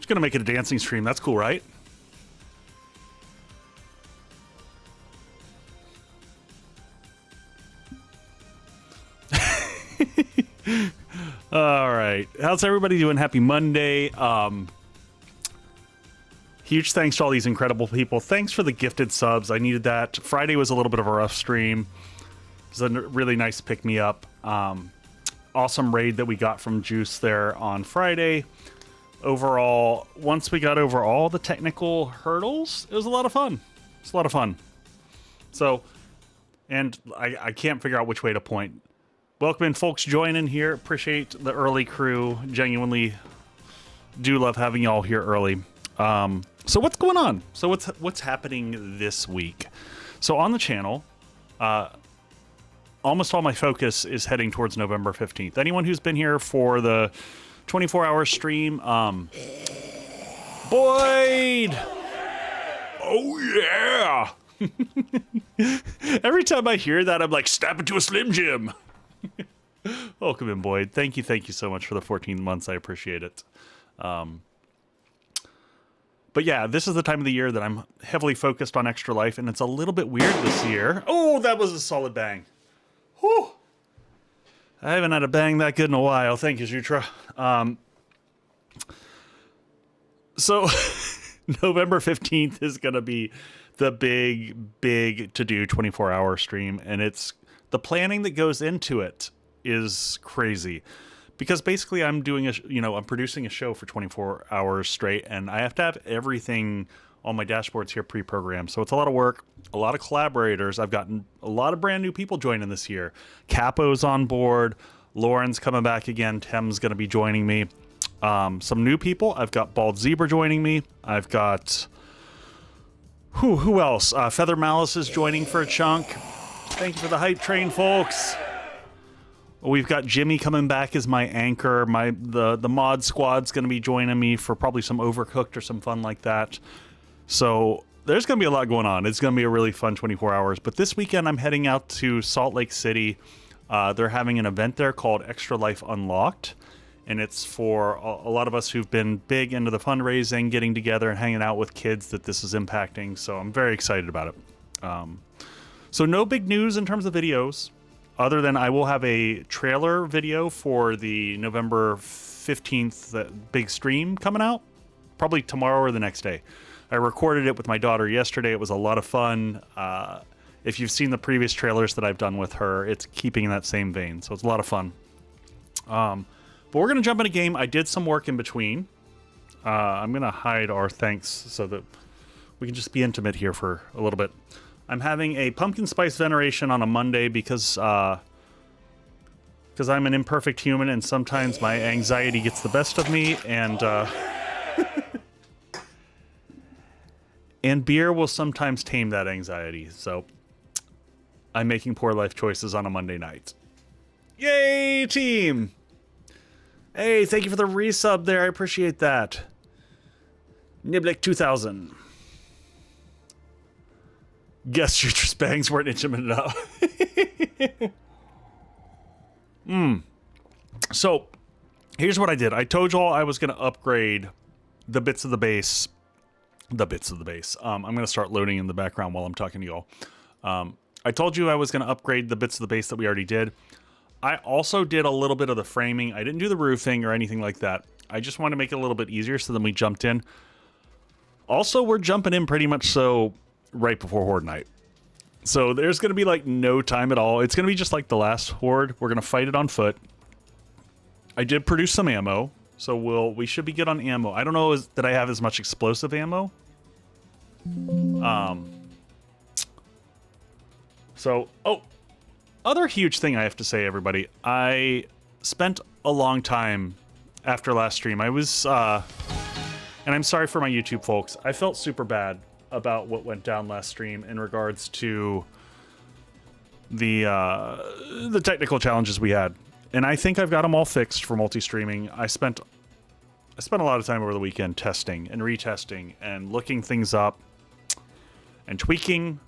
Just gonna make it a dancing stream. That's cool, right? All right. How's everybody doing? Happy Monday. Huge thanks to all these incredible people. Thanks for the gifted subs. I needed that. Friday was a little bit of a rough stream. It was a really nice pick-me-up. Awesome raid that we got from Juice there on Friday. Overall, once we got over all the technical hurdles, it was a lot of fun. It's a lot of fun. So, and I can't figure out which way to point. Welcome in, folks, joining here. Appreciate the early crew. Genuinely do love having y'all here early. So what's going on? So what's happening this week? So on the channel, almost all my focus is heading towards November 15th. Anyone who's been here for the 24-hour stream, Boyd! Oh yeah! Every time I hear that, I'm like, step into a Slim Jim. Welcome in, Boyd. Thank you so much for the 14 months. I appreciate it. But yeah, this is the time of the year that I'm heavily focused on Extra Life, and it's a little bit weird this year. Oh, that was a solid bang. Whew. I haven't had a bang that good in a while. Thank you, Zutra. So November 15th is going to be the big to-do 24-hour stream, and it's the planning that goes into it is crazy. Because basically I'm doing I'm producing a show for 24 hours straight, and I have to have everything on my dashboards here pre-programmed. So it's a lot of work, a lot of collaborators. I've gotten a lot of brand new people joining this year. Capo's on board. Lauren's coming back again. Tem's going to be joining me. Some new people. I've got Bald Zebra joining me. I've got... Who else? Feather Malice is joining for a chunk. Thank you for the hype train, folks. We've got Jimmy coming back as my anchor. The mod squad's going to be joining me for probably some Overcooked or some fun like that. So there's going to be a lot going on. It's going to be a really fun 24 hours. But this weekend I'm heading out to Salt Lake City. They're having an event there called Extra Life Unlocked. And it's for a lot of us who've been big into the fundraising, getting together and hanging out with kids that this is impacting. So I'm very excited about it. So no big news in terms of videos. Other than I will have a trailer video for the November 15th big stream coming out, probably tomorrow or the next day. I recorded it with my daughter yesterday. It was a lot of fun. If you've seen the previous trailers that I've done with her, it's keeping in that same vein. So it's a lot of fun. But we're going to jump in a game. I did some work in between. I'm going to hide our thanks so that we can just be intimate here for a little bit. I'm having a pumpkin spice veneration on a Monday because I'm an imperfect human and sometimes my anxiety gets the best of me, and and beer will sometimes tame that anxiety. So I'm making poor life choices on a Monday night. Yay, team! Hey, thank you for the resub there. I appreciate that. Niblik 2000. Guess Future's bangs weren't intimate enough. So, here's what I did. I told y'all I was going to upgrade the bits of the base. I'm going to start loading in the background while I'm talking to y'all. I told you I was going to upgrade the bits of the base that we already did. I also did a little bit of the framing. I didn't do the roofing or anything like that. I just wanted to make it a little bit easier, so then we jumped in. Also, we're jumping in pretty much so right before Horde night. So there's going to be like no time at all. It's going to be just like the last Horde. We're going to fight it on foot. I did produce some ammo, so we should be good on ammo. I don't know that I have as much explosive ammo. Other huge thing I have to say, everybody. I spent a long time after last stream. I was, and I'm sorry for my YouTube folks. I felt super bad about what went down last stream in regards to the technical challenges we had. And I think I've got them all fixed for multi-streaming. I spent a lot of time over the weekend testing and retesting and looking things up and tweaking.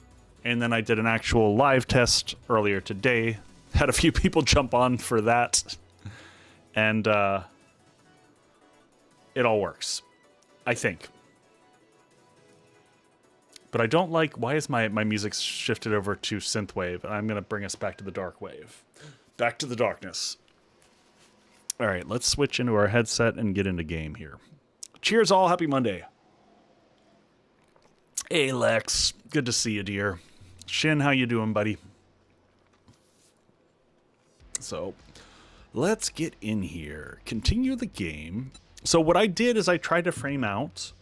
And then I did an actual live test earlier today. Had a few people jump on for that. And it all works, I think. But I don't like... Why is my music shifted over to synthwave? I'm going to bring us back to the dark wave. Back to the darkness. All right, let's switch into our headset and get into game here. Cheers all. Happy Monday. Hey, Lex. Good to see you, dear. Shin, how you doing, buddy? So, let's get in here. Continue the game. So what I did is I tried to frame out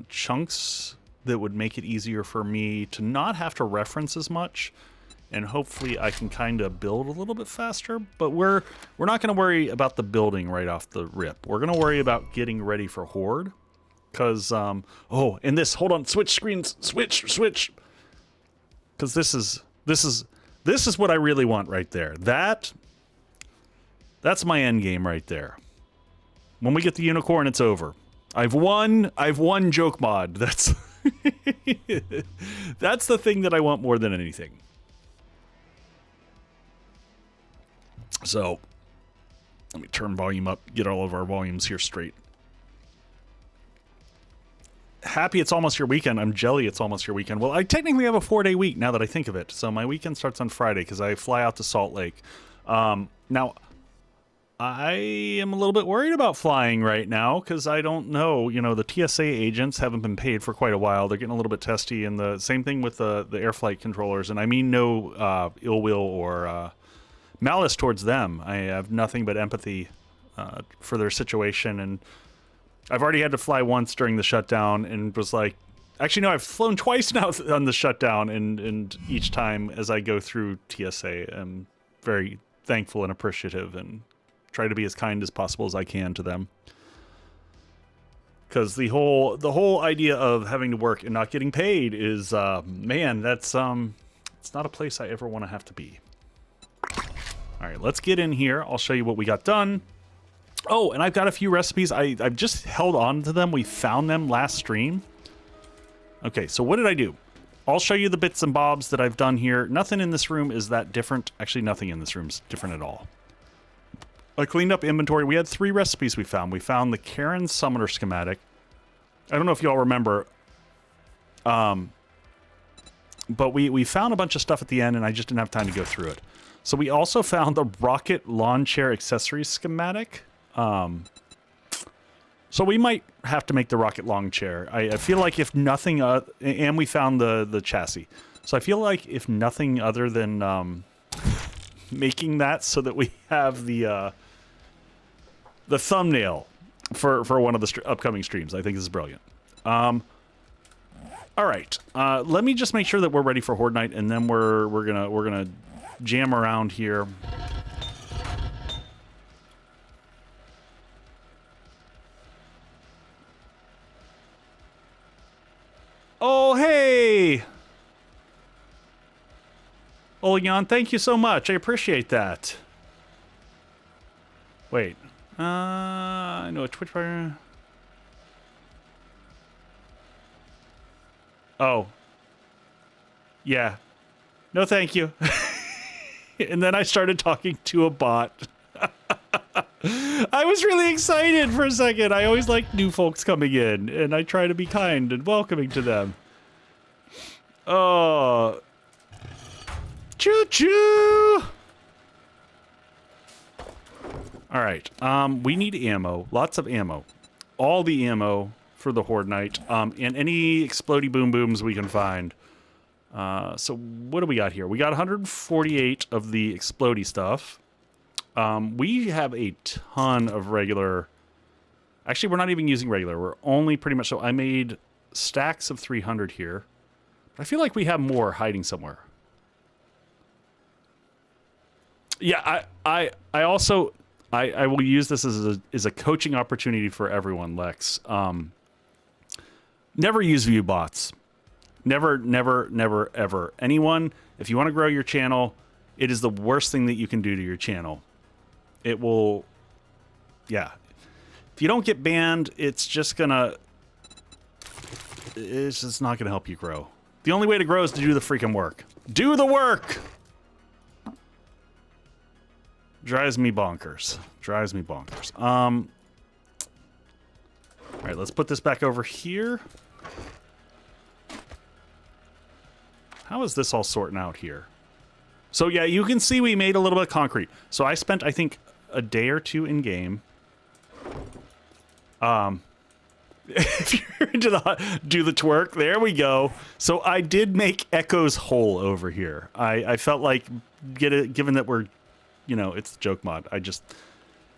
chunks that would make it easier for me to not have to reference as much, and hopefully I can kind of build a little bit faster. But we're not going to worry about the building right off the rip. We're going to worry about getting ready for Horde, because oh, and this, hold on, switch screens, switch, because this is what I really want right there. That's my end game right there. When we get the unicorn, it's over. I've won joke mod. That's that's the thing that I want more than anything. So let me turn volume up, get all of our volumes here straight. Happy it's almost your weekend. I'm jelly it's almost your weekend. Well, I technically have a 4-day week now that I think of it. So my weekend starts on Friday because I fly out to Salt Lake. Now, I am a little bit worried about flying right now because I don't know. You know, the TSA agents haven't been paid for quite a while. They're getting a little bit testy, and the same thing with the air flight controllers. And I mean no ill will or malice towards them. I have nothing but empathy for their situation. And I've already had to fly once during the shutdown and was like, actually, no, I've flown twice now on the shutdown. And each time as I go through TSA, I'm very thankful and appreciative and try to be as kind as possible as I can to them. Because the whole idea of having to work and not getting paid is, man, that's, it's not a place I ever want to have to be. All right, let's get in here. I'll show you what we got done. Oh, and I've got a few recipes. I've just held on to them. We found them last stream. Okay, so what did I do? I'll show you the bits and bobs that I've done here. Nothing in this room is that different. Actually, nothing in this room is different at all. I cleaned up inventory. We had 3 recipes we found. We found the Karen Summoner schematic. I don't know if y'all remember. But we found a bunch of stuff at the end, and I just didn't have time to go through it. So we also found the rocket lawn chair accessories schematic. So we might have to make the rocket lawn chair. I feel like if nothing... and we found the chassis. So I feel like if nothing other than making that so that we have the thumbnail for one of the upcoming streams, I think this is brilliant. All right, let me just make sure that we're ready for Horde Night, and then we're gonna jam around here. Oh, hey! Oleon, thank you so much. I appreciate that. Wait. I know a Twitch partner. Oh. Yeah. No, thank you. And then I started talking to a bot. I was really excited for a second. I always like new folks coming in, and I try to be kind and welcoming to them. Oh. Choo-choo! All right. We need ammo. Lots of ammo. All the ammo for the Horde Night. And any explodey boom booms we can find. So what do we got here? We got 148 of the explodey stuff. We have a ton of regular... Actually, we're not even using regular. We're only pretty much... So I made stacks of 300 here. I feel like we have more hiding somewhere. Yeah, I also... I will use this as a coaching opportunity for everyone, Lex. Never use view bots. Never, never, never, ever. Anyone, if you want to grow your channel, it is the worst thing that you can do to your channel. It will... Yeah. If you don't get banned, it's just not gonna help you grow. The only way to grow is to do the freaking work. Do the work! Drives me bonkers. Drives me bonkers. Alright, let's put this back over here. How is this all sorting out here? So yeah, you can see we made a little bit of concrete. So I spent, I think, a day or two in game. If you're into the do the twerk, there we go. So I did make Echo's hole over here. I felt like given that we're, you know, it's the joke mod.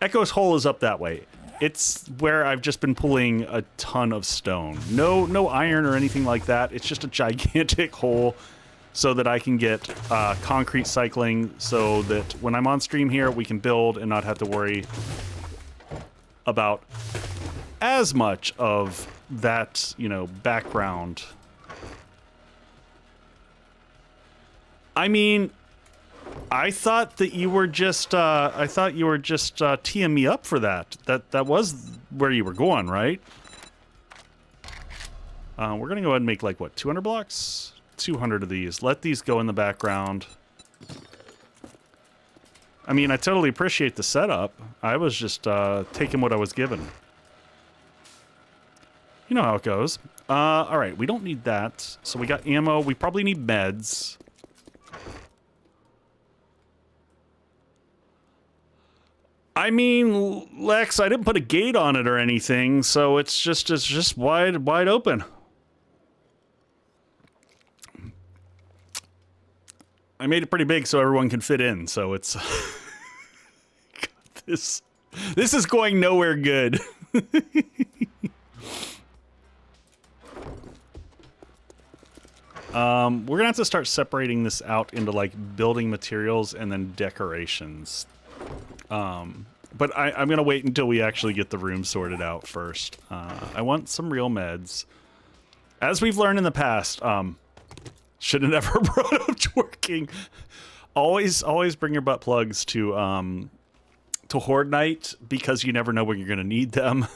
Echo's hole is up that way. It's where I've just been pulling a ton of stone. No iron or anything like that. It's just a gigantic hole so that I can get concrete cycling so that when I'm on stream here, we can build and not have to worry about as much of that, you know, background. I mean, I thought that you were just teeing me up for that. That was where you were going, right? We're gonna go ahead and make like what, 200 blocks? 200 of these. Let these go in the background. I mean, I totally appreciate the setup. I was just taking what I was given. You know how it goes. All right, we don't need that. So we got ammo. We probably need meds. I mean, Lex, I didn't put a gate on it or anything, so it's just wide open. I made it pretty big so everyone can fit in, so it's God, this is going nowhere good. We're gonna have to start separating this out into like building materials and then decorations. But I'm gonna wait until we actually get the room sorted out first. I want some real meds. As we've learned in the past, should have never brought up twerking. Always bring your butt plugs to Horde Night because you never know when you're gonna need them.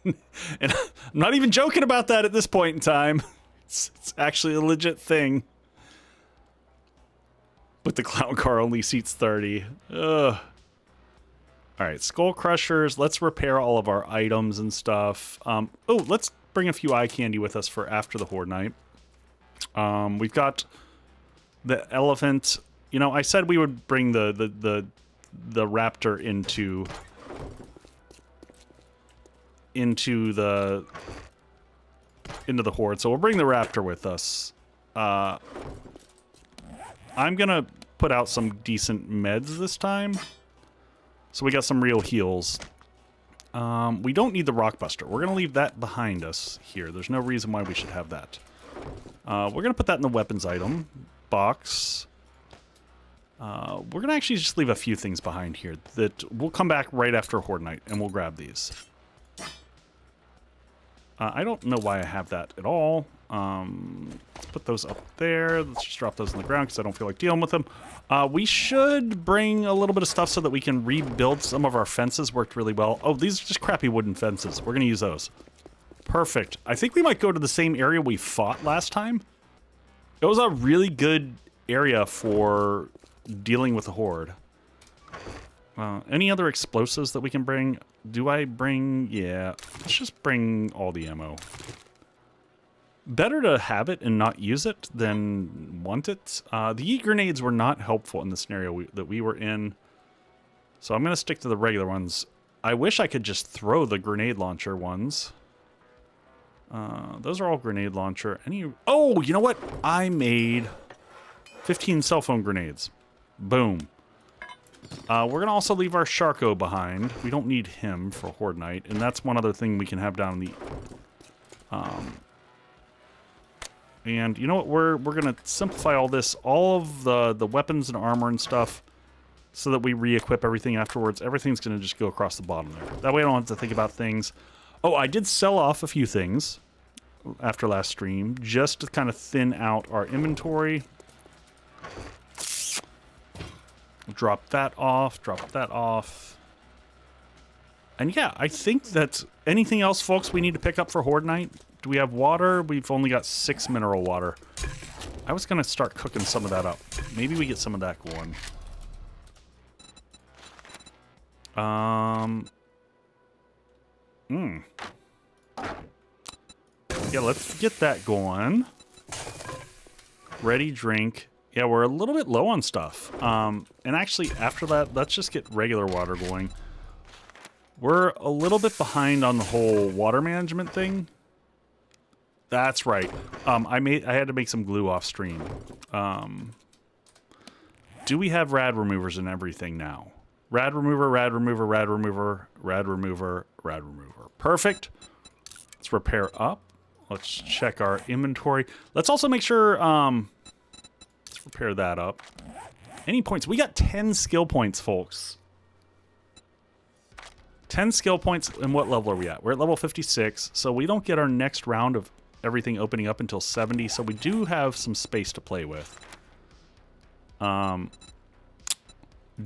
And I'm not even joking about that at this point in time. It's actually a legit thing. But the clown car only seats 30. Ugh. Alright, skull crushers. Let's repair all of our items and stuff. Oh, let's bring a few eye candy with us for after the Horde Night. We've got the elephant. You know, I said we would bring the raptor into the Horde, so we'll bring the raptor with us. I'm gonna put out some decent meds this time. So we got some real heals. We don't need the rockbuster. We're gonna leave that behind us here. There's no reason why we should have that. We're gonna put that in the weapons item box. We're gonna actually just leave a few things behind here that we'll come back right after Horde Night and we'll grab these. I don't know why I have that at all. Let's put those up there. Let's just drop those on the ground because I don't feel like dealing with them. We should bring a little bit of stuff so that we can rebuild some of our fences. Worked really well. Oh, these are just crappy wooden fences. We're going to use those. Perfect. I think we might go to the same area we fought last time. It was a really good area for dealing with the Horde. Any other explosives that we can bring? Do I bring... Yeah, let's just bring all the ammo. Better to have it and not use it than want it. The yeet grenades were not helpful in the scenario that we were in. So I'm going to stick to the regular ones. I wish I could just throw the grenade launcher ones. Those are all grenade launcher. Oh, you know what? I made 15 cell phone grenades. Boom. We're going to also leave our Sharko behind. We don't need him for Horde Night. And that's one other thing we can have down in the... and you know what? We're going to simplify all this. All of the weapons and armor and stuff, so that we re-equip everything afterwards. Everything's going to just go across the bottom there. That way I don't have to think about things. Oh, I did sell off a few things after last stream, just to kind of thin out our inventory. Drop that off, drop that off. And yeah, I think that's anything else, folks, we need to pick up for Horde Night. Do we have water? We've only got 6 mineral water. I was going to start cooking some of that up. Maybe we get some of that going. Yeah, let's get that going. Ready, drink. Yeah, we're a little bit low on stuff. And actually, after that, let's just get regular water going. We're a little bit behind on the whole water management thing. That's right. I had to make some glue off stream. Do we have rad removers and everything now? Rad remover, rad remover, rad remover, rad remover, rad remover. Perfect. Let's repair up. Let's check our inventory. Let's also make sure, let's repair that up. Any points? We got 10 skill points, folks. 10 skill points, and what level are we at? We're at level 56, so we don't get our next round of everything opening up until 70, so we do have some space to play with.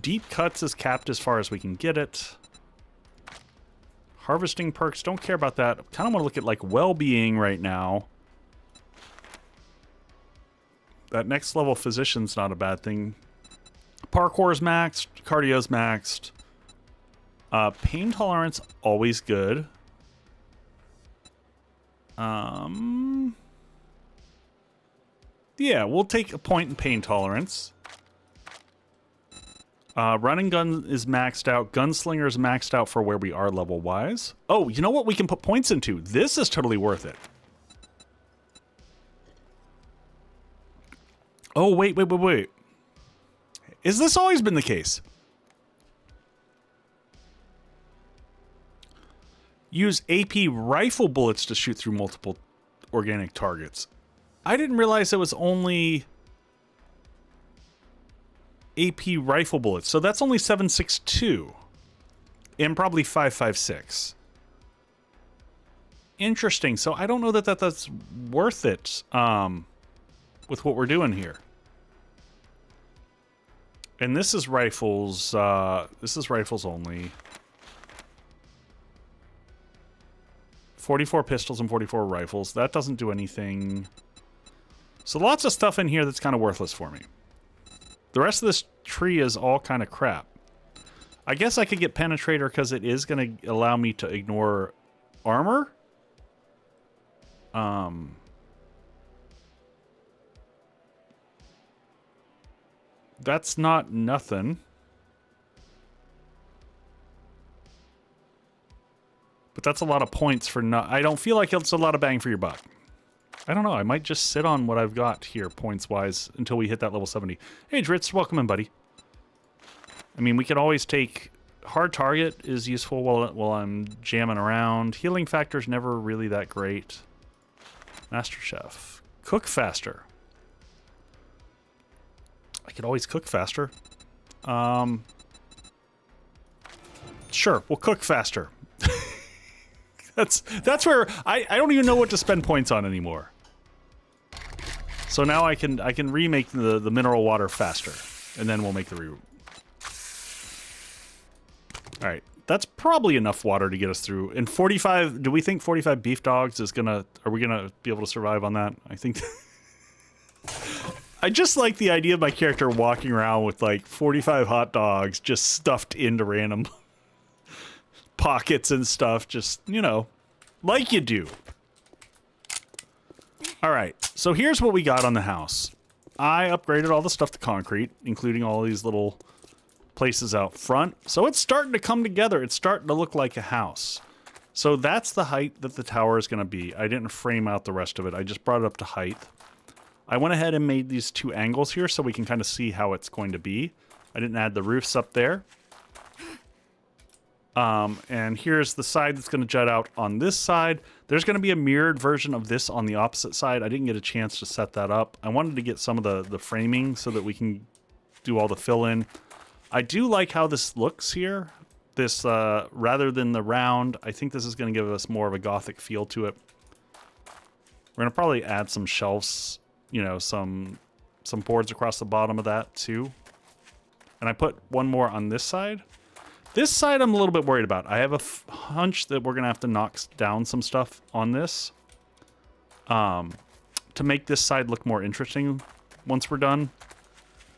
Deep cuts is capped as far as we can get it. Harvesting perks, don't care about that. Kind of want to look at like well-being right now. That next level physician's not a bad thing. Parkour's maxed, cardio's maxed. Pain tolerance, always good. Yeah, we'll take a point in pain tolerance. Run and gun is maxed out. Gunslinger is maxed out for where we are level-wise. Oh, you know what we can put points into? This is totally worth it. Oh, wait. Has this always been the case? Use AP rifle bullets to shoot through multiple organic targets. I didn't realize it was only AP rifle bullets. So that's only 7.62 and probably 5.56. Interesting. So I don't know that that's worth it with what we're doing here. And this is rifles. This is rifles only. 44 pistols and 44 rifles. That doesn't do anything. So lots of stuff in here that's kind of worthless for me. The rest of this tree is all kind of crap. I guess I could get Penetrator because it is going to allow me to ignore armor. That's not nothing. But that's a lot of points for not... I don't feel like it's a lot of bang for your buck. I don't know. I might just sit on what I've got here points-wise until we hit that level 70. Hey, Dritz, welcome in, buddy. I mean, we could always take... Hard target is useful while I'm jamming around. Healing factor's never really that great. Master Chef. Cook faster. I could always cook faster. Sure, we'll cook faster. That's where I don't even know what to spend points on anymore. So now I can remake the mineral water faster, and then we'll make the All right, that's probably enough water to get us through. And 45. Do we think 45 beef dogs is gonna? Are we gonna be able to survive on that? I think. I just like the idea of my character walking around with like 45 hot dogs just stuffed into random pockets and stuff, just, you know, like you do. All right, so here's what we got on the house. I upgraded all the stuff to concrete, including all these little places out front. So it's starting to come together. It's starting to look like a house. So that's the height that the tower is going to be. I didn't frame out the rest of it. I just brought it up to height. I went ahead and made these 2 angles here so we can kind of see how it's going to be. I didn't add the roofs up there. And here's the side that's going to jut out on this side. There's going to be a mirrored version of this on the opposite side. I didn't get a chance to set that up. I wanted to get some of the framing so that we can do all the fill in. I do like how this looks here. This, rather than the round, I think this is going to give us more of a Gothic feel to it. We're going to probably add some shelves, you know, some boards across the bottom of that too. And I put one more on this side. This side I'm a little bit worried about. I have a hunch that we're going to have to knock down some stuff on this to make this side look more interesting once we're done.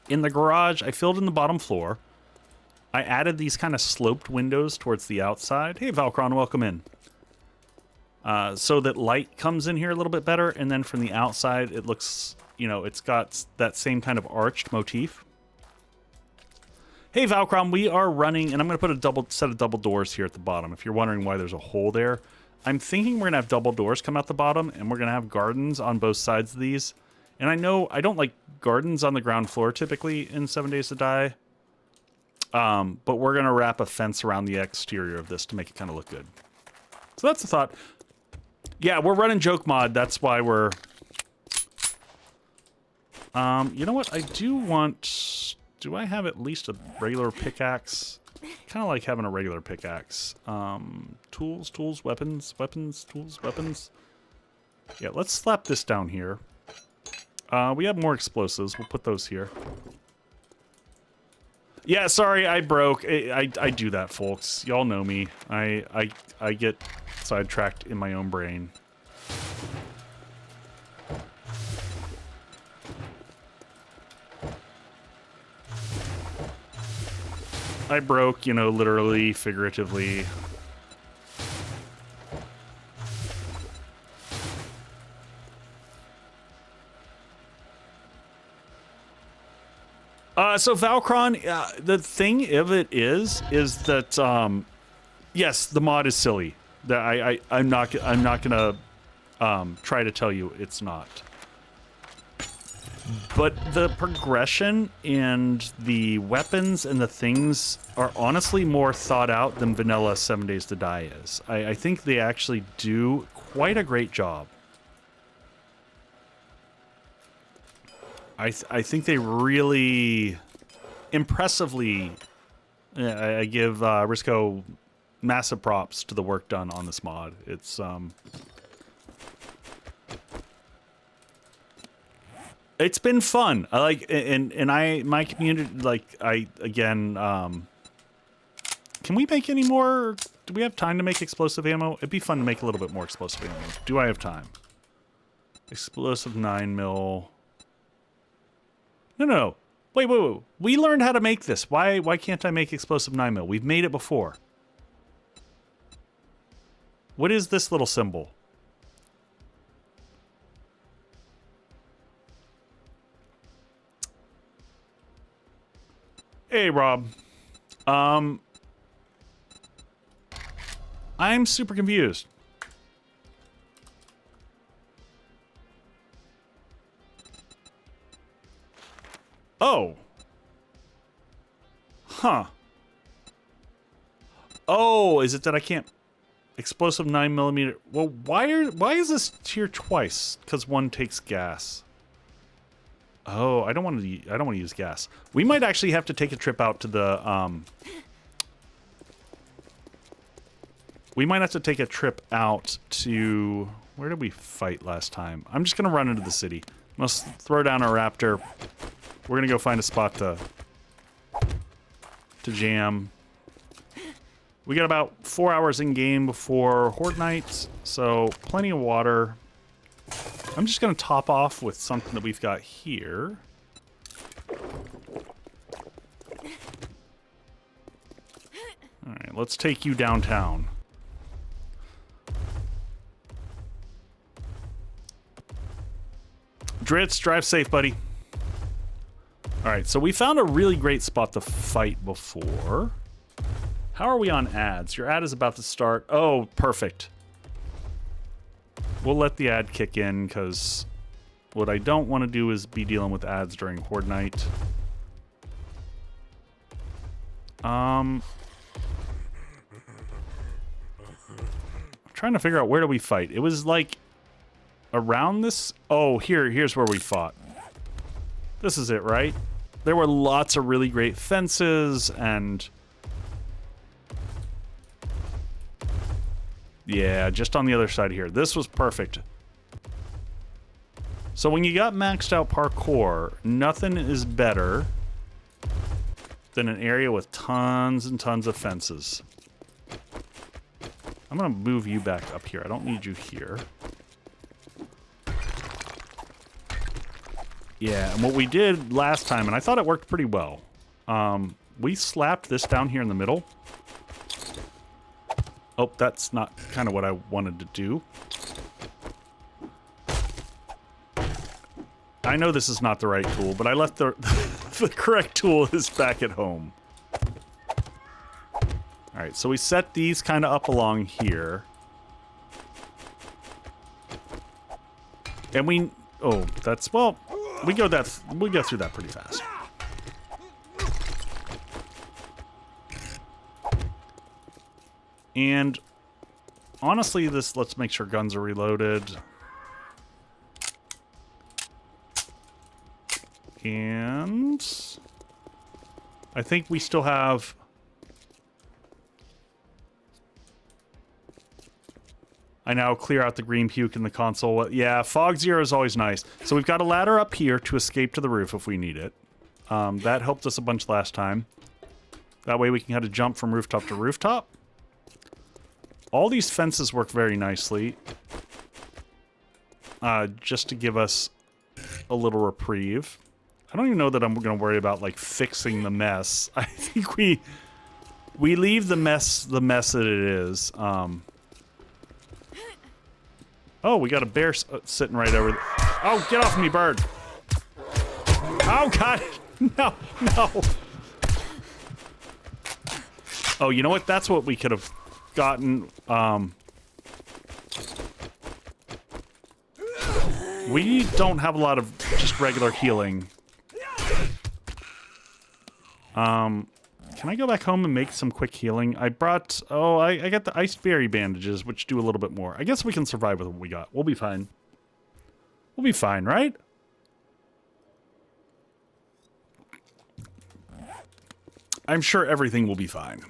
In the garage, I filled in the bottom floor. I added these kind of sloped windows towards the outside. Hey, Valkron, welcome in. So that light comes in here a little bit better. And then from the outside, it looks, you know, it's got that same kind of arched motif. Hey, Valkron, we are running, and I'm going to put a set of double doors here at the bottom. If you're wondering why there's a hole there, I'm thinking we're going to have double doors come out the bottom, and we're going to have gardens on both sides of these. And I know I don't like gardens on the ground floor typically in 7 Days to Die. But we're going to wrap a fence around the exterior of this to make it kind of look good. So that's the thought. Yeah, we're running joke mod. That's why we're... you know what? I do want... Do I have at least a regular pickaxe? Kind of like having a regular pickaxe. Tools, weapons, tools, weapons. Yeah, let's slap this down here. We have more explosives. We'll put those here. Yeah, sorry, I broke. I do that, folks. Y'all know me. I get sidetracked in my own brain. I broke, you know, literally, figuratively. So Valkron, the thing of it is that yes, the mod is silly. That I'm not gonna try to tell you it's not. But the progression and the weapons and the things are honestly more thought out than vanilla 7 Days to Die is. I think they actually do quite a great job. I think they really impressively... I give Risco massive props to the work done on this mod. It's been fun. I like, and my community, like, again, can we make any more? Do we have time to make explosive ammo? It'd be fun to make a little bit more explosive ammo. Do I have time? Explosive 9mm. No. Wait. We learned how to make this. Why can't I make explosive 9mm? We've made it before. What is this little symbol? Hey, Rob. I'm super confused. Oh. Huh. Oh, is it that I can't... Explosive 9mm... Well, why is this here twice? Because one takes gas. Oh, I don't want to use gas. We might actually have to take a trip out to the we might have to take a trip out to... Where did we fight last time? I'm just gonna run into the city. Let's throw down our Raptor. We're gonna go find a spot to jam. We got about 4 hours in game before Horde night, so plenty of water. I'm just going to top off with something that we've got here. Alright, let's take you downtown. Dritz, drive safe, buddy. All right, so we found a really great spot to fight before. How are we on ads? Your ad is about to start. Oh, perfect. We'll let the ad kick in because what I don't want to do is be dealing with ads during Horde night. I'm trying to figure out where do we fight. It was like around this. Oh, here's where we fought. This is it, right? There were lots of really great fences and yeah, just on the other side here. This was perfect. So when you got maxed out parkour, nothing is better than an area with tons and tons of fences. I'm gonna move you back up here. I don't need you here. Yeah, and what we did last time, and I thought it worked pretty well, we slapped this down here in the middle. Oh, that's not kind of what I wanted to do. I know this is not the right tool, but I left the the correct tool is back at home. All right, so we set these kind of up along here. And we, oh, that's, well, we go through that pretty fast. And honestly, let's make sure guns are reloaded. And I think we still have I now clear out the green puke in the console. Yeah, Fog Zero is always nice. So we've got a ladder up here to escape to the roof if we need it. That helped us a bunch last time. That way we can kind of jump from rooftop to rooftop. All these fences work very nicely. Just to give us a little reprieve. I don't even know that I'm going to worry about, like, fixing the mess. I think we leave the mess that it is. Oh, we got a bear sitting right over there. Oh, get off me, bird. Oh, God. No, no. Oh, you know what? That's what we could have gotten. We don't have a lot of just regular healing. Can I go back home and make some quick healing? I brought, oh, I got the ice berry bandages, which do a little bit more. I guess we can survive with what we got. We'll be fine. We'll be fine, right? I'm sure everything will be fine.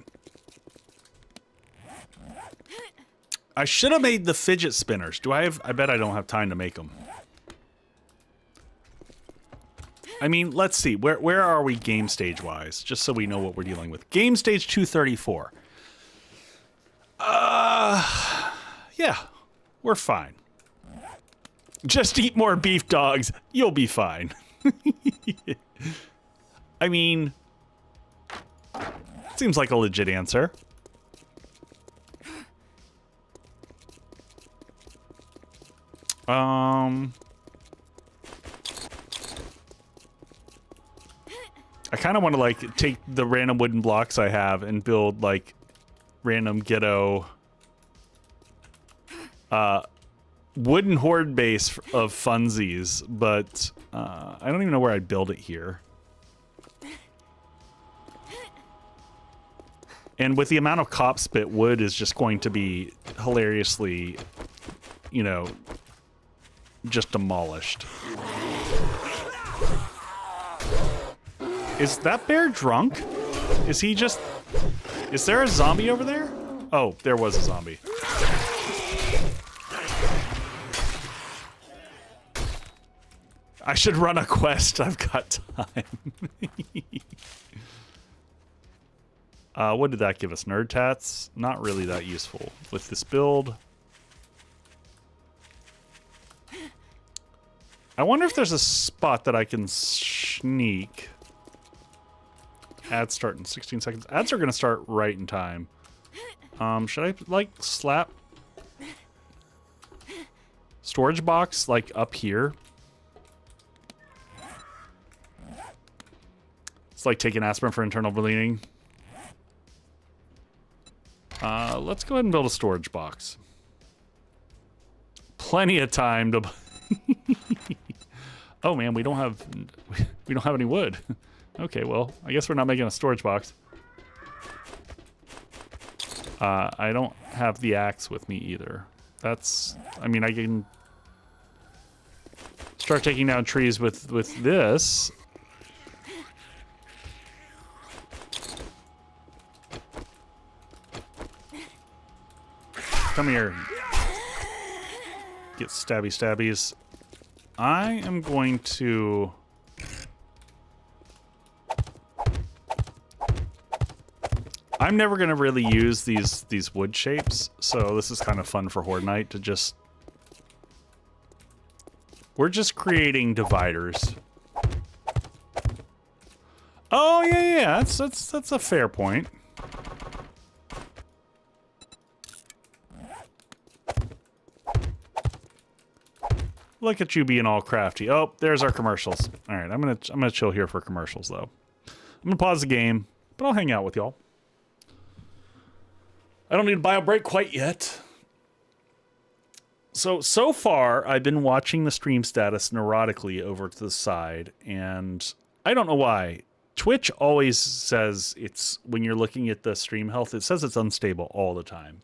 I should have made the fidget spinners. Do I have, I bet I don't have time to make them. I mean, let's see. Where are we game stage wise? Just so we know what we're dealing with. Game stage 234. Yeah, we're fine. Just eat more beef dogs. You'll be fine. I mean, seems like a legit answer. I kind of want to, like, take the random wooden blocks I have and build, like, random ghetto wooden horde base of funsies, but I don't even know where I'd build it here. And with the amount of cop spit, wood is just going to be hilariously, you know, just demolished. Is that bear drunk? Is he just... Is there a zombie over there? Oh, there was a zombie. I should run a quest. I've got time. What did that give us? Nerd tats? Not really that useful with this build. I wonder if there's a spot that I can sneak. Ads start in 16 seconds. Ads are going to start right in time. Should I, like, slap storage box, like, up here? It's like taking aspirin for internal bleeding. Let's go ahead and build a storage box. Plenty of time to... Oh man, we don't have any wood. Okay, well, I guess we're not making a storage box. I don't have the axe with me either. That's... I mean, I can start taking down trees with this. Come here. Get stabby stabbies. I am going to... I'm never going to really use these wood shapes, so this is kind of fun for Horde Night to just... We're just creating dividers. Oh, yeah, that's a fair point. Look at you being all crafty. Oh, there's our commercials. All right, I'm gonna chill here for commercials though. I'm gonna pause the game, but I'll hang out with y'all. I don't need to buy a break quite yet. So far, I've been watching the stream status neurotically over to the side, and I don't know why. Twitch always says it's, when you're looking at the stream health, it says it's unstable all the time.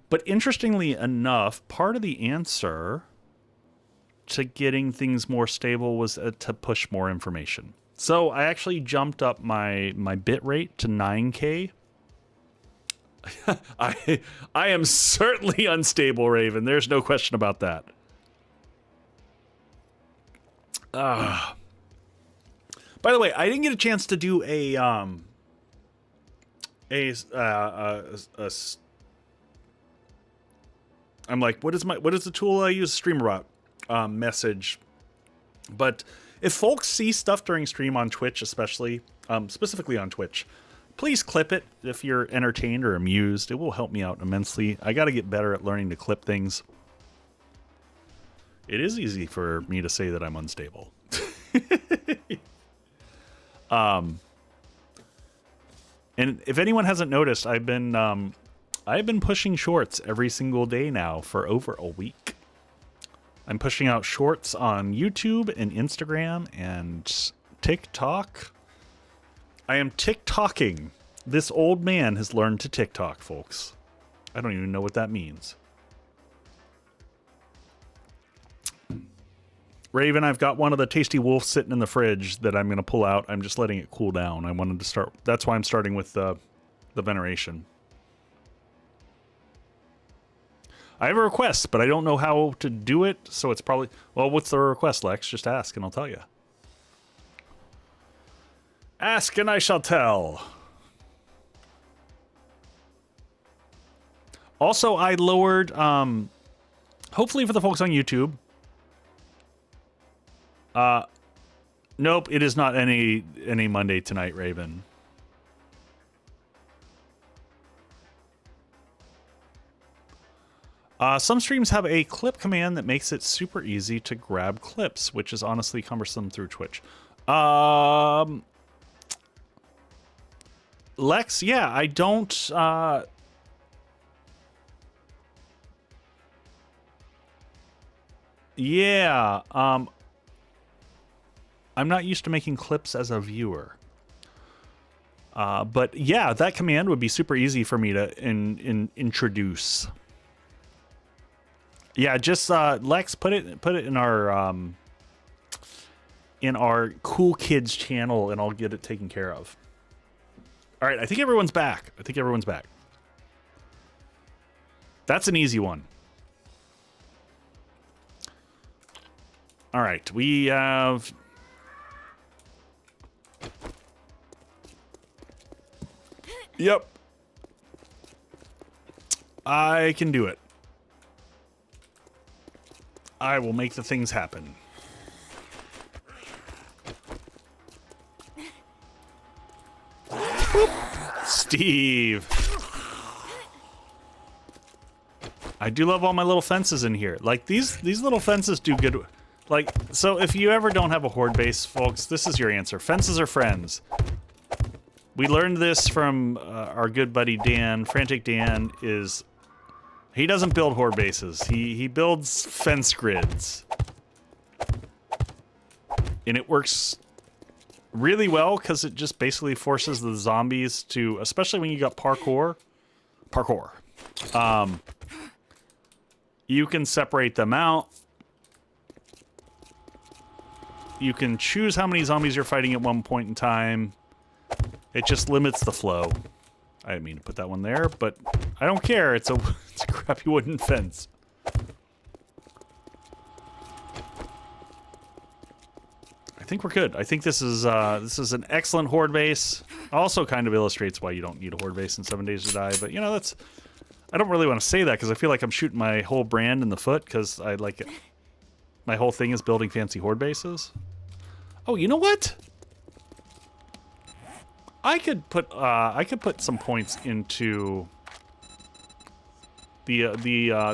But interestingly enough, part of the answer to getting things more stable was to push more information. So I actually jumped up my bit rate to 9K. I am certainly unstable, Raven. There's no question about that. By the way, I didn't get a chance to do I'm like, what is the tool I use? Streamer message. But if folks see stuff during stream on Twitch, especially, specifically on Twitch, please clip it if you're entertained or amused. It will help me out immensely. I got to get better at learning to clip things. It is easy for me to say that I'm unstable. And if anyone hasn't noticed, I've been pushing shorts every single day now for over a week. I'm pushing out shorts on YouTube and Instagram and TikTok. I am TikToking. This old man has learned to TikTok, folks. I don't even know what that means. Raven, I've got one of the Tasty Wolves sitting in the fridge that I'm going to pull out. I'm just letting it cool down. I wanted to start... That's why I'm starting with the veneration. I have a request, but I don't know how to do it, so it's probably... Well, what's the request, Lex? Just ask, and I'll tell you. Ask, and I shall tell. Also, I lowered... hopefully for the folks on YouTube... Nope, it is not any Monday tonight, Raven. Some streams have a clip command that makes it super easy to grab clips, which is honestly cumbersome through Twitch. Lex, yeah, I don't... Yeah, I'm not used to making clips as a viewer. But yeah, that command would be super easy for me to introduce. Yeah, just Lex, put it in our Cool Kids channel, and I'll get it taken care of. All right, I think everyone's back. That's an easy one. All right, we have... Yep. I can do it. I will make the things happen. Boop. Steve. I do love all my little fences in here. Like these little fences do good. Like, so if you ever don't have a horde base, folks, this is your answer. Fences are friends. We learned this from our good buddy Dan. Frantic Dan he doesn't build horde bases. He builds fence grids. And it works really well because it just basically forces the zombies to, especially when you got parkour. You can separate them out. You can choose how many zombies you're fighting at one point in time. It just limits the flow. I didn't mean to put that one there, but I don't care. It's a crappy wooden fence. I think we're good. I think this is an excellent horde base. Also kind of illustrates why you don't need a horde base in 7 Days to Die, but you know, I don't really want to say that because I feel like I'm shooting my whole brand in the foot because I like it. My whole thing is building fancy horde bases. Oh, you know what? I could put some points into the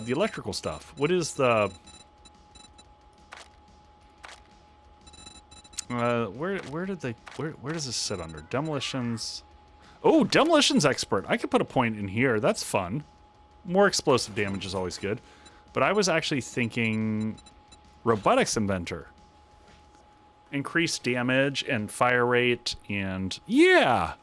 electrical stuff. What is the where does this sit under? Demolitions. Oh, demolitions expert. I could put a point in here. That's fun. More explosive damage is always good. But I was actually thinking robotics inventor. Increased damage and fire rate and yeah.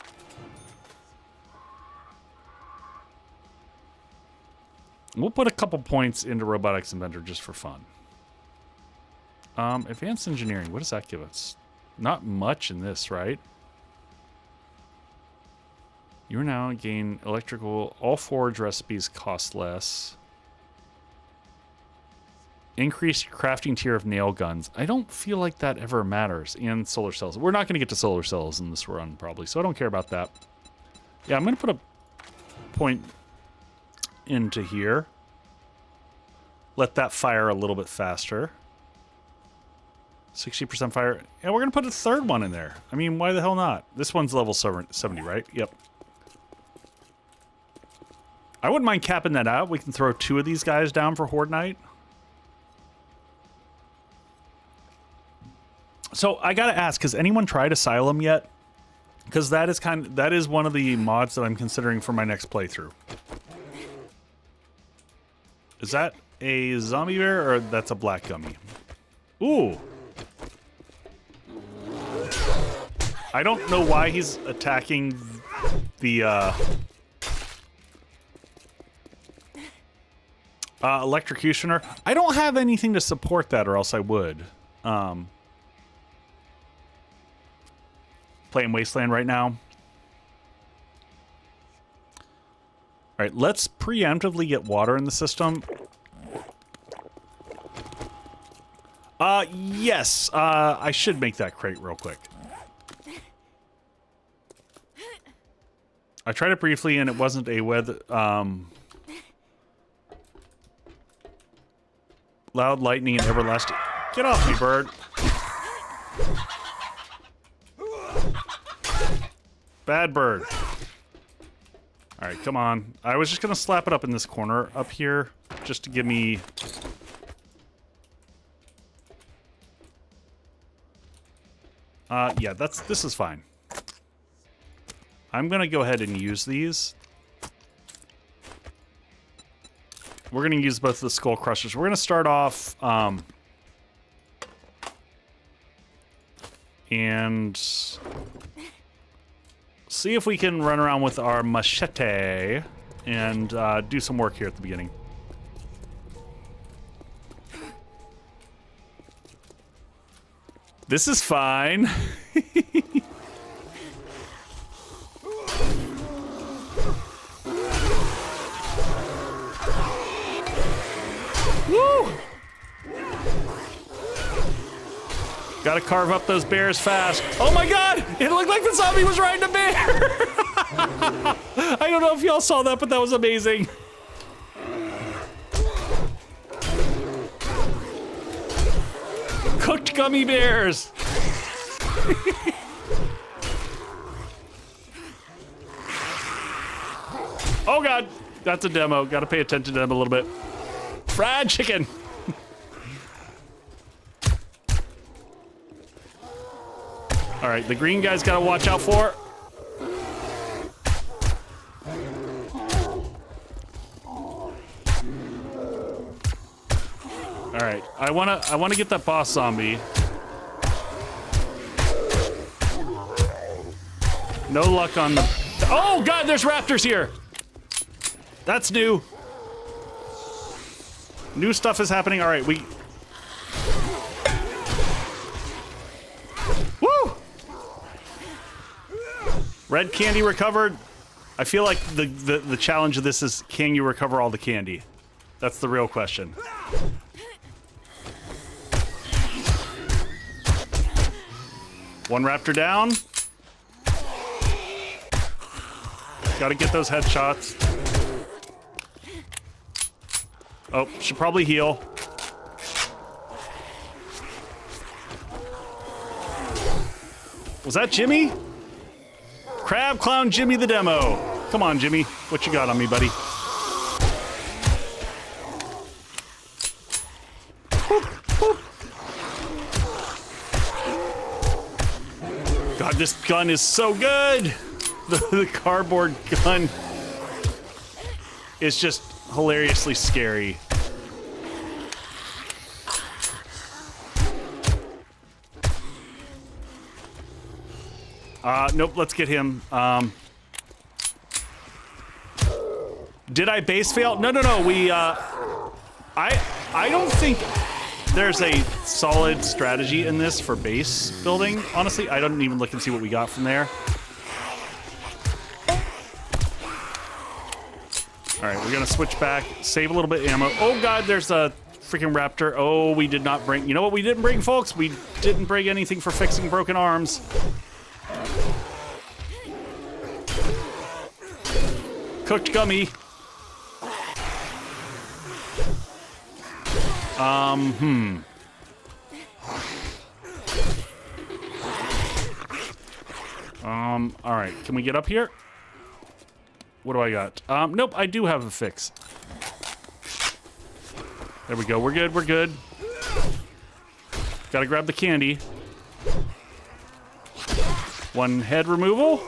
We'll put a couple points into robotics inventor just for fun. Advanced engineering, what does that give us? Not much in this, right? You now gain electrical, all forge recipes cost less. Increased crafting tier of nail guns. I don't feel like that ever matters. And solar cells. We're not going to get to solar cells in this run, probably, so I don't care about that. Yeah, I'm going to put a point into here. Let that fire a little bit faster. 60% fire. And we're going to put a third one in there. I mean, why the hell not? This one's level 70, right? Yep. I wouldn't mind capping that out. We can throw 2 of these guys down for Horde Night. So I gotta ask, has anyone tried Asylum yet? Because that is one of the mods that I'm considering for my next playthrough. Is that a zombie bear or that's a black gummy? Ooh. I don't know why he's attacking the electrocutioner. I don't have anything to support that or else I would. Playing Wasteland right now. Alright, let's preemptively get water in the system. Yes. I should make that crate real quick. I tried it briefly and it wasn't a weather... loud lightning and everlasting... Get off me, bird. Bad bird. Alright, come on. I was just gonna slap it up in this corner up here, just to give me... yeah, this is fine. I'm gonna go ahead and use these. We're gonna use both of the skull crushers. We're gonna start off, and see if we can run around with our machete and do some work here at the beginning. This is fine. Woo! Gotta carve up those bears fast. Oh my god! It looked like the zombie was riding a bear! I don't know if y'all saw that, but that was amazing. Cooked gummy bears! Oh god! That's a demo. Gotta pay attention to them a little bit. Fried chicken! All right, the green guy's got to watch out for. All right, I wanna get that boss zombie. No luck on the. Oh God, there's raptors here. That's new. New stuff is happening. All right, we. Woo! Red candy recovered. I feel like the challenge of this is, can you recover all the candy? That's the real question. One raptor down. Gotta get those headshots. Oh, should probably heal. Was that Jimmy? Crab Clown Jimmy the demo. Come on, Jimmy. What you got on me, buddy? God, this gun is so good. The cardboard gun is just hilariously scary. Nope, let's get him. Did I base fail? No, we, I don't think there's a solid strategy in this for base building. Honestly, I don't even look and see what we got from there. All right, we're gonna switch back, save a little bit of ammo. Oh God, there's a freaking raptor. Oh, we did not bring, you know what we didn't bring, folks? We didn't bring anything for fixing broken arms. Cooked gummy. 'All right, can we get up here? What do I got? Nope, I do have a fix. There we go, we're good, we're good. Gotta grab the candy. One head removal.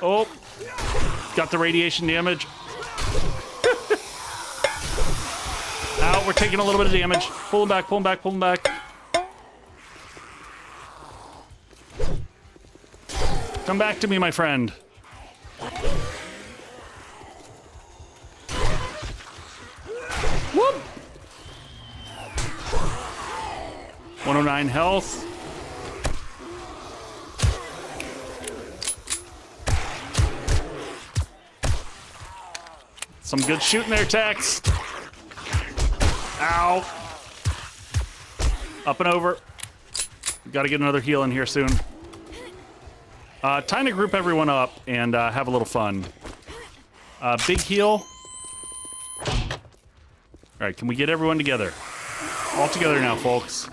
Oh, got the radiation damage. Ow, we're taking a little bit of damage. Pull him back, pull him back, pull him back. Come back to me, my friend. Whoop! 109 health. Some good shooting there, Tex. Ow. Up and over. Gotta get another heal in here soon. Time to group everyone up and have a little fun. Big heal. All right, can we get everyone together? All together now, folks.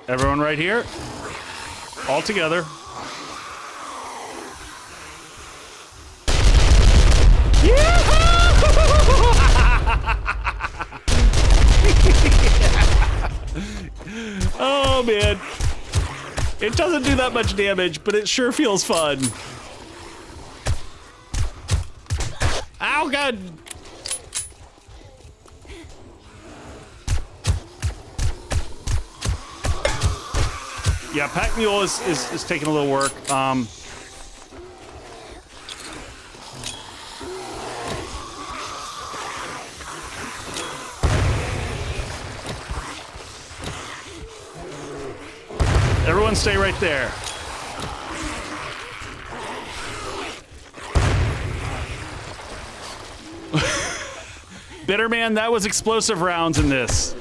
Everyone right here. All together. Oh man, it doesn't do that much damage, but it sure feels fun. Ow, God. Yeah, Pack Mule is taking a little work. Everyone stay right there. Bitterman, that was explosive rounds in this.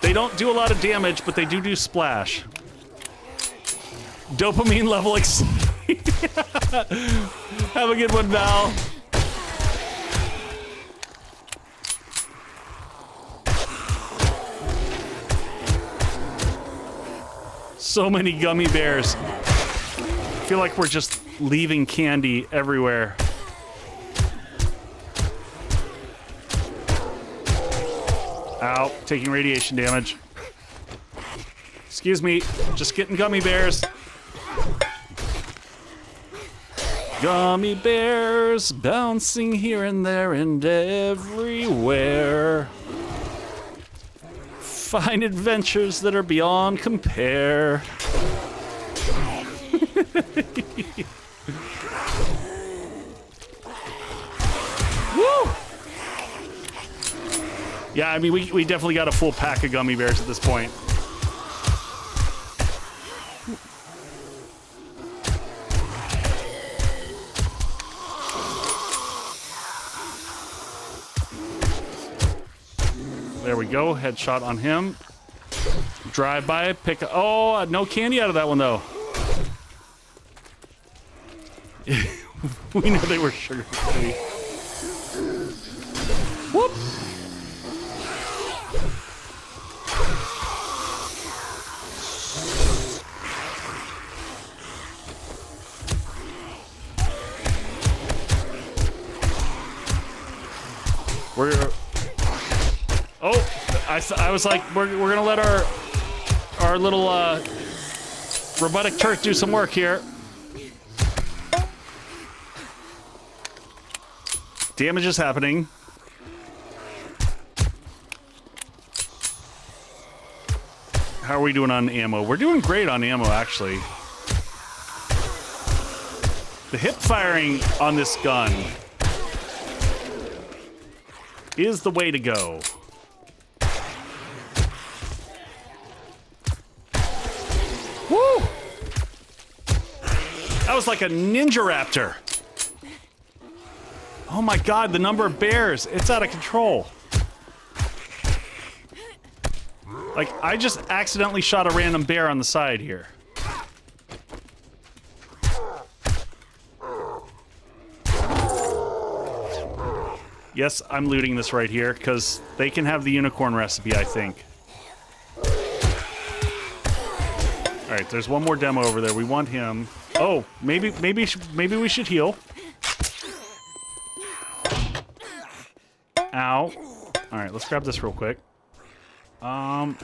They don't do a lot of damage, but they do splash. Dopamine level Have a good one, Val. So many gummy bears. I feel like we're just leaving candy everywhere. Ow, taking radiation damage. Excuse me, just getting gummy bears. Gummy bears bouncing here and there and everywhere. Fine adventures that are beyond compare. Woo! Yeah, I mean, we definitely got a full pack of gummy bears at this point. There we go. Headshot on him. Drive by, pick up. Oh, no candy out of that one, though. We know they were sugar-free. Whoop! I was like, we're gonna let our little robotic turret do some work here. Damage is happening. How are we doing on ammo? We're doing great on ammo, actually. The hip firing on this gun is the way to go. Woo! That was like a ninja raptor. Oh my god, the number of bears, it's out of control. Like, I just accidentally shot a random bear on the side here. Yes, I'm looting this right here, because they can have the unicorn recipe, I think. Alright, there's one more demo over there. We want him. Oh, maybe we should heal. Ow. Alright, let's grab this real quick. Come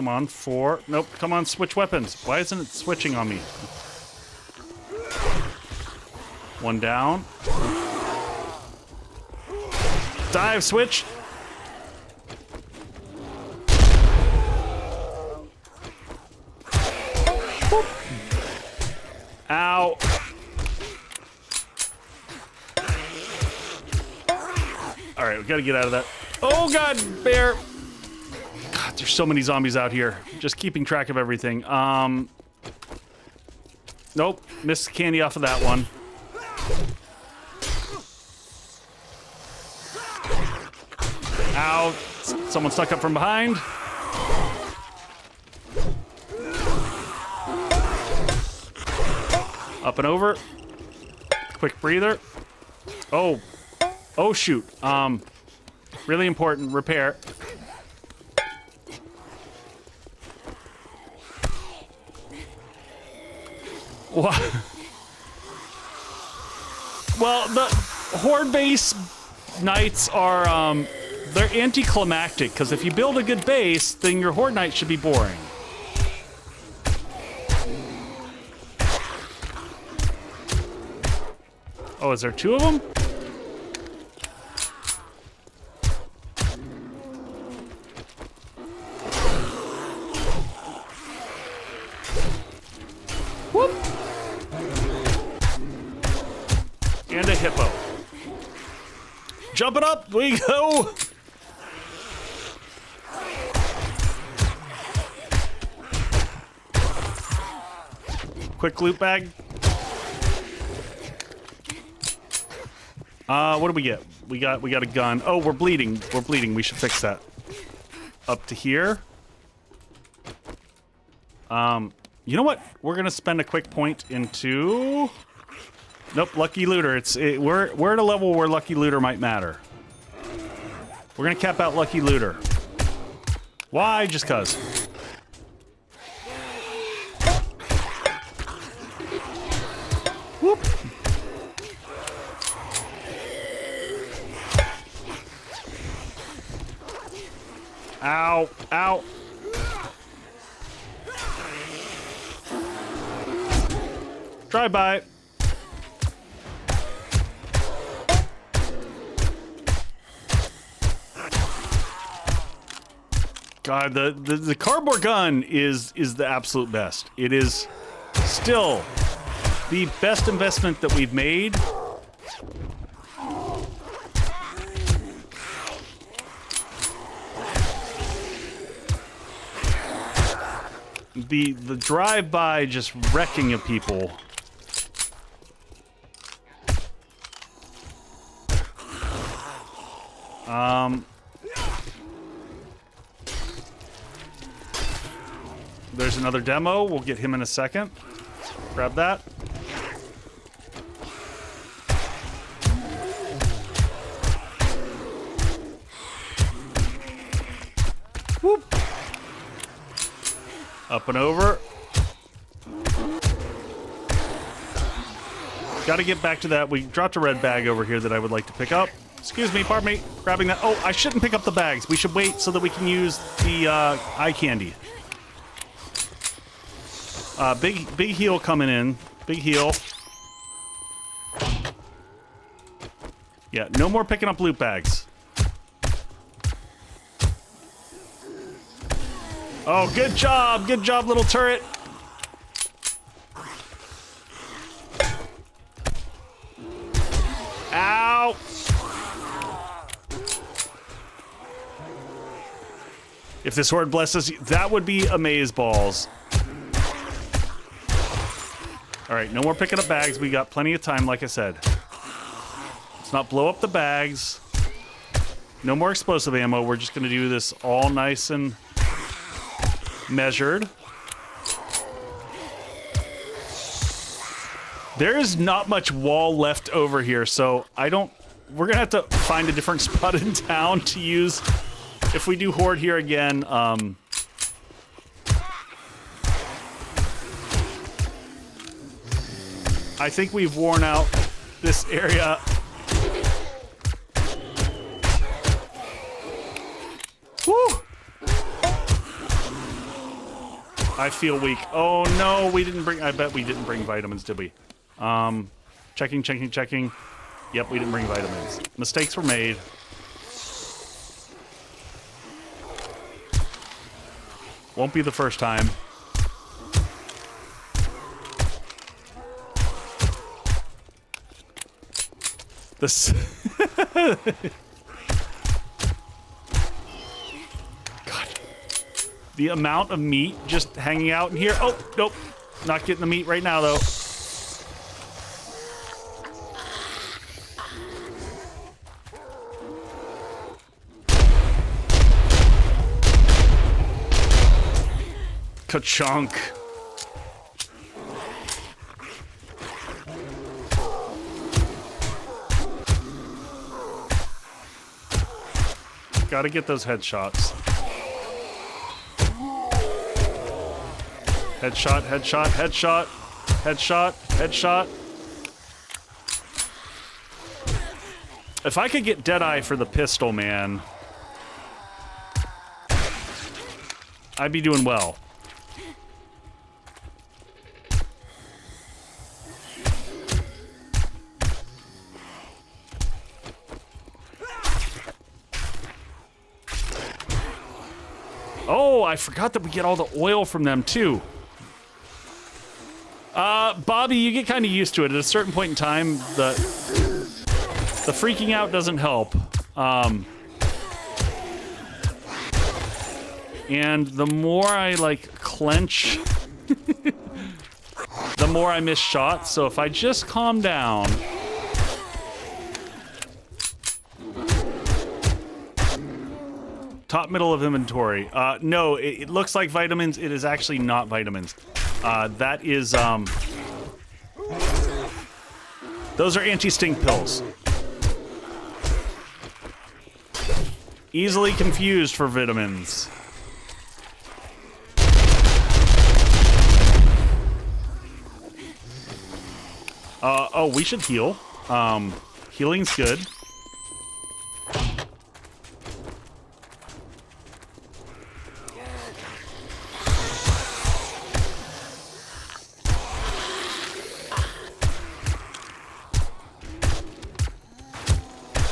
on, 4. Nope, come on, switch weapons. Why isn't it switching on me? 1 down. Dive, switch. Boop. Ow. Alright, we gotta get out of that. Oh god, bear! God, there's so many zombies out here. Just keeping track of everything. Nope, missed candy off of that one. Ow, someone stuck up from behind. Up and over. Quick breather. Oh. Oh shoot. Really important. Repair. What? Well, the Horde base knights are, they're anticlimactic, because if you build a good base, then your Horde knight should be boring. Oh, is there 2 of them? Whoop! And a hippo. Jumping up, we go! Quick loot bag. What do we get? We got a gun. Oh, we're bleeding. We're bleeding. We should fix that. Up to here. You know what? We're gonna spend a quick point into. Nope, lucky looter. We're at a level where lucky looter might matter. We're gonna cap out lucky looter. Why? Just cause. Whoop. Ow. Ow. Drive by. God, the cardboard gun is the absolute best. It is still the best investment that we've made. The drive-by just wrecking of people. There's another demo. We'll get him in a second. Grab that. Whoop. Up and over. Got to get back to that. We dropped a red bag over here that I would like to pick up. Excuse me, pardon me. Grabbing that. Oh, I shouldn't pick up the bags. We should wait so that we can use the eye candy. Big heal coming in. Big heal. Yeah, no more picking up loot bags. Oh, good job. Good job, little turret. Ow. If this horde blesses you, that would be amazeballs. All right, no more picking up bags. We got plenty of time, like I said. Let's not blow up the bags. No more explosive ammo. We're just going to do this all nice and measured. There is not much wall left over here, so we're going to have to find a different spot in town to use if we do horde here again. I think we've worn out this area. Woo! I feel weak. Oh no, I bet we didn't bring vitamins, did we? Checking. Yep, we didn't bring vitamins. Mistakes were made. Won't be the first time. This. God. The amount of meat just hanging out in here. Oh, nope. Not getting the meat right now, though. Ka-chunk. Gotta get those headshots. Headshot. If I could get Deadeye for the pistol, man, I'd be doing well. Oh, I forgot that we get all the oil from them, too. Bobby, you get kind of used to it. At a certain point in time, the freaking out doesn't help. And the more I, like, clench, the more I miss shots. So if I just calm down... Top middle of inventory. No, it looks like vitamins. It is actually not vitamins. That is, those are anti-stink pills. Easily confused for vitamins. Oh, we should heal. Healing's good.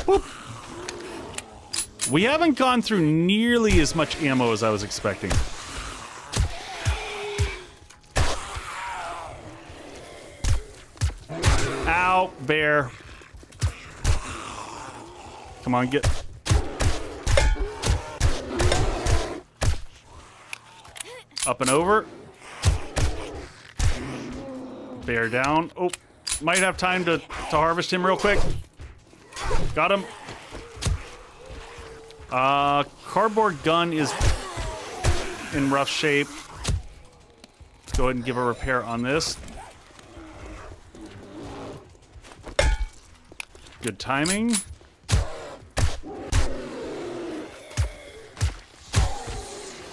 Whoop. We haven't gone through nearly as much ammo as I was expecting. Ow, bear. Come on, get... Up and over. Bear down. Oh, might have time to harvest him real quick. Got him. Cardboard gun is in rough shape. Let's go ahead and give a repair on this. Good timing.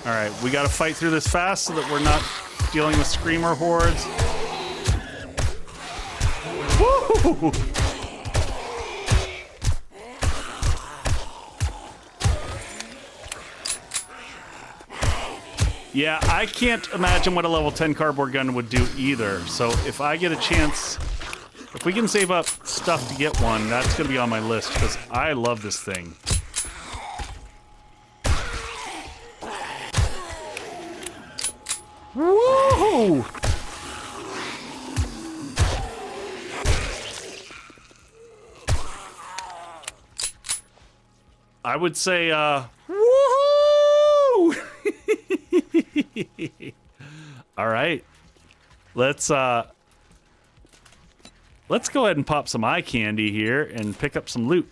Alright, we gotta fight through this fast so that we're not dealing with screamer hordes. Woo! Yeah, I can't imagine what a level 10 cardboard gun would do either. So if I get a chance, if we can save up stuff to get one, that's going to be on my list because I love this thing. Woohoo! I would say, woohoo! All right, let's go ahead and pop some eye candy here and pick up some loot.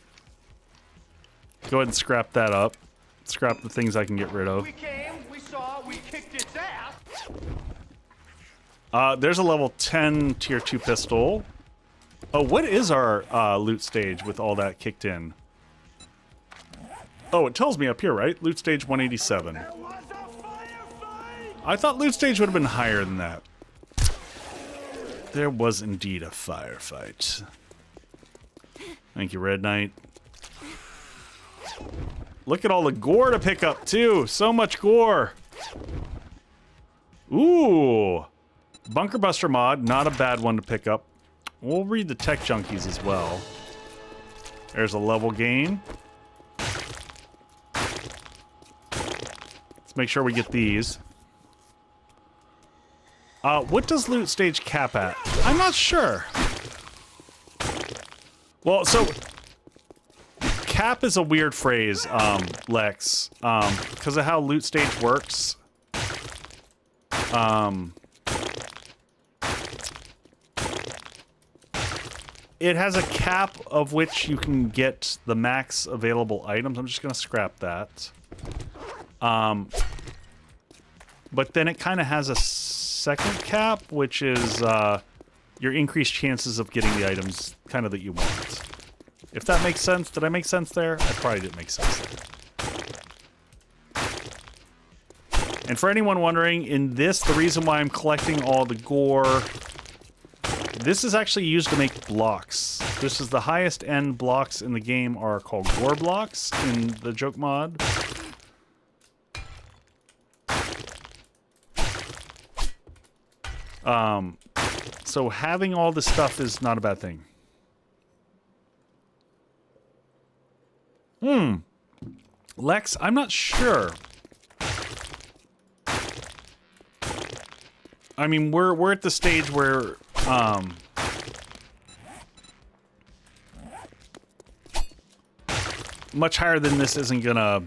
Go ahead and scrap that up. Scrap the things I can get rid of. We came, we saw, we kicked its ass. There's a level 10 tier 2 pistol. Oh, what is our loot stage with all that kicked in? Oh, it tells me up here, right? Loot stage 187. I thought loot stage would have been higher than that. There was indeed a firefight. Thank you, Red Knight. Look at all the gore to pick up, too. So much gore. Ooh. Bunker Buster mod, not a bad one to pick up. We'll read the tech junkies as well. There's a level gain. Let's make sure we get these. What does loot stage cap at? I'm not sure. Well, so... cap is a weird phrase, Lex, because of how loot stage works. It has a cap of which you can get the max available items. I'm just going to scrap that. But then it kind of has a second cap, which is your increased chances of getting the items kind of that you want. If that makes sense. Did I make sense there? I probably didn't make sense there. And for anyone wondering, in this, the reason why I'm collecting all the gore, this is actually used to make blocks. This is the highest end blocks in the game are called gore blocks in the joke mod. So having all this stuff is not a bad thing. Lex, I'm not sure. I mean, we're at the stage where, much higher than this isn't gonna...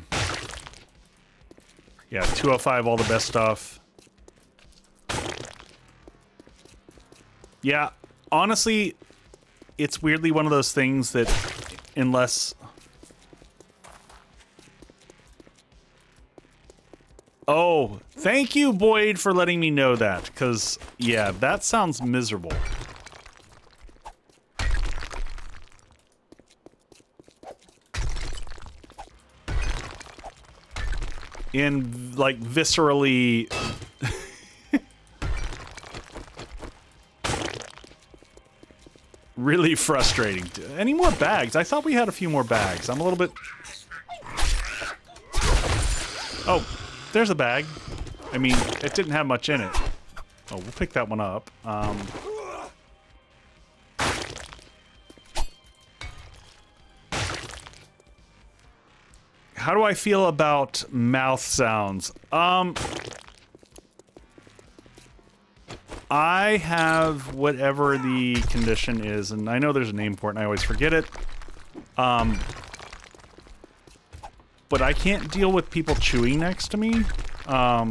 Yeah, 205, all the best stuff. Yeah, honestly, it's weirdly one of those things that, unless... Oh, thank you, Boyd, for letting me know that, because, yeah, that sounds miserable. And, like, viscerally... really frustrating. Any more bags? I thought we had a few more bags. I'm a little bit... Oh, there's a bag. I mean, it didn't have much in it. Oh, we'll pick that one up. How do I feel about mouth sounds? I have whatever the condition is, and I know there's a name for it, and I always forget it. But I can't deal with people chewing next to me. I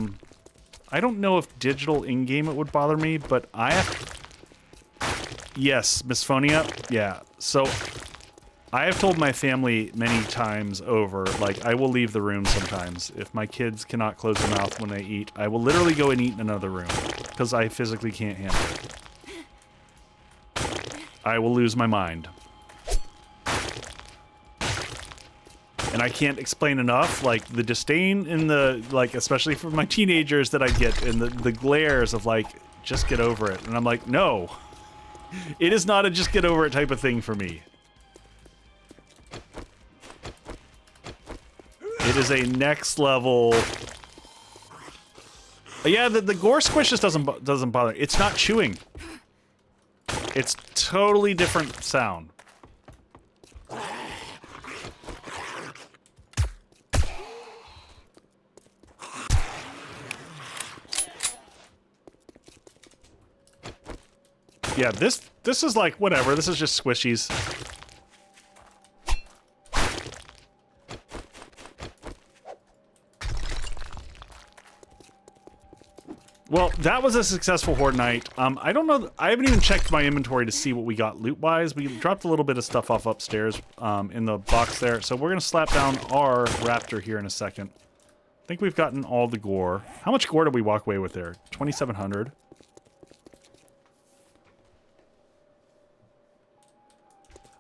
don't know if digital in-game it would bother me, but I have... Yes, Misphonia? Yeah. So, I have told my family many times over, like, I will leave the room sometimes. If my kids cannot close their mouth when they eat, I will literally go and eat in another room. Because I physically can't handle it. I will lose my mind. And I can't explain enough, like, the disdain in the, like, especially for my teenagers that I get, and the glares of, like, just get over it. And I'm like, no. It is not a just get over it type of thing for me. It is a next level... Yeah, the gore squish just doesn't bother. It's not chewing. It's totally different sound. Yeah, this is like whatever. This is just squishies. Well, that was a successful Horde night. I don't know. I haven't even checked my inventory to see what we got loot-wise. We dropped a little bit of stuff off upstairs in the box there. So we're going to slap down our Raptor here in a second. I think we've gotten all the gore. How much gore did we walk away with there? 2,700.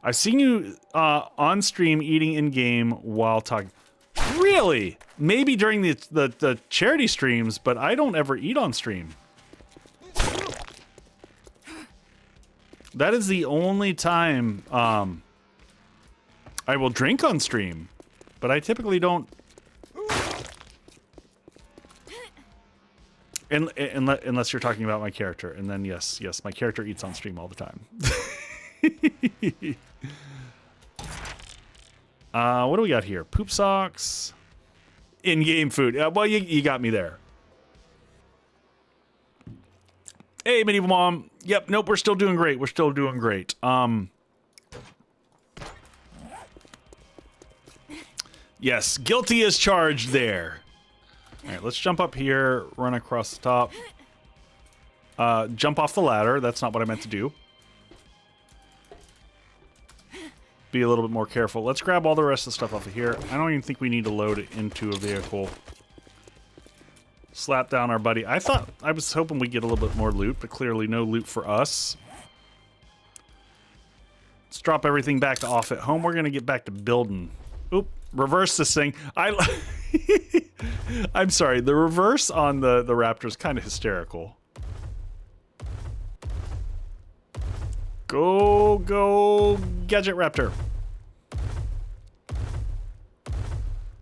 I've seen you on stream eating in-game while talking. Really? Maybe during the charity streams, but I don't ever eat on stream. That is the only time I will drink on stream, but I typically don't. Unless you're talking about my character, and then yes, my character eats on stream all the time. What do we got here? Poop socks. In-game food. Well, you got me there. Hey, Medieval Mom. Yep, nope, we're still doing great. We're still doing great. Yes, guilty as charged there. All right, let's jump up here, run across the top. Jump off the ladder. That's not what I meant to do. Be a little bit more careful. Let's grab all the rest of the stuff off of here. I don't even think we need to load it into a vehicle. Slap down our buddy. I was hoping we'd get a little bit more loot, but clearly no loot for us. Let's drop everything back to off at home. We're gonna get back to building. Oop, reverse this thing. I'm sorry, the reverse on the Raptor is kind of hysterical. Go, Gadget Raptor.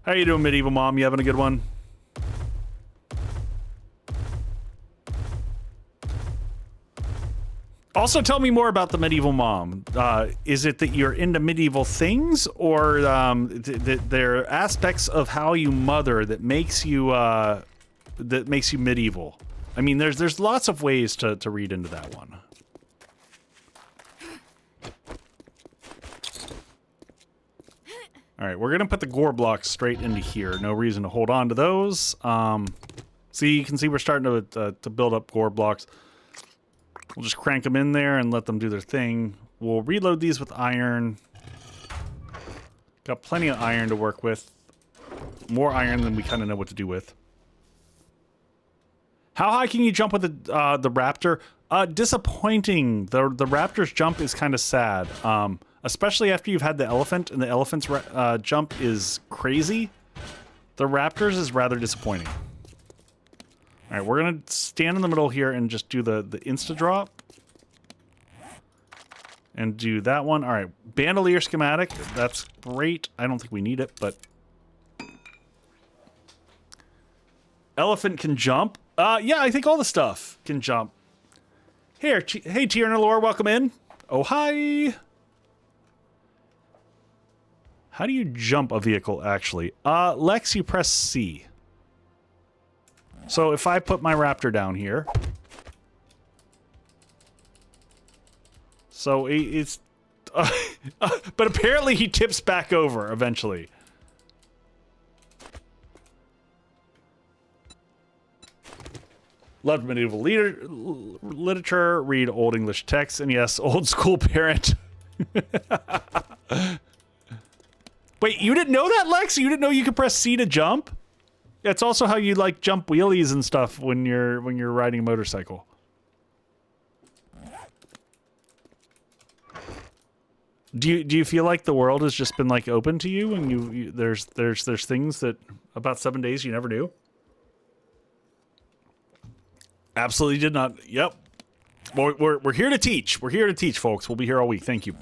How you doing, Medieval Mom? You having a good one? Also, tell me more about the Medieval Mom. Is it that you're into medieval things, or there are aspects of how you mother that makes you medieval? I mean, there's lots of ways to read into that one. All right, we're gonna put the gore blocks straight into here. No reason to hold on to those. See, you can see we're starting to build up gore blocks. We'll just crank them in there and let them do their thing. We'll reload these with iron. Got plenty of iron to work with. More iron than we kind of know what to do with. How high can you jump with the Raptor? Disappointing. The Raptor's jump is kind of sad. Especially after you've had the elephant, and the elephant's jump is crazy. The Raptor's is rather disappointing. All right, we're gonna stand in the middle here and just do the insta drop. And do that one. All right, bandolier schematic. That's great. I don't think we need it, but... Elephant can jump. Yeah, I think all the stuff can jump. Here, hey, Tierna Lore, welcome in. Oh, hi. How do you jump a vehicle, actually? Lex, you press C. So if I put my Raptor down here... So it's... but apparently he tips back over eventually. Loved medieval literature, read Old English texts, and yes, old school parent. Wait, you didn't know that, Lex? You didn't know you could press C to jump? That's also how you like jump wheelies and stuff when you're riding a motorcycle. Do you feel like the world has just been like open to you and there's things that about 7 days you never knew? Absolutely did not. Yep. We're here to teach. We're here to teach, folks. We'll be here all week. Thank you.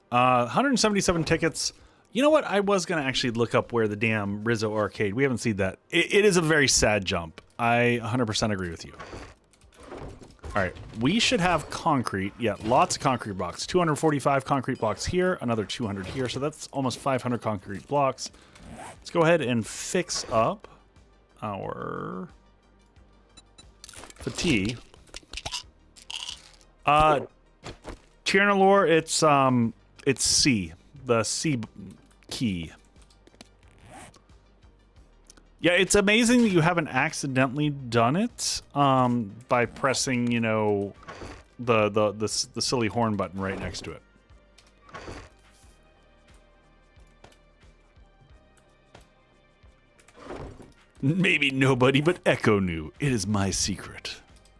177 tickets. You know what? I was going to actually look up where the damn Rizzo arcade. We haven't seen that. It is a very sad jump. I 100% agree with you. All right. We should have concrete. Yeah, lots of concrete blocks. 245 concrete blocks here. Another 200 here. So that's almost 500 concrete blocks. Let's go ahead and fix up our fatigue. Tierna lore, it's C. The C key. Yeah, it's amazing that you haven't accidentally done it by pressing, you know, the silly horn button right next to it. Maybe nobody but Echo knew. It is my secret,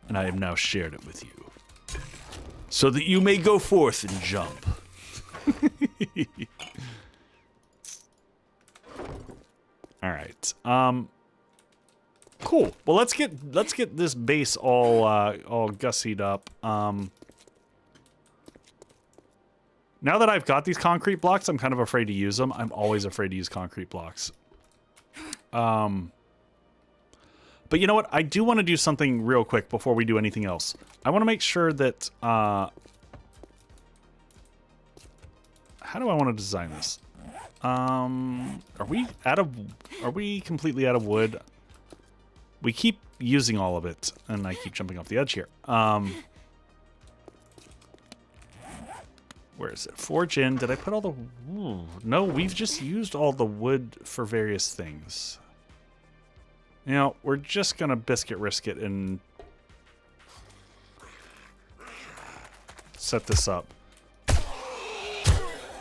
and I have now shared it with you, so that you may go forth and jump. All right. Cool. Well, let's get this base all gussied up. Now that I've got these concrete blocks, I'm kind of afraid to use them. I'm always afraid to use concrete blocks. But you know what? I do want to do something real quick before we do anything else. I want to make sure that, how do I want to design this? Are we completely out of wood? We keep using all of it, and I keep jumping off the edge here. Where is it? Forge in. Did I put all the... Ooh, no, we've just used all the wood for various things. You know, we're just gonna biscuit risk it and set this up.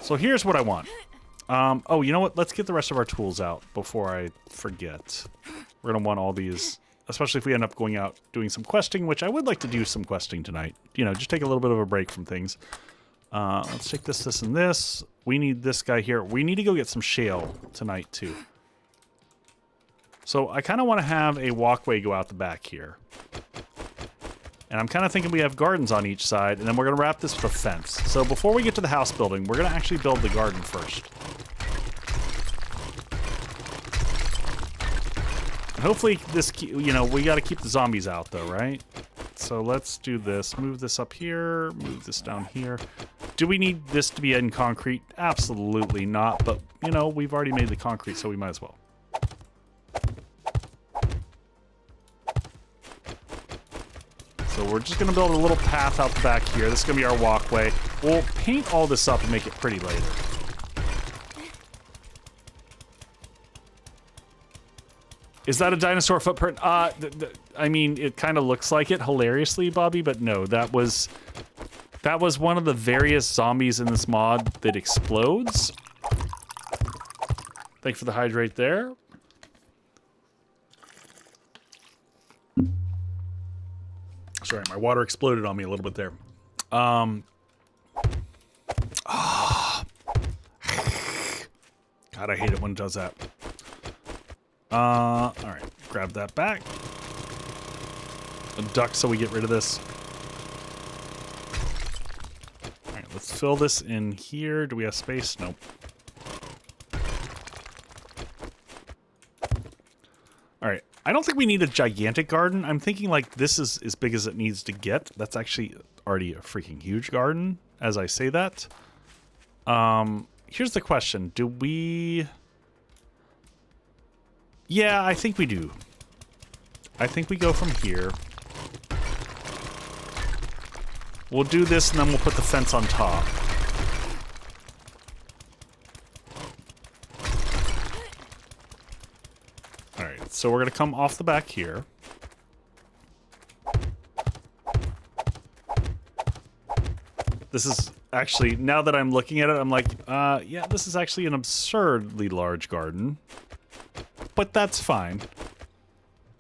So here's what I want. Oh, you know what? Let's get the rest of our tools out before I forget. We're gonna want all these, especially if we end up going out doing some questing, which I would like to do some questing tonight. You know, just take a little bit of a break from things. Let's take this, this, and this. We need this guy here. We need to go get some shale tonight, too. So I kind of want to have a walkway go out the back here. And I'm kind of thinking we have gardens on each side, and then we're going to wrap this with a fence. So before we get to the house building, we're going to actually build the garden first. And hopefully this, you know, we got to keep the zombies out though, right? So let's do this. Move this up here, move this down here. Do we need this to be in concrete? Absolutely not, but, you know, we've already made the concrete, so we might as well. So we're just going to build a little path out the back here. This is going to be our walkway. We'll paint all this up and make it pretty later. Is that a dinosaur footprint? I mean, it kind of looks like it, hilariously, Bobby, but no, that was one of the various zombies in this mod that explodes. Thanks for the hydrate there. Sorry, my water exploded on me a little bit there. God, I hate it when it does that. All right, grab that back. A duck so we get rid of this. All right, let's fill this in here. Do we have space? Nope. All right, I don't think we need a gigantic garden. I'm thinking like this is as big as it needs to get. That's actually already a freaking huge garden as I say that. Here's the question. Do we... Yeah, I think we do. I think we go from here. We'll do this and then we'll put the fence on top. Alright, so we're going to come off the back here. This is actually, now that I'm looking at it, I'm like, yeah, this is actually an absurdly large garden. But that's fine.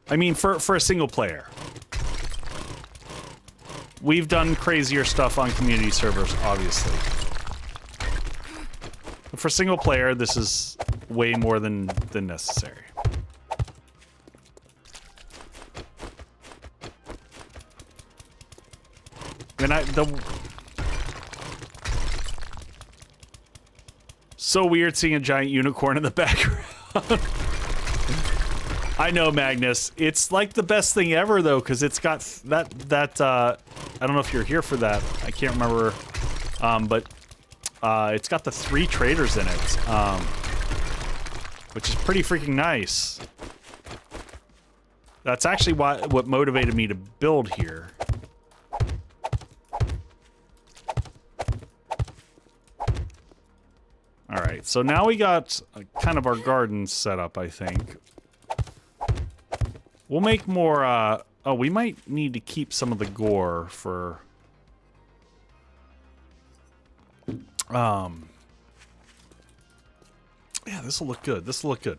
I mean, for a single player. We've done crazier stuff on community servers, obviously. But for single player, this is way more than necessary. And so weird seeing a giant unicorn in the background. I know, Magnus. It's like the best thing ever, though, because it's got that I don't know if you're here for that. I can't remember. But it's got the 3 traders in it, which is pretty freaking nice. That's actually what motivated me to build here. All right, so now we got kind of our garden set up, I think. We'll make more, oh, we might need to keep some of the gore for... Yeah, this will look good. This will look good.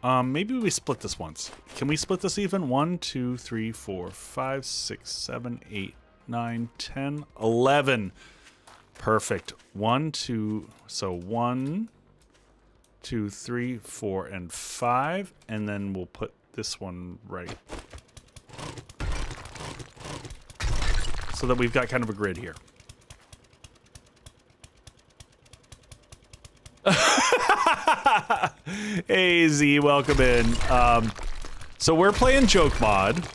Maybe we split this once. Can we split this even? 1, 2, 3, 4, 5, 6, 7, 8, 9, 10, 11. Perfect. 1, 2, so 1, 2, 3, 4, and 5, and then we'll put this one right. So that we've got kind of a grid here. Hey Z, welcome in. So we're playing joke mod.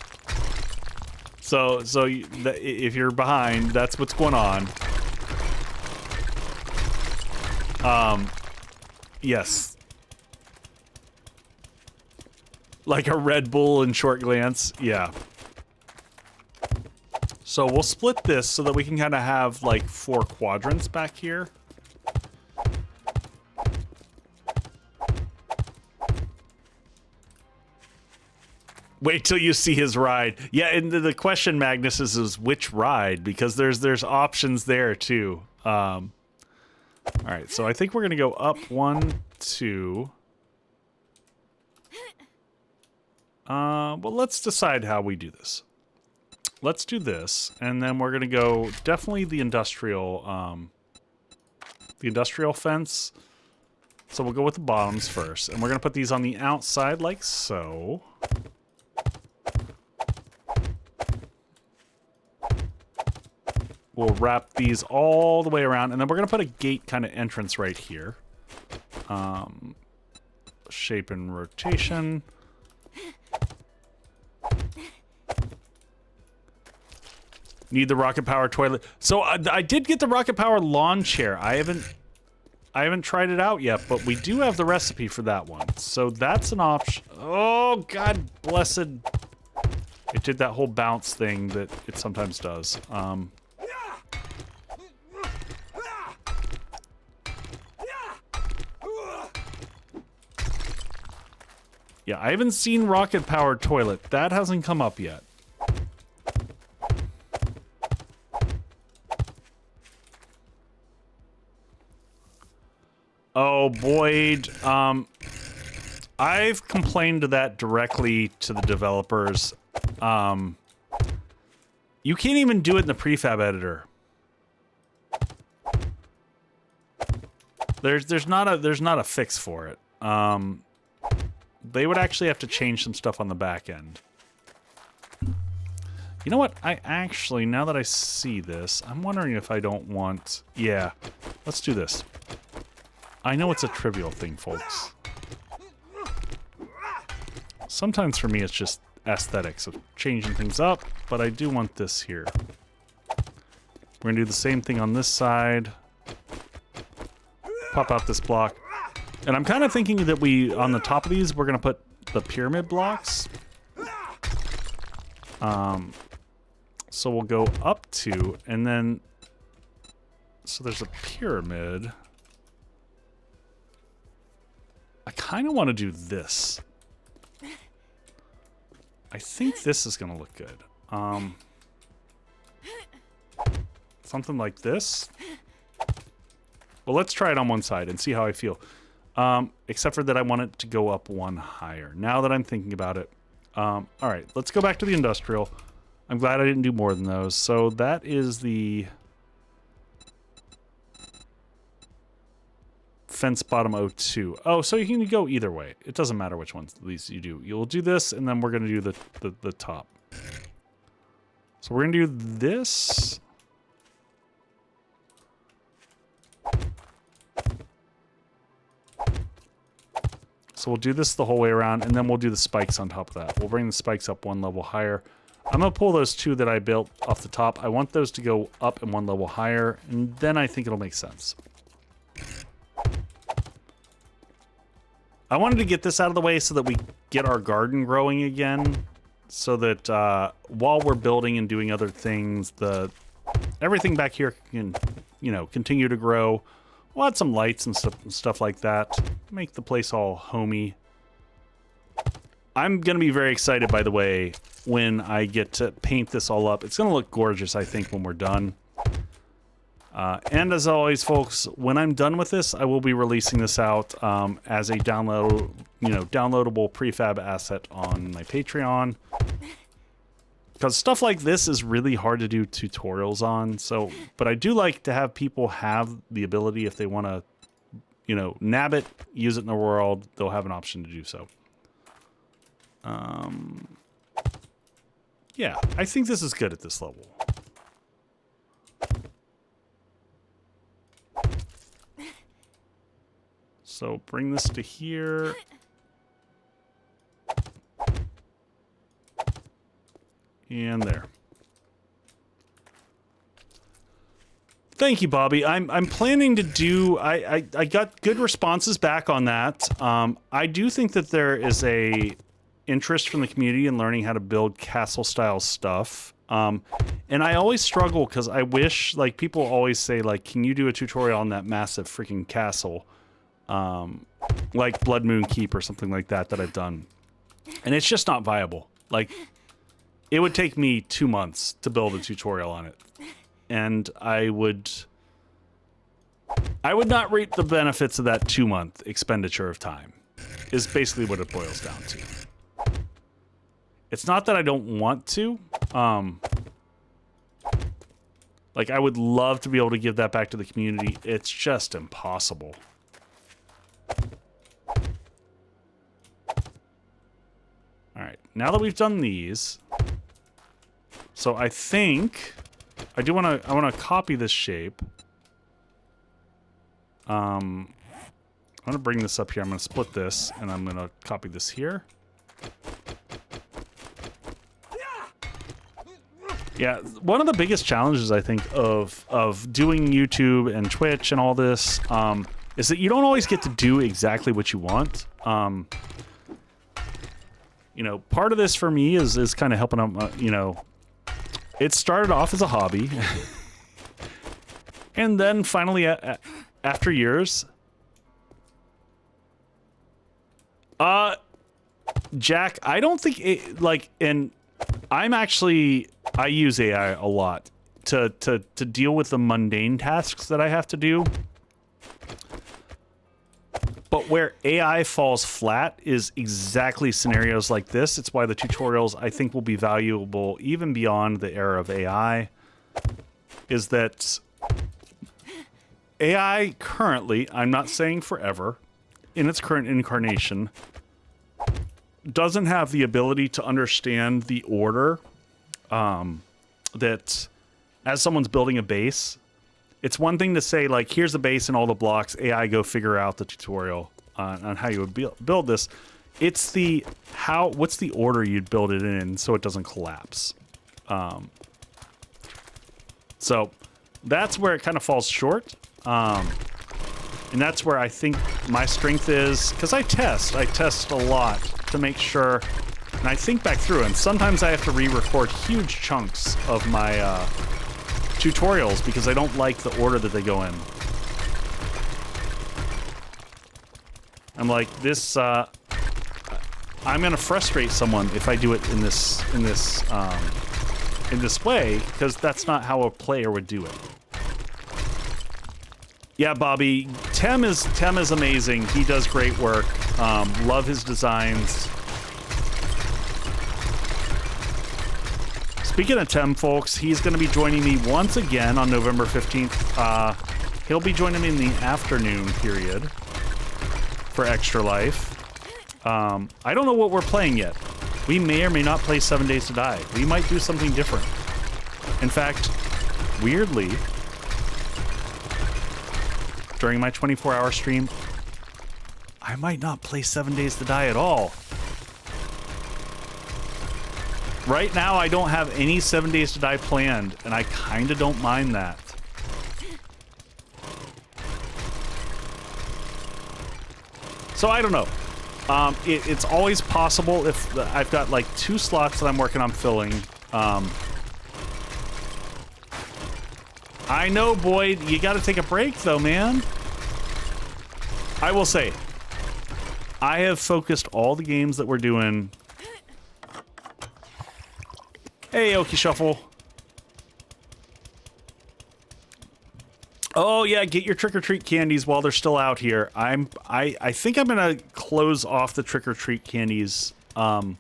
So if you're behind, that's what's going on. Yes. Like a Red Bull in short glance, yeah. So we'll split this so that we can kind of have like 4 quadrants back here. Wait till you see his ride. Yeah, and the question, Magnus, is which ride? Because there's options there too. All right, so I think we're gonna go up 1, 2. Well, let's decide how we do this. Let's do this, and then we're gonna go definitely the industrial fence. So we'll go with the bottoms first, and we're gonna put these on the outside like so. We'll wrap these all the way around, and then we're gonna put a gate kind of entrance right here. Shape and rotation. Need the rocket power toilet. So I did get the rocket power lawn chair. I haven't tried it out yet, but we do have the recipe for that one. So that's an option. Oh, God blessed. It did that whole bounce thing that it sometimes does. Yeah, I haven't seen rocket powered toilet. That hasn't come up yet. Oh, Boyd. I've complained to that directly to the developers. You can't even do it in the prefab editor. There's not a fix for it. They would actually have to change some stuff on the back end. You know what? I actually, now that I see this, I'm wondering if I don't want... Yeah, let's do this. I know it's a trivial thing, folks. Sometimes for me it's just aesthetics of changing things up, but I do want this here. We're gonna do the same thing on this side. Pop out this block. And I'm kind of thinking that on the top of these, we're gonna put the pyramid blocks. So we'll go up 2, and then, so there's a pyramid. I kind of want to do this. I think this is gonna look good. Something like this. Well, let's try it on one side and see how I feel. Except for that I want it to go up 1 higher. Now that I'm thinking about it. All right, let's go back to the industrial. I'm glad I didn't do more than those. So that is the fence bottom 02. Oh, so you can go either way. It doesn't matter which ones at least you do. You'll do this, and then we're going to do the top. So we're going to do this. So we'll do this the whole way around, and then we'll do the spikes on top of that. We'll bring the spikes up 1 level higher. I'm going to pull those 2 that I built off the top. I want those to go up and 1 level higher, and then I think it'll make sense. I wanted to get this out of the way so that we get our garden growing again, so that while we're building and doing other things, everything back here can, continue to grow. We'll add some lights and stuff like that. Make the place all homey. I'm going to be very excited, by the way, when I get to paint this all up. It's going to look gorgeous, I think, when we're done. And as always, folks, when I'm done with this, I will be releasing this out as a downloadable prefab asset on my Patreon. Because stuff like this is really hard to do tutorials on. So, but I do like to have people have the ability, if they want to, nab it, use it in the world, they'll have an option to do so. Yeah, I think this is good at this level. So bring this to here. And there. Thank you, Bobby. I'm planning to do. I got good responses back on that. I do think that there is a interest from the community in learning how to build castle style stuff. And I always struggle because I wish, like, people always say, like, can you do a tutorial on that massive freaking castle, like Blood Moon Keep or something like that I've done, and it's just not viable. Like, it would take me 2 months to build a tutorial on it. And I would not reap the benefits of that 2-month expenditure of time, is basically what it boils down to. It's not that I don't want to. Like, I would love to be able to give that back to the community. It's just impossible. All right, now that we've done these, so I think I want to copy this shape. I'm going to bring this up here. I'm going to split this, and I'm going to copy this here. Yeah, one of the biggest challenges, I think, of doing YouTube and Twitch and all this is that you don't always get to do exactly what you want. Part of this for me is kind of helping them, it started off as a hobby. And then finally, after years, Jack, I don't think it, like, and I use AI a lot to deal with the mundane tasks that I have to do. But where AI falls flat is exactly scenarios like this. It's why the tutorials, I think, will be valuable even beyond the era of AI. Is that AI currently, I'm not saying forever, in its current incarnation, doesn't have the ability to understand the order that as someone's building a base. It's one thing to say, like, here's the base and all the blocks, AI, go figure out the tutorial on how you would build this. It's the what's the order you'd build it in so it doesn't collapse. So that's where it kind of falls short. And that's where I think my strength is, because I test a lot to make sure, and I think back through, and sometimes I have to re-record huge chunks of my tutorials because I don't like the order that they go in. I'm like, this, I'm gonna frustrate someone if I do it in this way, because that's not how a player would do it. Yeah, Bobby, Tem is amazing. He does great work. Love his designs. Speaking of Tem, folks, he's going to be joining me once again on November 15th. He'll be joining me in the afternoon period for Extra Life. I don't know what we're playing yet. We may or may not play 7 Days to Die. We might do something different. In fact, weirdly, during my 24-hour stream, I might not play 7 Days to Die at all. Right now, I don't have any 7 Days to Die planned, and I kind of don't mind that. So I don't know. It's always possible if I've got like 2 slots that I'm working on filling. I know, Boyd, you got to take a break though, man. I will say, I have focused all the games that we're doing. Hey, Okie Shuffle. Oh yeah, get your trick-or-treat candies while they're still out here. I think I'm gonna close off the trick-or-treat candies. I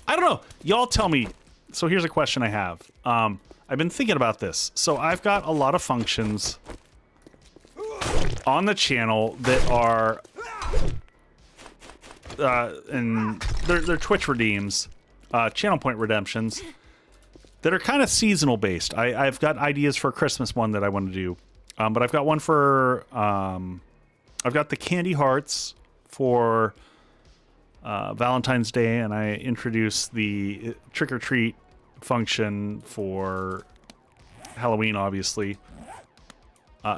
don't know. Y'all tell me. So here's a question I have. I've been thinking about this. So I've got a lot of functions on the channel that are and they're Twitch redeems, channel point redemptions that are kind of seasonal based. I've got ideas for a Christmas one that I want to do. But I've got one for, I've got the candy hearts for Valentine's Day, and I introduced the trick-or-treat function for Halloween, obviously.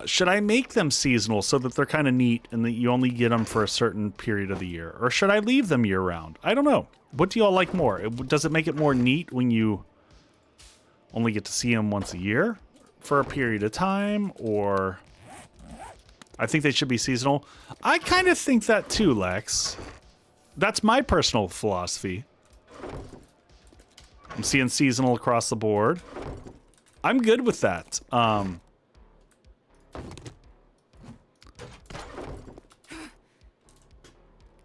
Should I make them seasonal so that they're kind of neat and that you only get them for a certain period of the year? Or should I leave them year-round? I don't know. What do y'all like more? Does it make it more neat when you only get to see them once a year? For a period of time, or I think they should be seasonal. I kind of think that too, Lex. That's my personal philosophy. I'm seeing seasonal across the board. I'm good with that.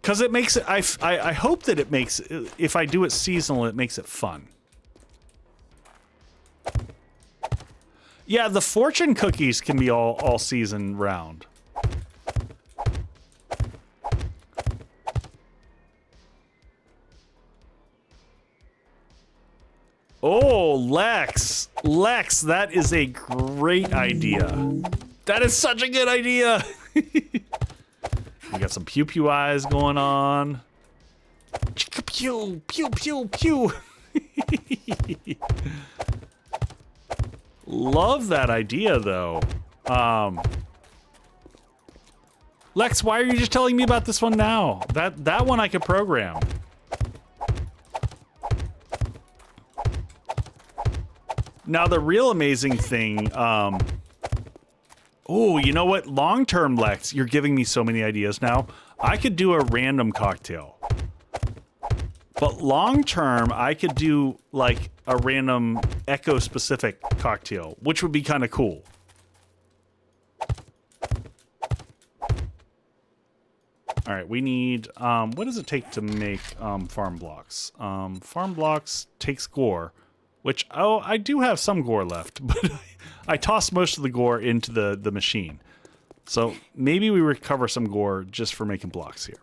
Because it makes it, I hope that it makes, if I do it seasonal, it makes it fun. Yeah, the fortune cookies can be all season round. Oh, Lex, that is a great idea. That is such a good idea. We got some pew pew eyes going on. Chicka pew, pew pew pew. Love that idea, though. Lex, why are you just telling me about this one now? That one I could program. Now, the real amazing thing, oh, you know what? Long-term, Lex, you're giving me so many ideas now. I could do a random cocktail. But long-term, I could do, like, a random echo-specific cocktail, which would be kind of cool. All right, we need, what does it take to make farm blocks? Farm blocks takes gore, which, oh, I do have some gore left, but I tossed most of the gore into the machine. So maybe we recover some gore just for making blocks here.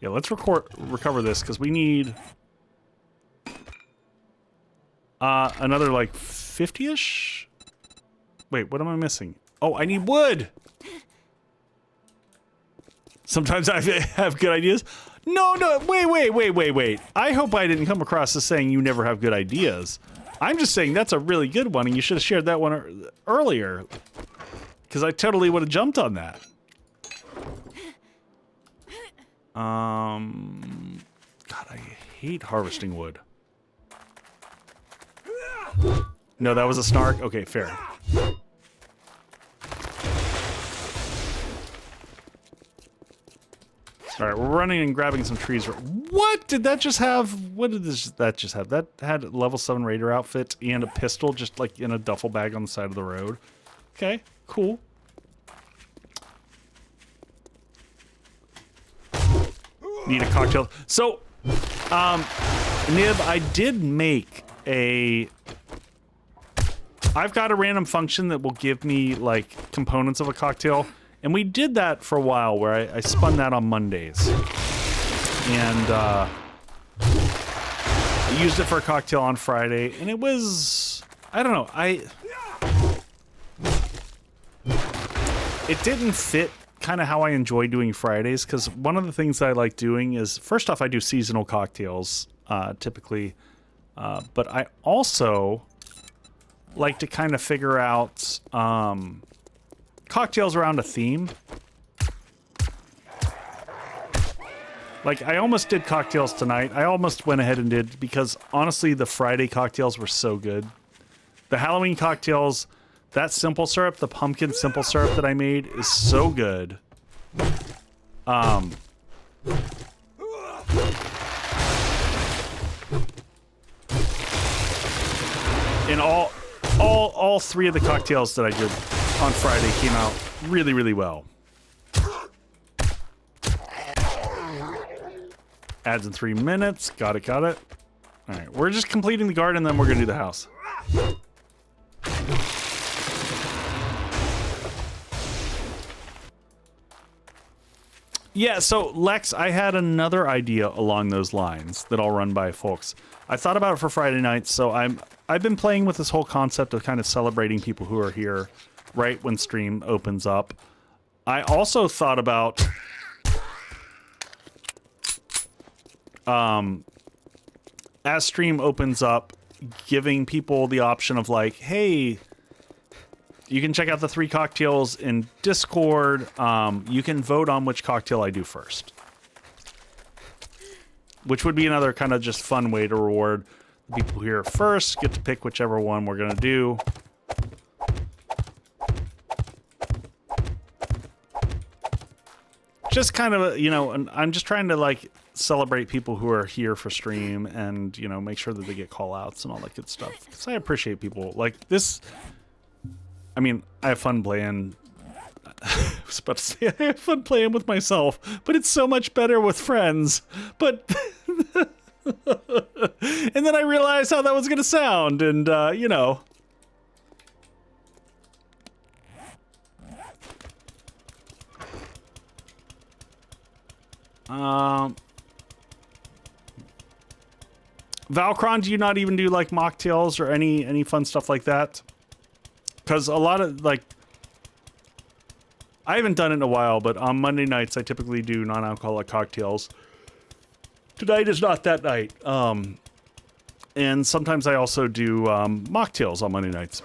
Yeah, let's recover this, because we need another, like, 50-ish? Wait, what am I missing? Oh, I need wood! Sometimes I have good ideas. No, no, wait. I hope I didn't come across as saying you never have good ideas. I'm just saying that's a really good one, and you should have shared that one earlier. Because I totally would have jumped on that. God, I hate harvesting wood. No, that was a snark? Okay, fair. All right, we're running and grabbing some trees. What did that just have? What did that just have? That had a level 7 raider outfit and a pistol just like in a duffel bag on the side of the road. Okay, cool. Need a cocktail. So, Nib, I did make a... I've got a random function that will give me, like, components of a cocktail. And we did that for a while, where I spun that on Mondays. And, I used it for a cocktail on Friday. And it was... I don't know, it didn't fit kind of how I enjoy doing Fridays, because one of the things I like doing is, first off, I do seasonal cocktails, typically. But I also like to kind of figure out cocktails around a theme. Like, I almost did cocktails tonight. I almost went ahead and did, because honestly, the Friday cocktails were so good. The Halloween cocktails, that simple syrup, the pumpkin simple syrup that I made is so good. And all three of the cocktails that I did on Friday came out really, really well. Adds in 3 minutes. Got it. All right, we're just completing the garden, then we're gonna do the house. Yeah, so Lex, I had another idea along those lines that I'll run by folks. I thought about it for Friday nights, so I've been playing with this whole concept of kind of celebrating people who are here right when stream opens up. I also thought about as stream opens up, giving people the option of like, hey, you can check out the 3 cocktails in Discord. You can vote on which cocktail I do first. Which would be another kind of just fun way to reward the people here first. Get to pick whichever one we're going to do. Just kind of, you know, and I'm just trying to like celebrate people who are here for stream and, you know, make sure that they get call outs and all that good stuff. Because I appreciate people like this. I mean, I have fun playing. I was about to say I have fun playing with myself, but it's so much better with friends. But and then I realized how that was going to sound, and you know. Valcron, do you not even do like mocktails or any fun stuff like that? Because a lot of, like, I haven't done it in a while, but on Monday nights, I typically do non-alcoholic cocktails. Tonight is not that night. And sometimes I also do mocktails on Monday nights.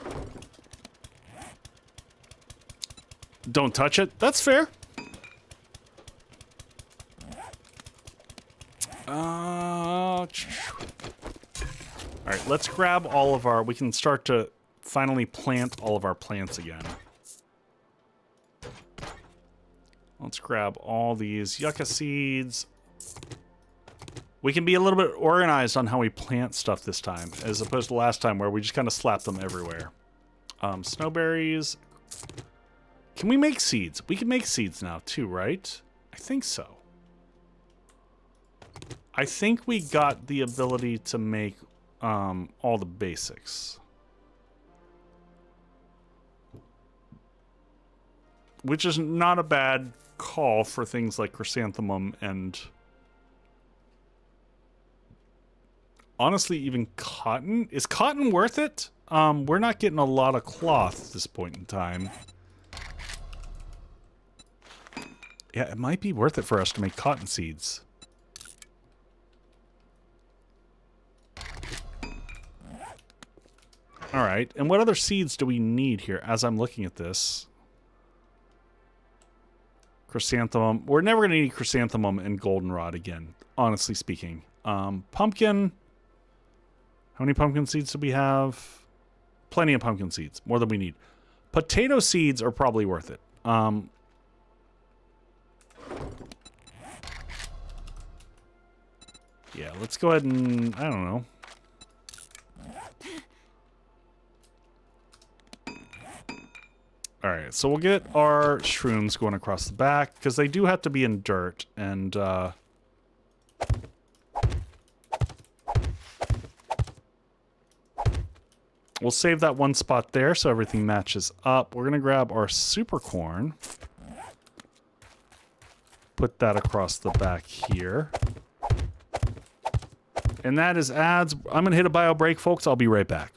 Don't touch it. That's fair. All right, let's grab all of our... We can start to finally plant all of our plants again. Let's grab all these yucca seeds. We can be a little bit organized on how we plant stuff this time, as opposed to last time where we just kind of slapped them everywhere. Snowberries. Can we make seeds? We can make seeds now too, right? I think so. I think we got the ability to make all the basics. Which is not a bad call for things like chrysanthemum and honestly even cotton. Is cotton worth it? We're not getting a lot of cloth at this point in time. Yeah, it might be worth it for us to make cotton seeds. All right. And what other seeds do we need here as I'm looking at this? Chrysanthemum. We're never going to need chrysanthemum and goldenrod again, honestly speaking. Pumpkin. How many pumpkin seeds do we have? Plenty of pumpkin seeds. More than we need. Potato seeds are probably worth it. Yeah, let's go ahead and, I don't know. All right, so we'll get our shrooms going across the back because they do have to be in dirt, and we'll save that one spot there so everything matches up. We're gonna grab our super corn, put that across the back here, and that is ads. I'm gonna hit a bio break, folks. I'll be right back.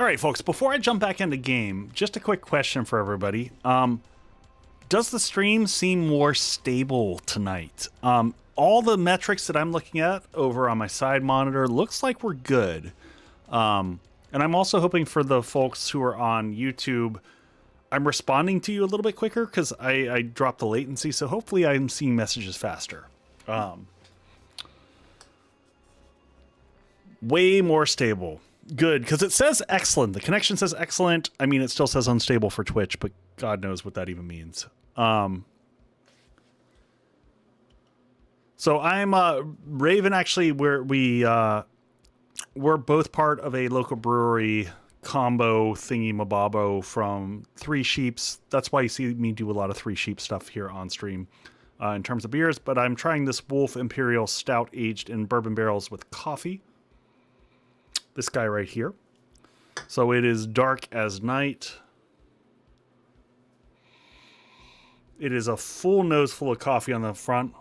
All right, folks, before I jump back into game, just a quick question for everybody. Does the stream seem more stable tonight? All the metrics that I'm looking at over on my side monitor looks like we're good. And I'm also hoping for the folks who are on YouTube, I'm responding to you a little bit quicker because I dropped the latency, so hopefully I'm seeing messages faster. Way more stable. Good, because it says excellent. The connection says excellent. I mean, it still says unstable for Twitch, but God knows what that even means. So I'm Raven. Actually, we're both part of a local brewery combo thingy mababo from Three Sheeps. That's why you see me do a lot of Three Sheep stuff here on stream in terms of beers. But I'm trying this Wolf Imperial Stout aged in bourbon barrels with coffee. This guy right here. So it is dark as night. It is a full nose full of coffee on the front.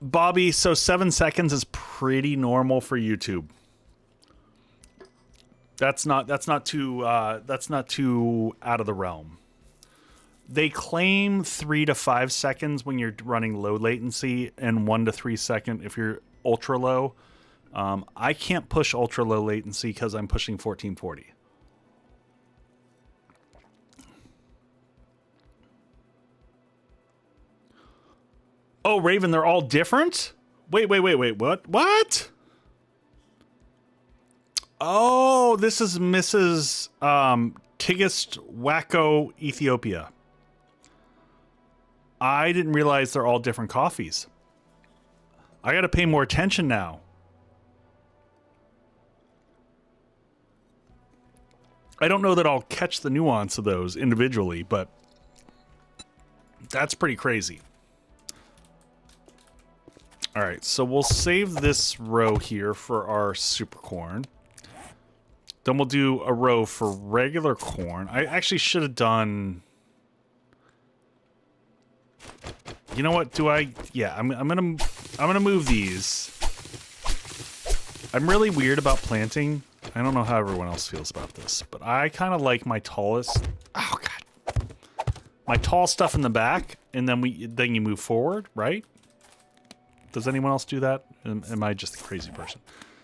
Bobby, so 7 seconds is pretty normal for YouTube. That's not too out of the realm. They claim 3 to 5 seconds when you're running low latency, and 1 to 3 second if you're ultra low. I can't push ultra low latency because I'm pushing 1440. Oh, Raven, they're all different? Wait, what? Oh, this is Mrs. Tigist Wacko Ethiopia. I didn't realize they're all different coffees. I gotta pay more attention now. I don't know that I'll catch the nuance of those individually, but that's pretty crazy. All right, so we'll save this row here for our super corn. Then we'll do a row for regular corn. I actually should have done... You know what? Yeah, I'm gonna move these. I'm really weird about planting. I don't know how everyone else feels about this, but I kind of like my tallest. Oh god, my tall stuff in the back, and then you move forward, right? Does anyone else do that? Am I just a crazy person?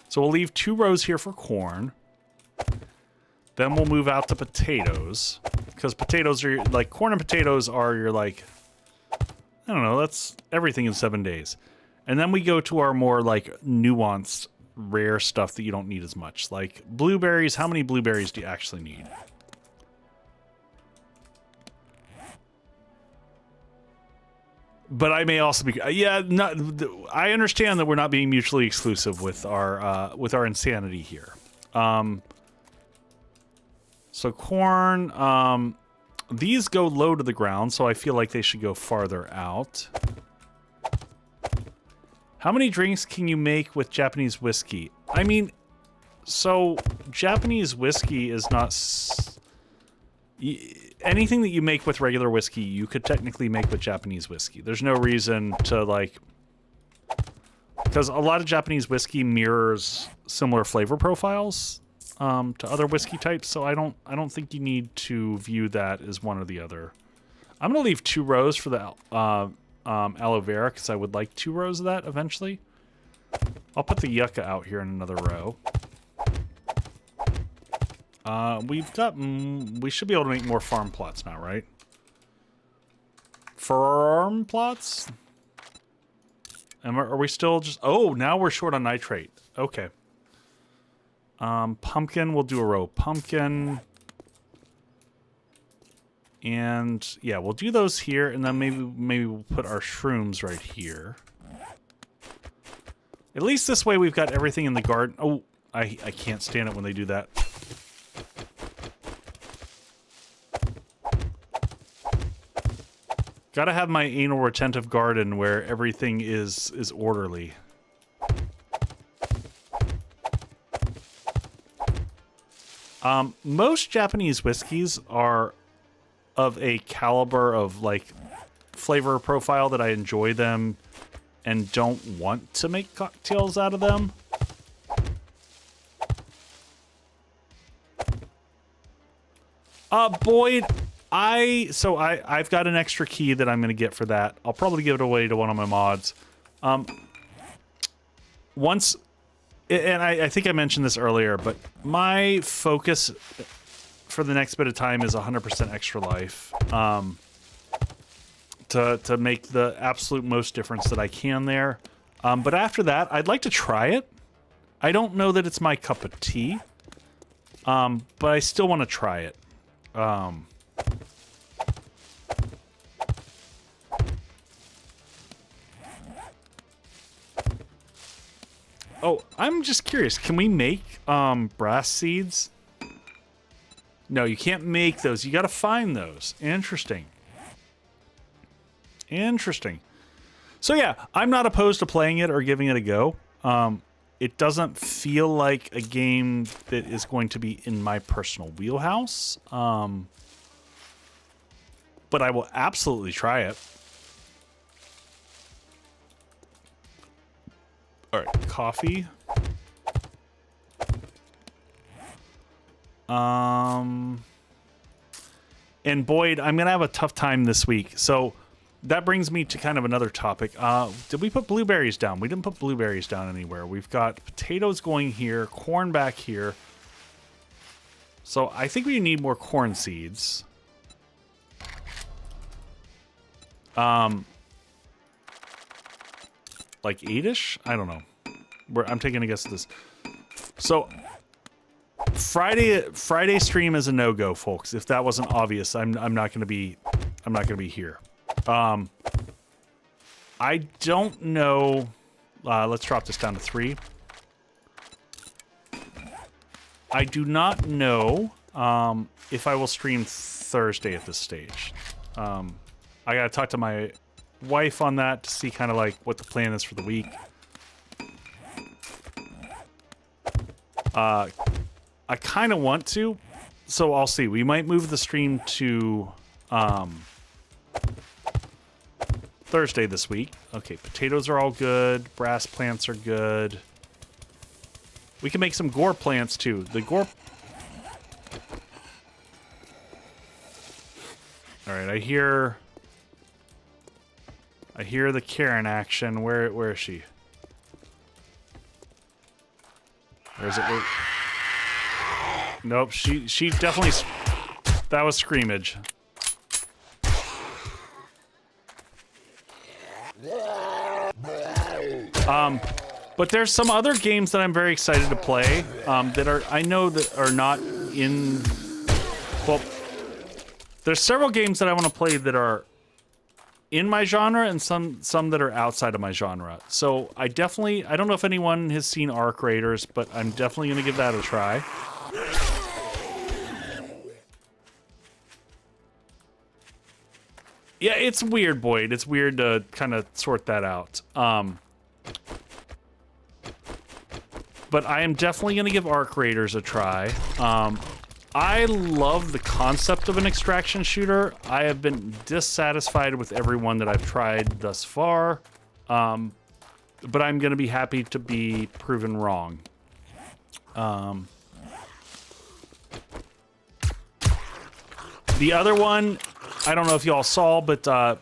So we'll leave 2 rows here for corn. Then we'll move out to potatoes, because potatoes are like corn and potatoes are your like. I don't know. That's everything in 7 days, and then we go to our more like nuanced, rare stuff that you don't need as much, like blueberries. How many blueberries do you actually need? But I may also be, yeah. I understand that we're not being mutually exclusive with our insanity here. So corn, these go low to the ground, so I feel like they should go farther out. How many drinks can you make with Japanese whiskey? I mean, so Japanese whiskey is not... anything that you make with regular whiskey, you could technically make with Japanese whiskey. There's no reason to, like... Because a lot of Japanese whiskey mirrors similar flavor profiles to other whiskey types, so I don't think you need to view that as one or the other. I'm going to leave 2 rows for the aloe vera, because I would like 2 rows of that eventually. I'll put the yucca out here in another row. We should be able to make more farm plots now, right? Farm plots? Are we still just... Oh, now we're short on nitrate. Okay. Pumpkin, we'll do a row of pumpkin. And, yeah, we'll do those here, and then maybe we'll put our shrooms right here. At least this way we've got everything in the garden. Oh, I can't stand it when they do that. Gotta have my anal retentive garden where everything is orderly. Most Japanese whiskeys are of a caliber of, like, flavor profile that I enjoy them and don't want to make cocktails out of them. Boyd, I've got an extra key that I'm going to get for that. I'll probably give it away to one of my mods. Once, and I think I mentioned this earlier, but my focus for the next bit of time is 100% extra life. To make the absolute most difference that I can there. But after that, I'd like to try it. I don't know that it's my cup of tea, but I still want to try it. Oh, I'm just curious. Can we make brass seeds? No, you can't make those. You got to find those. Interesting. Interesting. So yeah, I'm not opposed to playing it or giving it a go. it doesn't feel like a game that is going to be in my personal wheelhouse. But I will absolutely try it. All right, coffee. And Boyd, I'm gonna have a tough time this week. So that brings me to kind of another topic. Did we put blueberries down? We didn't put blueberries down anywhere. We've got potatoes going here, corn back here. So I think we need more corn seeds. Like 8-ish? I don't know. I'm taking a guess at this. So Friday stream is a no-go, folks. If that wasn't obvious, I'm not gonna be here. I don't know. Let's drop this down to 3. I do not know if I will stream Thursday at this stage. I gotta talk to my wife on that to see kind of like what the plan is for the week. I kind of want to, so I'll see. We might move the stream to Thursday this week. Okay, potatoes are all good. Brass plants are good. We can make some gore plants too. The gore... Alright, I hear the Karen action. Where is she? Or is it... Nope, she definitely... That was screamage. But there's some other games that I'm very excited to play that are... I know that are not in... Well, there's several games that I want to play that are in my genre and some that are outside of my genre. So I don't know if anyone has seen Arc Raiders, but I'm definitely going to give that a try. Yeah, it's weird, Boyd. It's weird to kind of sort that out. But I am definitely going to give Arc Raiders a try. I love the concept of an extraction shooter. I have been dissatisfied with every one that I've tried thus far. But I'm going to be happy to be proven wrong. The other one, I don't know if you all saw, but I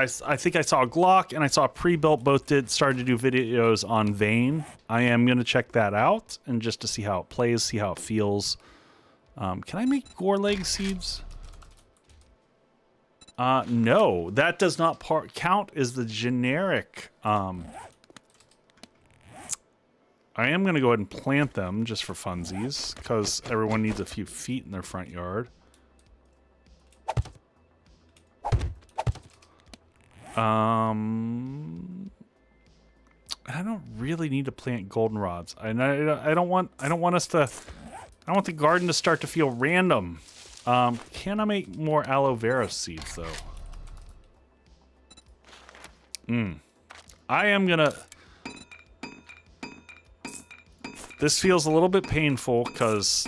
think I saw a Glock and I saw a Pre-Built both started to do videos on Vane. I am going to check that out and just to see how it plays, see how it feels. Can I make gore leg seeds? No, that does not count as the generic. I am going to go ahead and plant them just for funsies because everyone needs a few feet in their front yard. I don't really need to plant goldenrods. I don't want the garden to start to feel random. Can I make more aloe vera seeds though? I am gonna... This feels a little bit painful because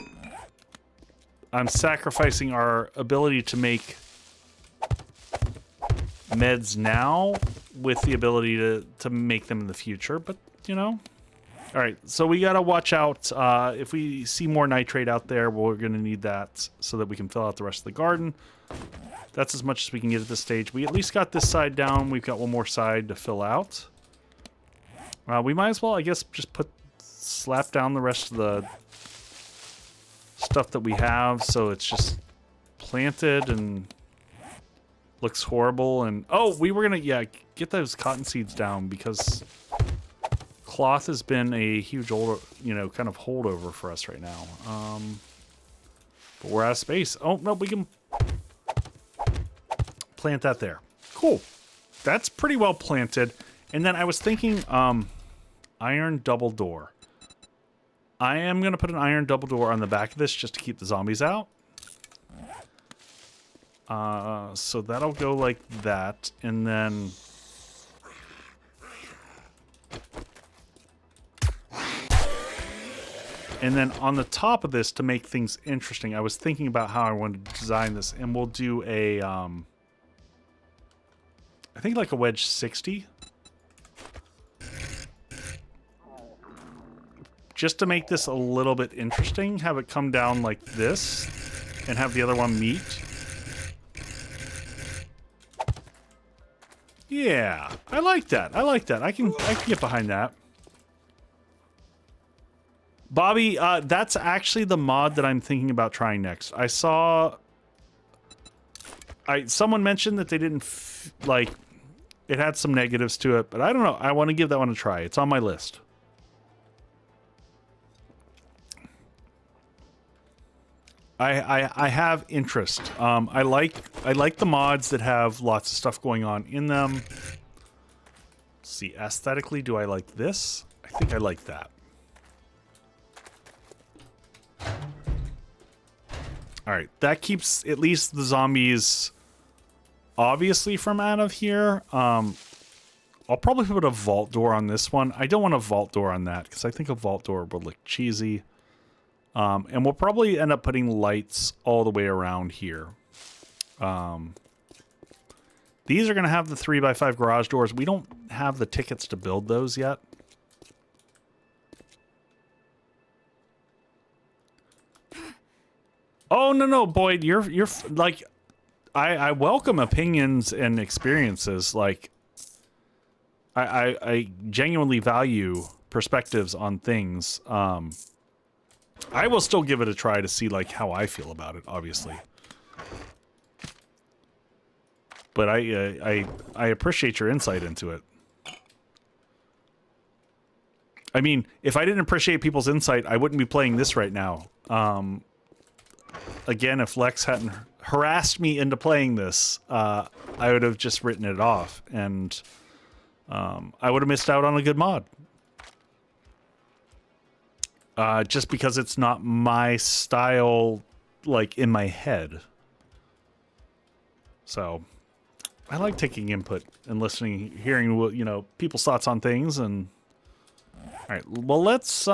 I'm sacrificing our ability to make meds now with the ability to make them in the future, but you know. All right, so we gotta watch out. If we see more nitrate out there, we're gonna need that so that we can fill out the rest of the garden. That's as much as we can get at this stage. We at least got this side down. We've got one more side to fill out. We might as well, I guess, just slap down the rest of the stuff that we have so it's just planted and looks horrible. And oh, we were gonna get those cotton seeds down because cloth has been a huge kind of holdover for us right now. But we're out of space. Oh no, we can plant that there. Cool, that's pretty well planted. And then I was thinking iron double door. I am gonna put an iron double door on the back of this just to keep the zombies out. So that'll go like that, and then And then on the top of this, to make things interesting, I was thinking about how I wanted to design this, and we'll do a, I think like a wedge 60. Just to make this a little bit interesting, have it come down like this, and have the other one meet. Yeah, I like that. I like that. I can get behind that. Bobby, that's actually the mod that I'm thinking about trying next. I saw... someone mentioned that they didn't... like, it had some negatives to it, but I don't know. I want to give that one a try. It's on my list. I have interest. I like the mods that have lots of stuff going on in them. Let's see, aesthetically, do I like this? I think I like that. Alright, that keeps at least the zombies obviously from out of here. I'll probably put a vault door on this one. I don't want a vault door on that because I think a vault door would look cheesy. And we'll probably end up putting lights all the way around here. These are going to have the 3x5 garage doors. We don't have the tickets to build those yet. Oh, no, Boyd, you're like, I welcome opinions and experiences. Like, I genuinely value perspectives on things. I will still give it a try to see, like, how I feel about it, obviously. But I appreciate your insight into it. I mean, if I didn't appreciate people's insight, I wouldn't be playing this right now. Again, if Lex hadn't harassed me into playing this, I would have just written it off, and I would have missed out on a good mod. Just because it's not my style, like, in my head. So, I like taking input and listening, hearing what, you know, people's thoughts on things, and... Alright, well, let's,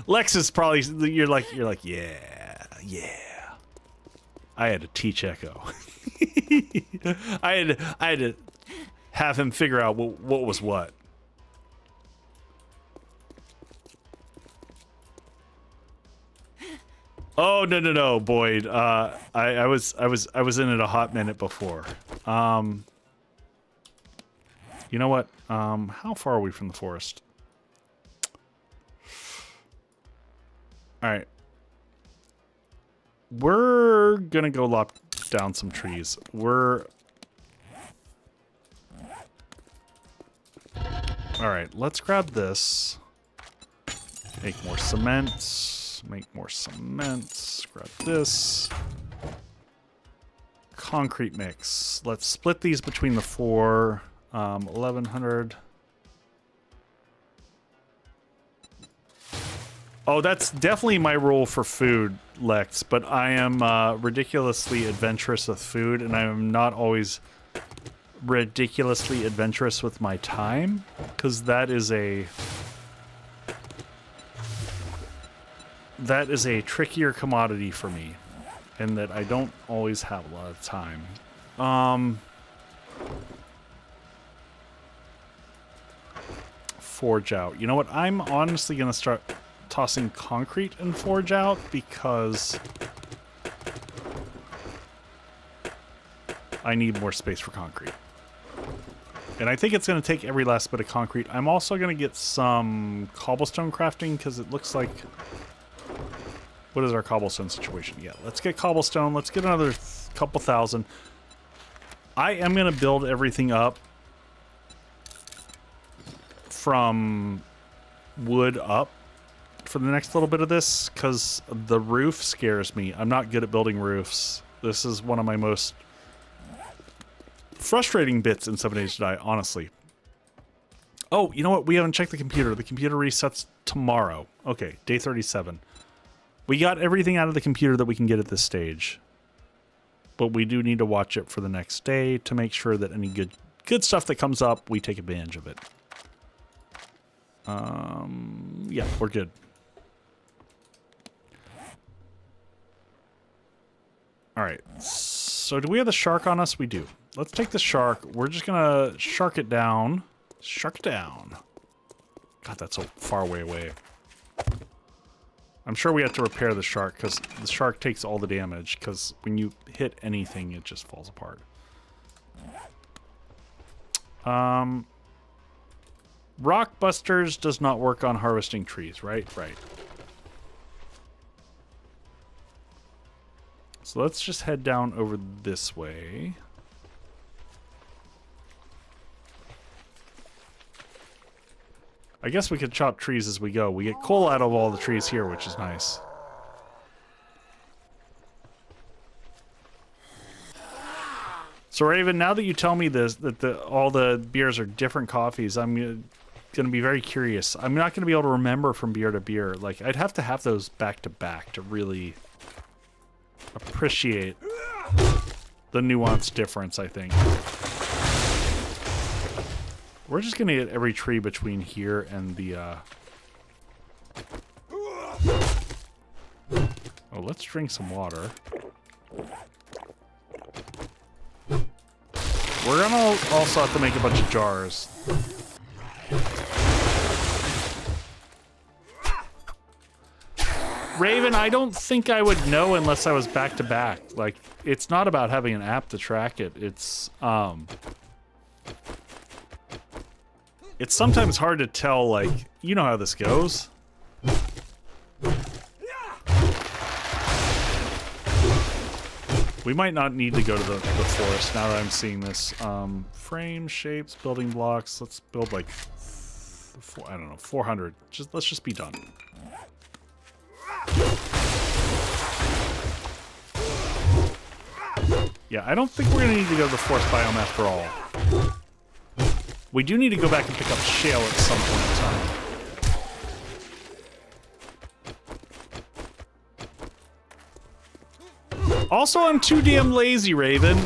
Lex is probably, you're like, yeah. I had to teach Echo. I had to have him figure out what was what. Oh, no, Boyd. I was in it a hot minute before. You know what? How far are we from the forest? Alright. We're gonna go lop down some trees. Alright, let's grab this. Make more cement. Make more cement. Grab this. Concrete mix. Let's split these between the four. 1100. Oh, that's definitely my rule for food, Lex, but I am ridiculously adventurous with food, and I am not always ridiculously adventurous with my time, because that is a trickier commodity for me, and that I don't always have a lot of time. Forge out. You know what? I'm honestly going to start tossing concrete and forge out because I need more space for concrete. And I think it's going to take every last bit of concrete. I'm also going to get some cobblestone crafting because it looks like... What is our cobblestone situation? Yeah, let's get cobblestone. Let's get another couple thousand. I am going to build everything up from wood up for the next little bit of this, because the roof scares me. I'm not good at building roofs. This is one of my most frustrating bits in 7 Days to Die, honestly. Oh, you know what? We haven't checked the computer. The computer resets tomorrow. Okay, day 37. We got everything out of the computer that we can get at this stage. But we do need to watch it for the next day to make sure that any good stuff that comes up, we take advantage of it. Yeah, we're good. All right. So do we have the shark on us? We do. Let's take the shark. We're just gonna shark it down. Shark it down. God, that's so far away. I'm sure we have to repair the shark because the shark takes all the damage because when you hit anything, it just falls apart. Rock Busters does not work on harvesting trees, right? Right. So let's just head down over this way. I guess we could chop trees as we go. We get coal out of all the trees here, which is nice. So Raven, now that you tell me this, that all the beers are different coffees, I'm going to be very curious. I'm not going to be able to remember from beer to beer. Like, I'd have to have those back to back to really appreciate the nuanced difference, I think. We're just going to get every tree between here and the... Oh, let's drink some water. We're gonna also have to make a bunch of jars. Raven, I don't think I would know unless I was back to back. Like, it's not about having an app to track it. It's sometimes hard to tell, like, you know how this goes. We might not need to go to the forest now that I'm seeing this. Frame, shapes, building blocks. Let's build like, I don't know, 400. Let's just be done. Yeah, I don't think we're gonna need to go to the forest biome after all. We do need to go back and pick up shale at some point in time. Also, I'm too damn lazy, Raven.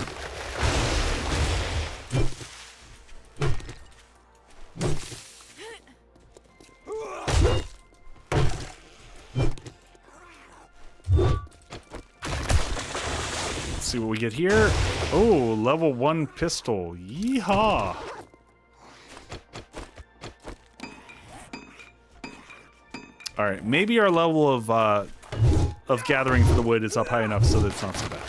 Let's see what we get here. Oh, level 1 pistol. Yeehaw. All right, maybe our level of gathering for the wood is up high enough so that it's not so bad.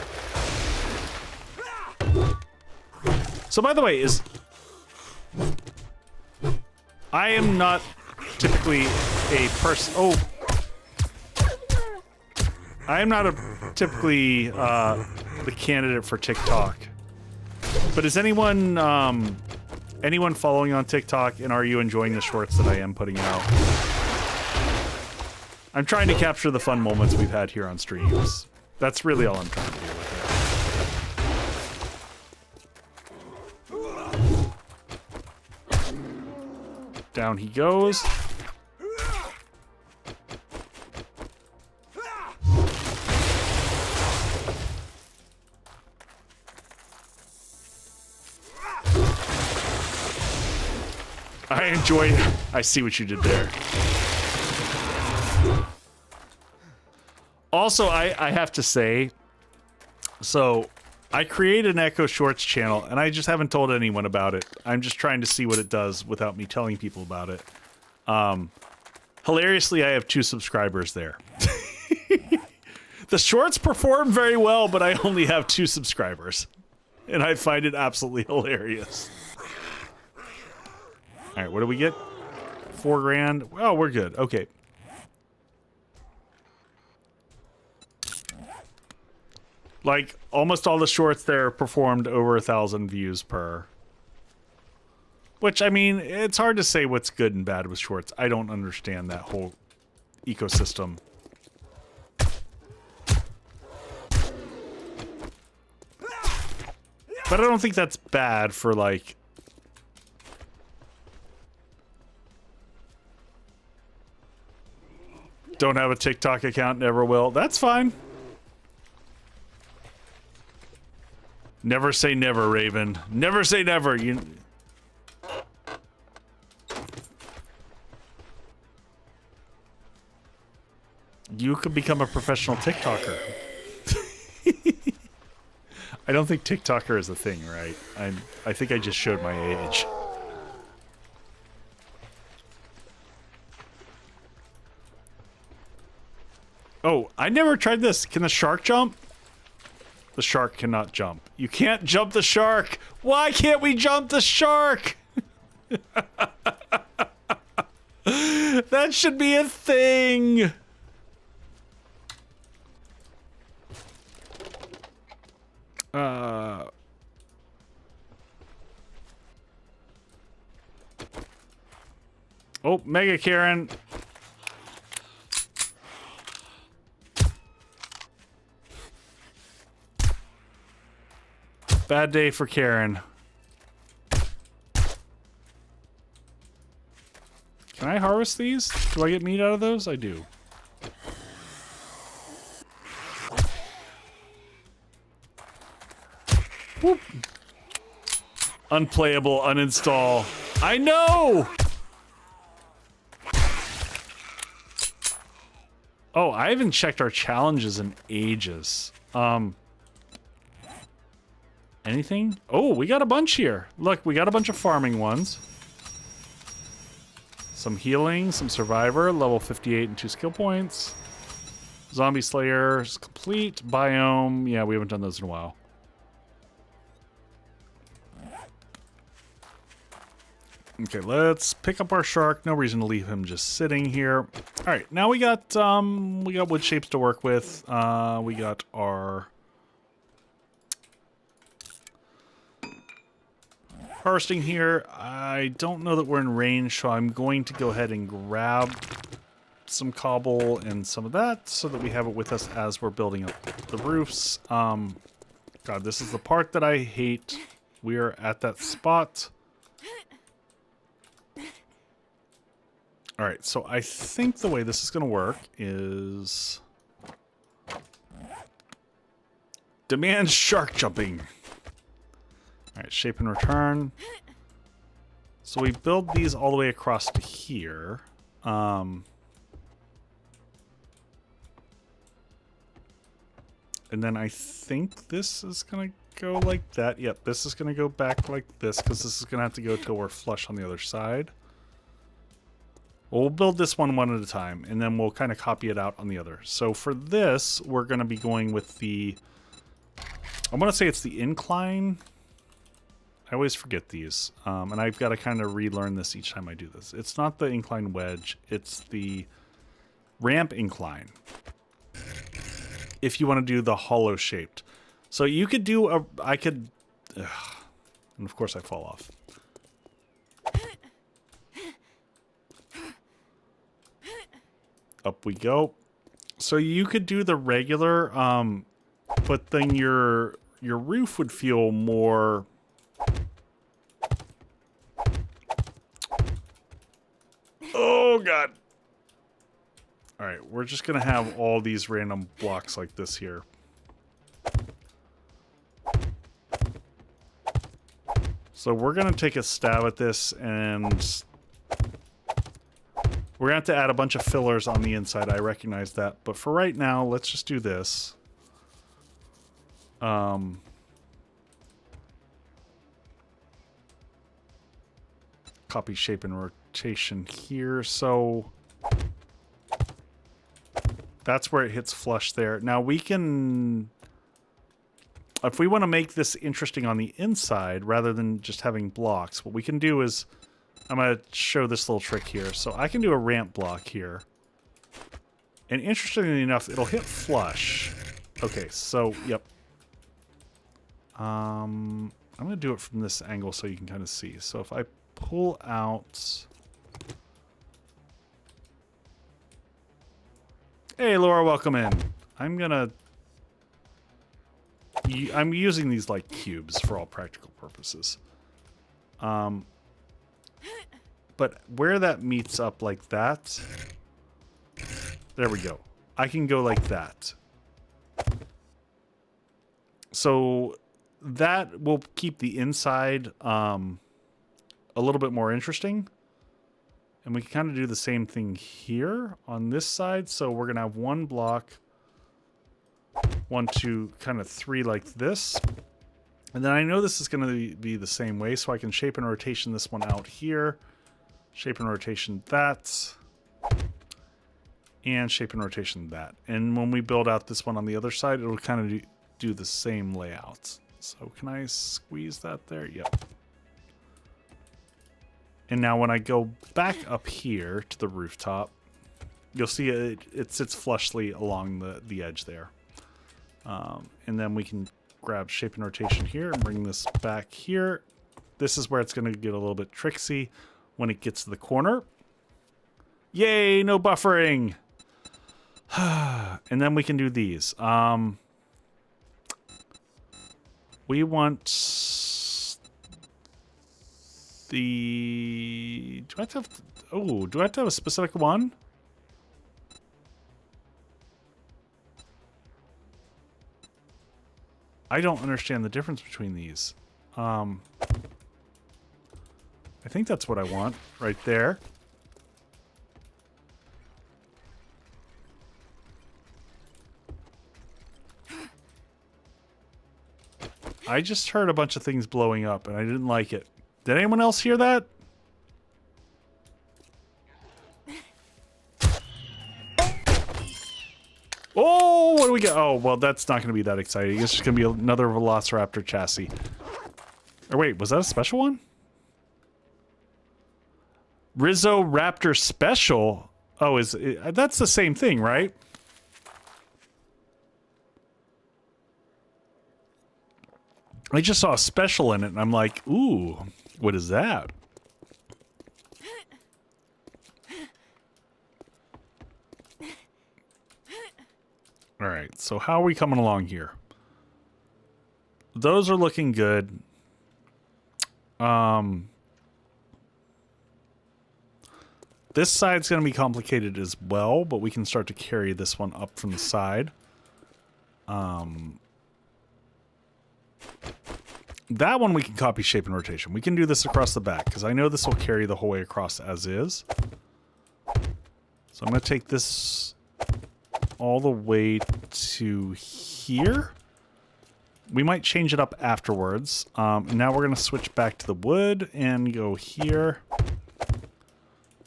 So by the way, I am not typically a person. Oh, I am not typically the candidate for TikTok. But is anyone following on TikTok, and are you enjoying the shorts that I am putting out? I'm trying to capture the fun moments we've had here on streams. That's really all I'm trying to do with it. Down he goes. I see what you did there. Also, I have to say, so I created an Echo Shorts channel, and I just haven't told anyone about it. I'm just trying to see what it does without me telling people about it. Hilariously, I have 2 subscribers there. The shorts perform very well, but I only have 2 subscribers. And I find it absolutely hilarious. All right, what do we get? 4 grand. Oh, we're good. Okay. Like, almost all the shorts there performed over 1,000 views per. Which, I mean, it's hard to say what's good and bad with shorts. I don't understand that whole ecosystem. But I don't think that's bad for, like... Don't have a TikTok account, never will. That's fine. Never say never, Raven. Never say never. You could become a professional TikToker. I don't think TikToker is a thing, right? I think I just showed my age. Oh, I never tried this. Can the shark jump? The shark cannot jump. You can't jump the shark. Why can't we jump the shark? That should be a thing. Oh, Mega Karen. Bad day for Karen. Can I harvest these? Do I get meat out of those? I do. Whoop. Unplayable, uninstall. I know! Oh, I haven't checked our challenges in ages. Anything? Oh, we got a bunch here. Look, we got a bunch of farming ones. Some healing, some survivor, level 58 and 2 skill points. Zombie Slayer is complete. Biome, yeah, we haven't done those in a while. Okay, let's pick up our shark. No reason to leave him just sitting here. All right, now we got wood shapes to work with. We got our harvesting here. I don't know that we're in range, so I'm going to go ahead and grab some cobble and some of that so that we have it with us as we're building up the roofs. God, this is the part that I hate. We're at that spot. All right, so I think the way this is going to work is demand shark jumping. All right, shape and return. So we build these all the way across to here. And then I think this is going to go like that. Yep, this is going to go back like this because this is going to have to go till we're flush on the other side. We'll build this one at a time, and then we'll kind of copy it out on the other. So for this, we're going to be going with the... I'm going to say it's the incline. I always forget these. And I've got to kind of relearn this each time I do this. It's not the incline wedge. It's the ramp incline. If you want to do the hollow shaped. So you could do a... I could... Ugh, and of course I fall off. Up we go. So you could do the regular, but then your roof would feel more... Oh, God. All right, we're just going to have all these random blocks like this here. So we're going to take a stab at this, and we're going to have to add a bunch of fillers on the inside. I recognize that. But for right now, let's just do this. Copy shape and rotation here. So that's where it hits flush there. Now we can... If we want to make this interesting on the inside, rather than just having blocks, what we can do is... I'm going to show this little trick here. So I can do a ramp block here. And interestingly enough, it'll hit flush. Okay, so, yep. I'm going to do it from this angle so you can kind of see. So if I pull out... Hey, Laura, welcome in. I'm using these like cubes for all practical purposes. But where that meets up like that, there we go. I can go like that. So that will keep the inside a little bit more interesting. And we can kind of do the same thing here on this side. So we're going to have one block, 1, 2, kind of 3 like this. And then I know this is going to be the same way, so I can shape and rotation this one out here. Shape and rotation that. And shape and rotation that. And when we build out this one on the other side, it'll kind of do the same layout. So can I squeeze that there? Yep. And now when I go back up here to the rooftop, you'll see it sits flushly along the edge there. And then we can grab shape and rotation here and bring this back here. This is where it's going to get a little bit tricksy when it gets to the corner. Yay, no buffering! And then we can do these. We want the... Do I have to have... Oh, do I have to have a specific one? I don't understand the difference between these. I think that's what I want right there. I just heard a bunch of things blowing up and I didn't like it. Did anyone else hear that? Oh, what do we got? Oh, well, that's not going to be that exciting. It's just going to be another Velociraptor chassis. Or wait, was that a special one? Rizzo Raptor Special? Oh, that's the same thing, right? I just saw a special in it, and I'm like, ooh, what is that? All right, so how are we coming along here? Those are looking good. This side's going to be complicated as well, but we can start to carry this one up from the side. That one we can copy shape and rotation. We can do this across the back, because I know this will carry the whole way across as is. So I'm going to take this all the way to here. We might change it up afterwards. Now we're going to switch back to the wood and go here.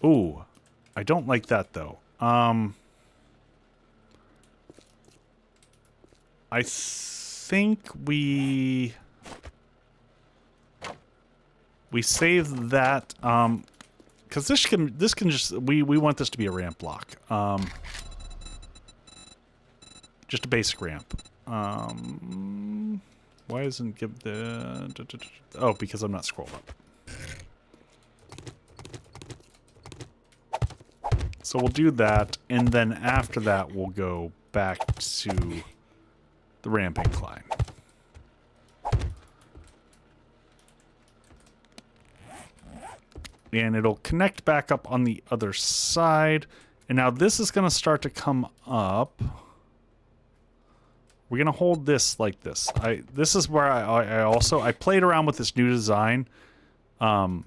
Ooh, I don't like that though. I think we save that because this can just we want this to be a ramp block. Just a basic ramp. Why isn't give the... Oh, because I'm not scrolled up. So we'll do that, and then after that we'll go back to the ramp incline. And it'll connect back up on the other side. And now this is going to start to come up. We're going to hold this like this. This is where I played around with this new design to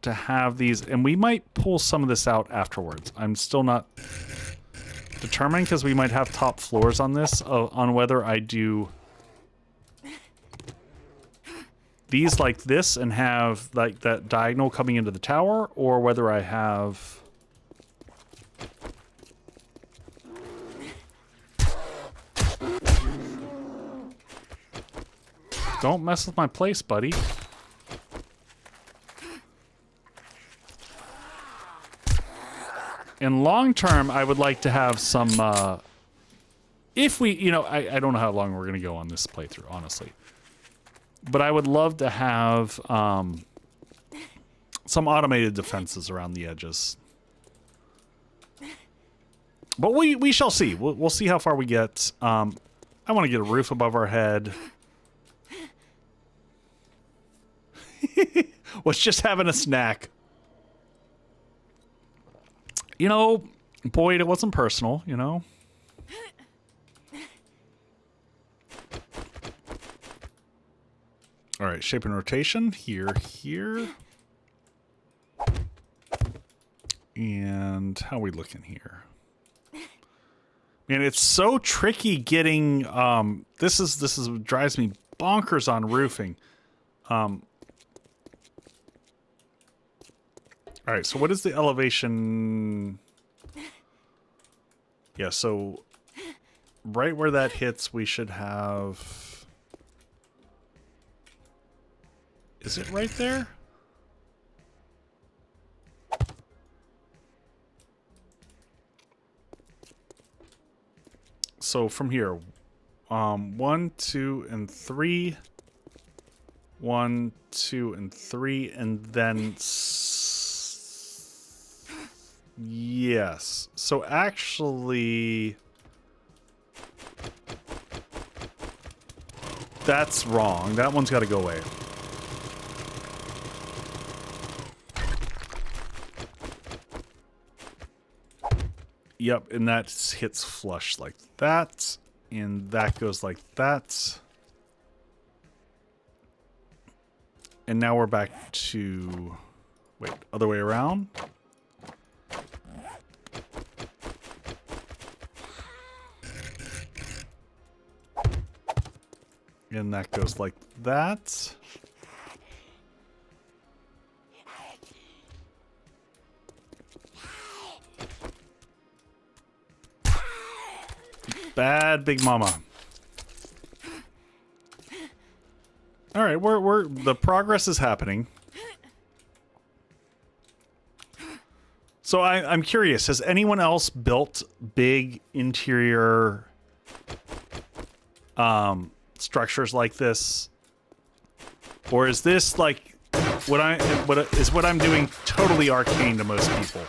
have these, and we might pull some of this out afterwards. I'm still not determined because we might have top floors on this, on whether I do these like this and have like that diagonal coming into the tower, or whether I have... Don't mess with my place, buddy. In long term, I would like to have some, if we, you know, I don't know how long we're going to go on this playthrough, honestly. But I would love to have some automated defenses around the edges. But we shall see. We'll see how far we get. I want to get a roof above our head. Was just having a snack. You know, Boyd, it wasn't personal, you know? All right, shape and rotation. Here. And how are we looking here? Man, it's so tricky getting this is what drives me bonkers on roofing. All right, so what is the elevation? Yeah, so right where that hits, we should have... Is it right there? So from here, 1, 2, and 3. 1, 2, and 3, and then... Yes. So actually... That's wrong. That one's got to go away. Yep, and that hits flush like that. And that goes like that. And now we're back to... Wait, other way around? And that goes like that. Bad Big Mama. All right, the progress is happening. So I'm curious, has anyone else built big interior structures like this? Or is this like what I'm doing totally arcane to most people?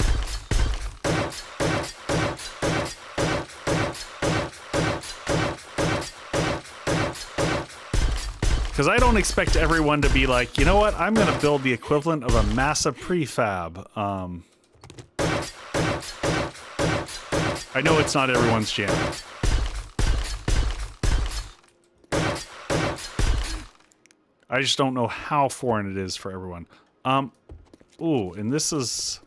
Because I don't expect everyone to be like, you know what, I'm going to build the equivalent of a massive prefab. I know it's not everyone's jam. I just don't know how foreign it is for everyone. Ooh, and this is...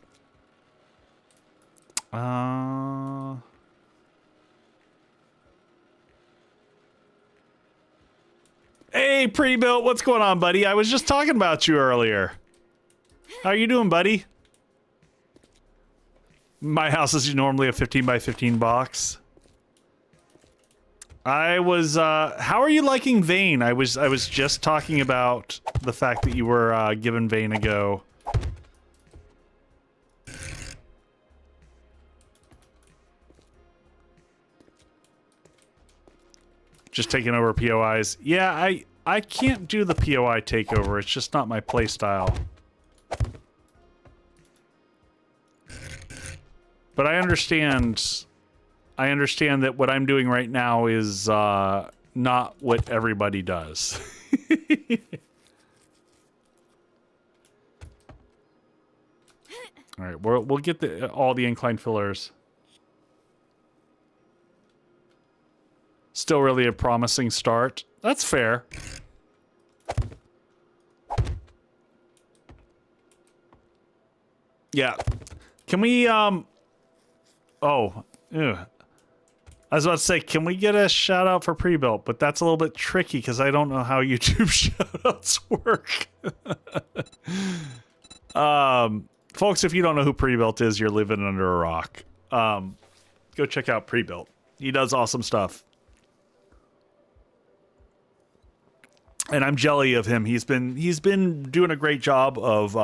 Hey, pre-built, what's going on, buddy? I was just talking about you earlier. How are you doing, buddy? My house is normally a 15 by 15 box. I was, how are you liking Vane? I was just talking about the fact that you were, giving Vane a go. Just taking over POIs. Yeah, I can't do the POI takeover. It's just not my play style. But I understand that what I'm doing right now is not what everybody does. All right, we'll get all the incline fillers. Still really a promising start. That's fair. Yeah. Can we, oh. Ew. I was about to say, can we get a shout out for pre-built? But that's a little bit tricky because I don't know how YouTube shout outs work. Folks, if you don't know who pre-built is, you're living under a rock. Go check out pre-built. He does awesome stuff. And I'm jelly of him. He's been doing a great job of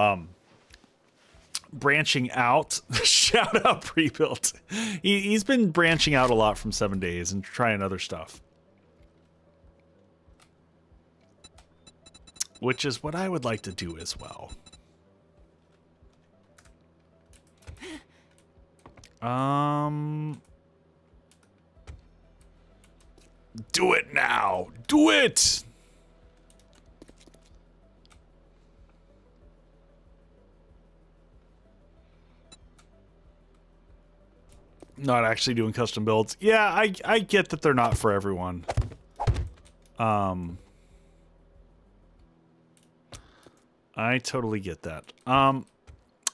branching out. Shout out pre-built. He's been branching out a lot from 7 days and trying other stuff. Which is what I would like to do as well. Do it now. Do it. Not actually doing custom builds. Yeah, I get that they're not for everyone. I totally get that.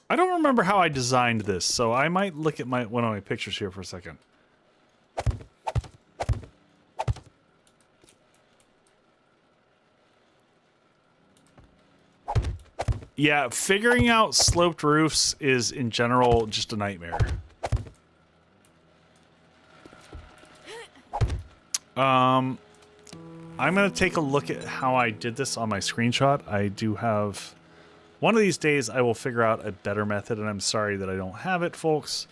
I don't remember how I designed this, so I might look at one of my pictures here for a second. Yeah, figuring out sloped roofs is, in general, just a nightmare. I'm going to take a look at how I did this on my screenshot. I do have... One of these days, I will figure out a better method, and I'm sorry that I don't have it, folks.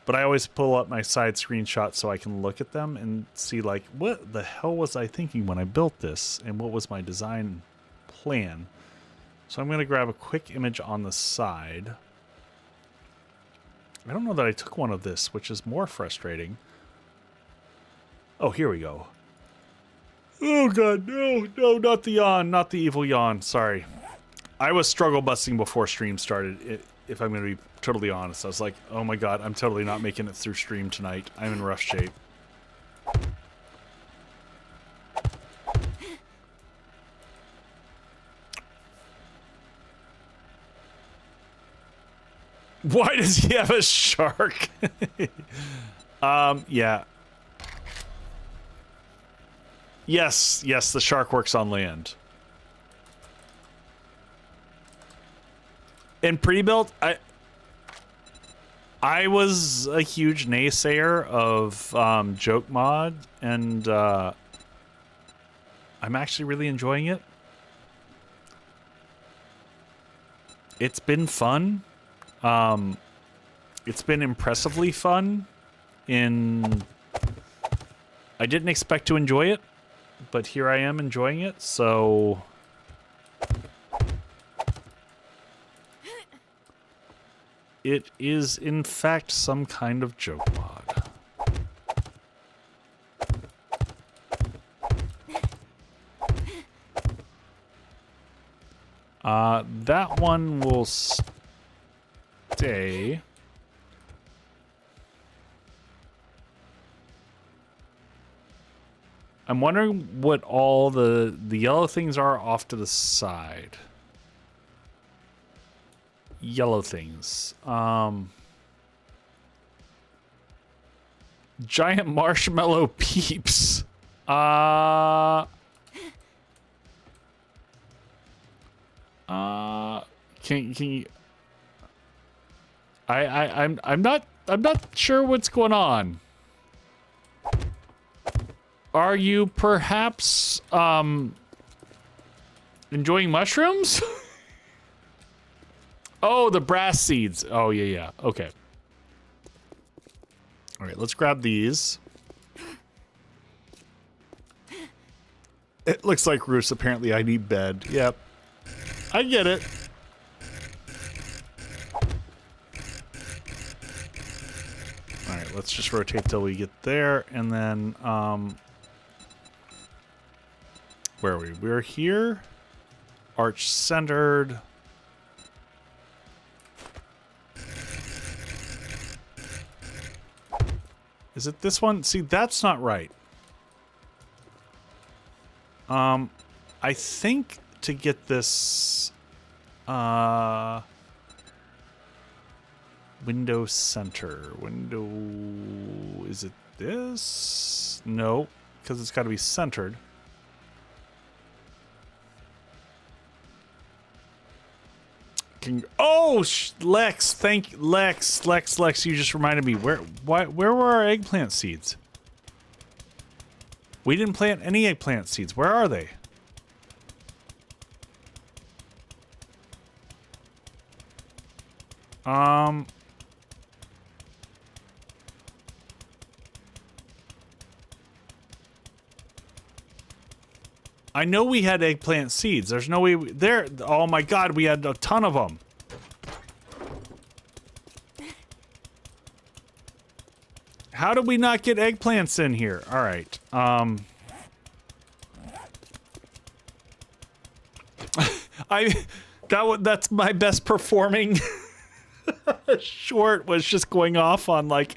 But I always pull up my side screenshots so I can look at them and see, like, what the hell was I thinking when I built this? And what was my design plan? So I'm going to grab a quick image on the side. I don't know that I took one of this, which is more frustrating. Oh, here we go. Oh, God, no, not the yawn, not the evil yawn. Sorry. I was struggle busting before stream started, if I'm going to be totally honest. I was like, oh, my God, I'm totally not making it through stream tonight. I'm in rough shape. Why does he have a shark? Yeah. Yes, the shark works on land. In pre-built, I was a huge naysayer of joke mod, and I'm actually really enjoying it. It's been fun. It's been impressively fun. I didn't expect to enjoy it, but here I am enjoying it, so... It is, in fact, some kind of joke mod. That one will stay. I'm wondering what all the yellow things are off to the side. Yellow things. Giant marshmallow peeps. Can you... I'm not sure what's going on. Are you perhaps enjoying mushrooms? Oh, the brass seeds. Oh, yeah. Okay. All right, let's grab these. It looks like roofs. Apparently, I need bed. Yep. I get it. All right, let's just rotate till we get there, and then, where are we? We're here. Arch centered. Is it this one? See, that's not right. I think to get this, window center. Is it this? No, because it's got to be centered. Lex, Lex, you just reminded me. Where were our eggplant seeds? We didn't plant any eggplant seeds. Where are they? I know we had eggplant seeds. There's no way there. Oh my God, we had a ton of them. How did we not get eggplants in here? All right. That's my best performing short, was just going off on, like,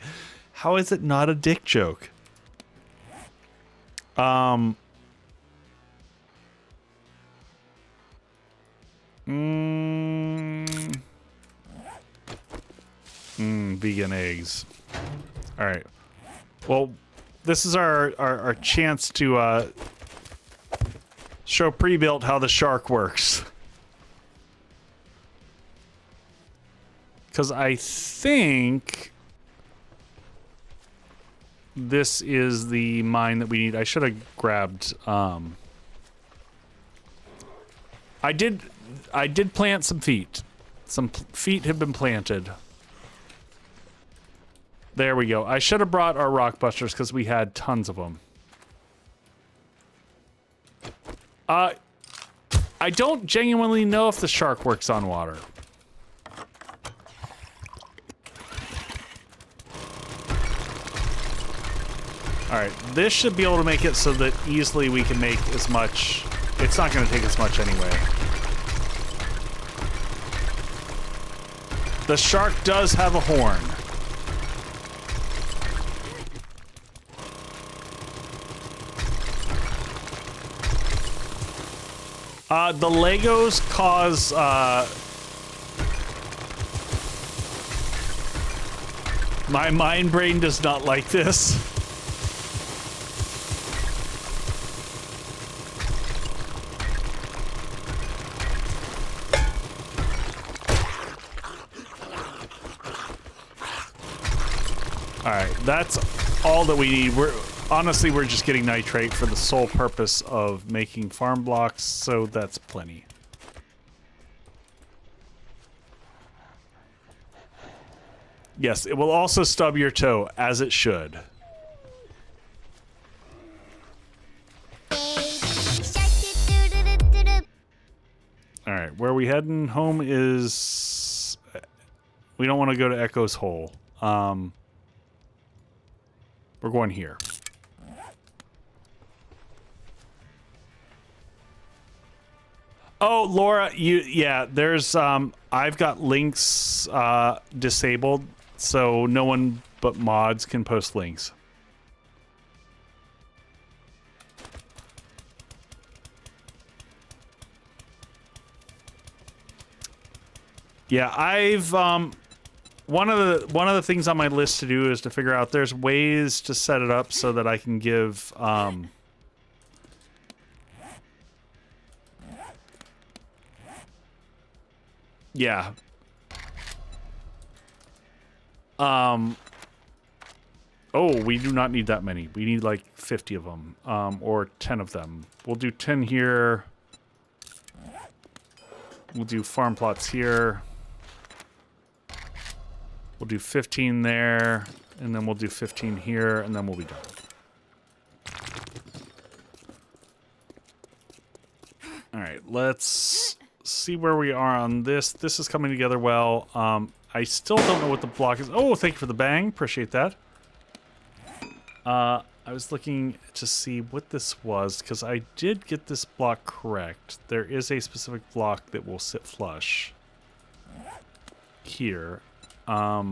how is it not a dick joke? Vegan eggs. All right. Well, this is our chance to show pre-built how the shark works. Because I think this is the mine that we need. I should have grabbed. I did plant some feet. Some feet have been planted. There we go. I should have brought our rock busters because we had tons of them. I don't genuinely know if the shark works on water. Alright, this should be able to make it so that easily we can make as much. It's not going to take as much anyway. The shark does have a horn. The Legos cause, my mind brain does not like this. Alright, that's all that we need. Honestly, we're just getting nitrate for the sole purpose of making farm blocks, so that's plenty. Yes, it will also stub your toe, as it should. Alright, where are we heading? Home is... We don't want to go to Echo's Hole. We're going here. Oh, Laura, yeah, there's, I've got links, disabled, so no one but mods can post links. Yeah, I've, one of the things on my list to do is to figure out there's ways to set it up so that I can give, yeah. Oh, we do not need that many. We need like 50 of them, or 10 of them. We'll do 10 here. We'll do farm plots here. We'll do 15 there, and then we'll do 15 here, and then we'll be done. All right, let's see where we are on this. This is coming together well. I still don't know what the block is. Oh, thank you for the bang. Appreciate that. I was looking to see what this was, because I did get this block correct. There is a specific block that will sit flush here. I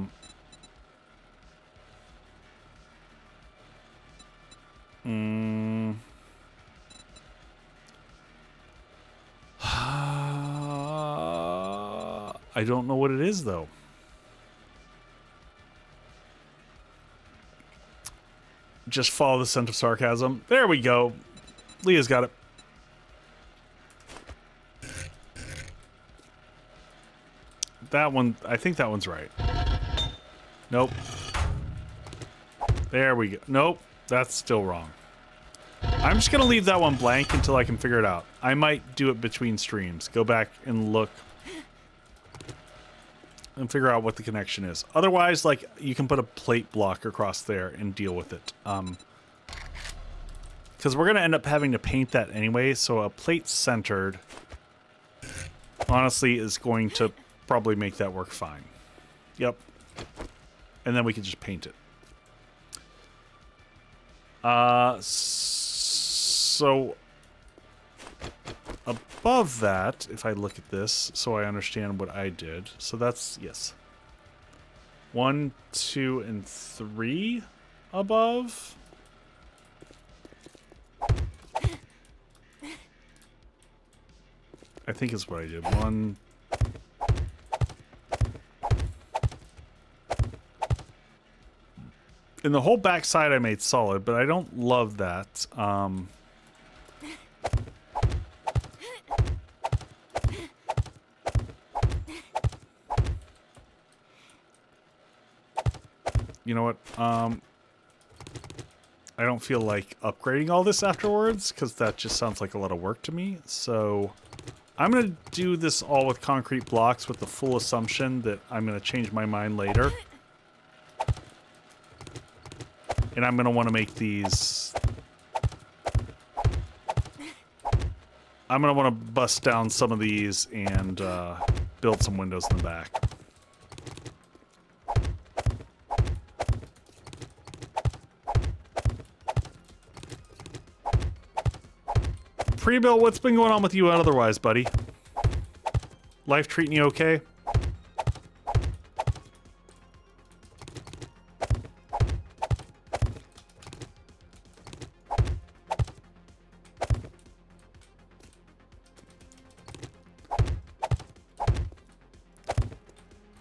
don't know what it is, though. Just follow the scent of sarcasm. There we go. Leah's got it. That one, I think that one's right. Nope. There we go. Nope, that's still wrong. I'm just gonna leave that one blank until I can figure it out. I might do it between streams. Go back and look and figure out what the connection is. Otherwise, like, you can put a plate block across there and deal with it. Because we're gonna end up having to paint that anyway, so a plate centered, honestly, is going to probably make that work fine. Yep. And then we can just paint it. So above that, if I look at this, so I understand what I did. So that's, yes. 1, 2, and 3 above. I think is what I did. 1, And the whole backside I made solid, but I don't love that. You know what? I don't feel like upgrading all this afterwards, because that just sounds like a lot of work to me. So I'm going to do this all with concrete blocks with the full assumption that I'm going to change my mind later. And I'm going to want to make these... I'm going to want to bust down some of these and build some windows in the back. Pre-built, what's been going on with you otherwise, buddy? Life treating you okay?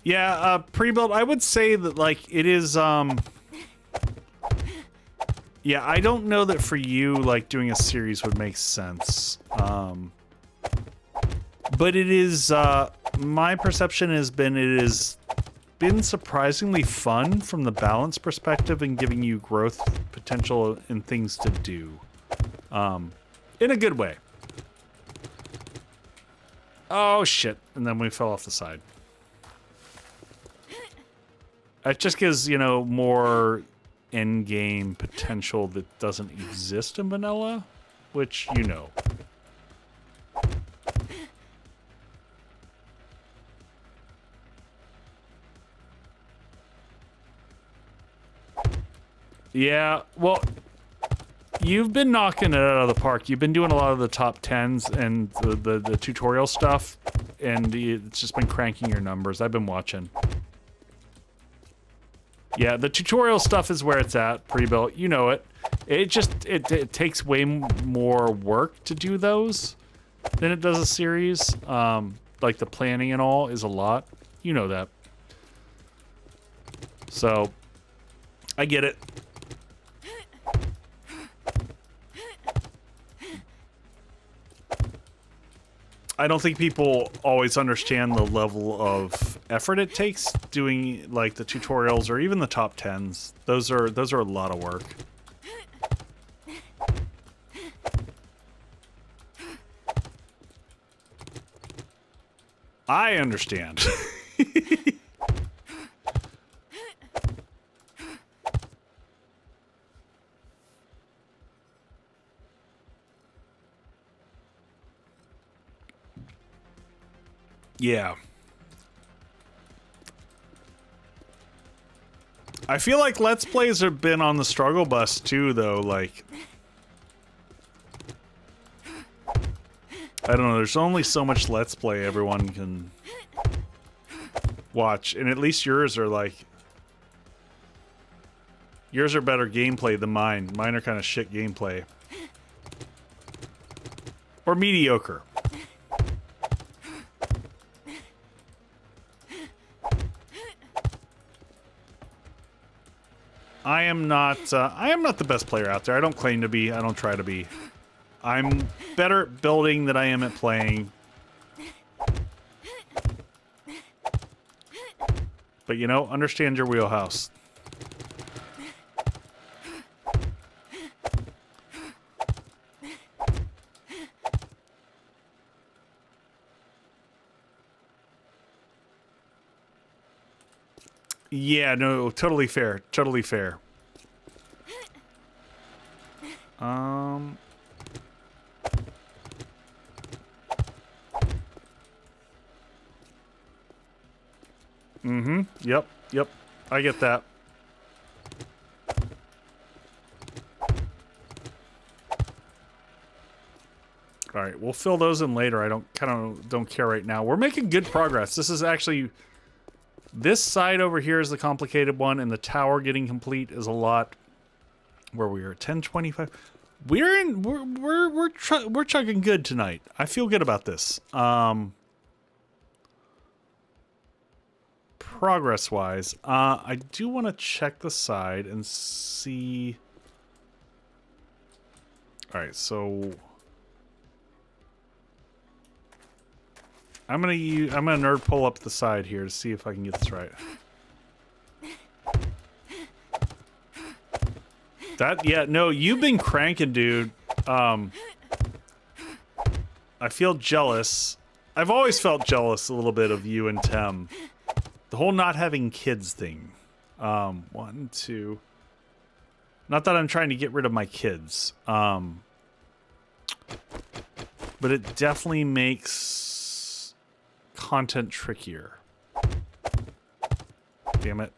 Yeah, pre-built, I would say that, like, it is, yeah, I don't know that for you, like, doing a series would make sense. But it is, my perception has been it has been surprisingly fun from the balance perspective and giving you growth potential and things to do. In a good way. Oh, shit. And then we fell off the side. It just gives, you know, more end-game potential that doesn't exist in vanilla, which, you know. Yeah, well, you've been knocking it out of the park. You've been doing a lot of the top 10s and the tutorial stuff, and it's just been cranking your numbers. I've been watching. Yeah, the tutorial stuff is where it's at, pre-built. You know it. It takes way more work to do those than it does a series. Like the planning and all is a lot. You know that. So, I get it. I don't think people always understand the level of effort it takes doing like the tutorials or even the top 10s. Those are a lot of work. I understand. Yeah. I feel like Let's Plays have been on the struggle bus too, though, like... I don't know, there's only so much Let's Play everyone can watch, and at least yours are like... Yours are better gameplay than mine. Mine are kind of shit gameplay. Or mediocre. I am not the best player out there. I don't claim to be. I don't try to be. I'm better at building than I am at playing. But, you know, understand your wheelhouse. Yeah, no, totally fair. Totally fair. Yep, yep. I get that. All right, we'll fill those in later. I don't care right now. We're making good progress. This is actually... This side over here is the complicated one, and the tower getting complete is a lot. Where we are, 10:25. We're chugging good tonight. I feel good about this. progress-wise. I do want to check the side and see... Alright, so... I'm gonna nerd pull up the side here to see if I can get this right. Yeah, no, you've been cranking, dude. I feel jealous. I've always felt jealous a little bit of you and Tem. The whole not having kids thing. 1, 2. Not that I'm trying to get rid of my kids. But it definitely makes content trickier. Damn it.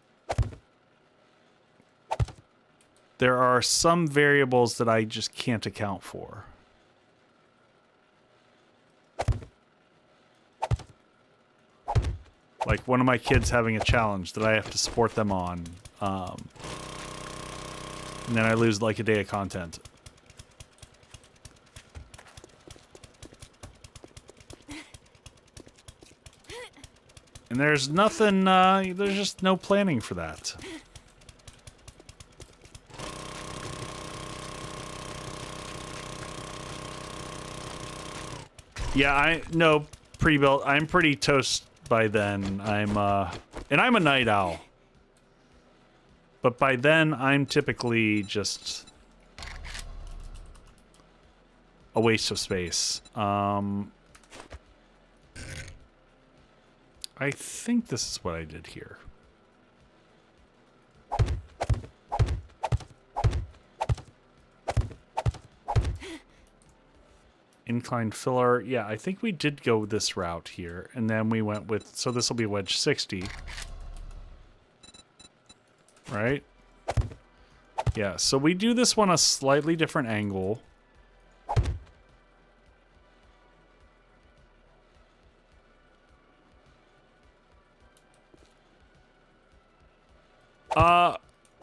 There are some variables that I just can't account for. Like one of my kids having a challenge that I have to support them on. And then I lose like a day of content. And there's nothing, there's just no planning for that. Yeah, no, pre-built. I'm pretty toast by then. And I'm a night owl. But by then, I'm typically just a waste of space. I think this is what I did here. Inclined filler. Yeah, I think we did go this route here. And then we went with... So this will be wedge 60. Right? Yeah, so we do this one a slightly different angle.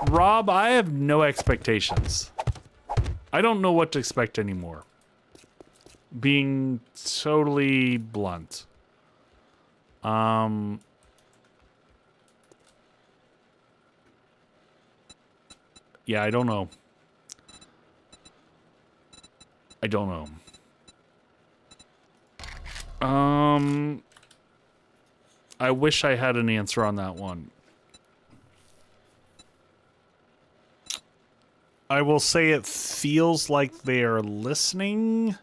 Rob, I have no expectations. I don't know what to expect anymore. Being totally blunt. Yeah, I don't know. I don't know. I wish I had an answer on that one. I will say it feels like they are listening.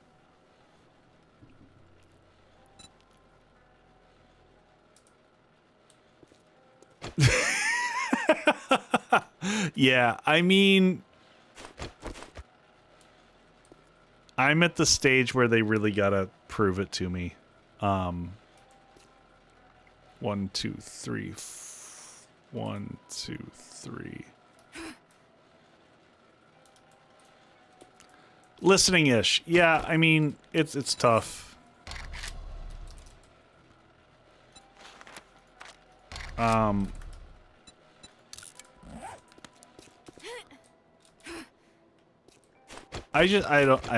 Yeah, I mean, I'm at the stage where they really gotta prove it to me. 1, 2, 3. 1, 2, 3. Listening-ish. Yeah, I mean, it's tough. I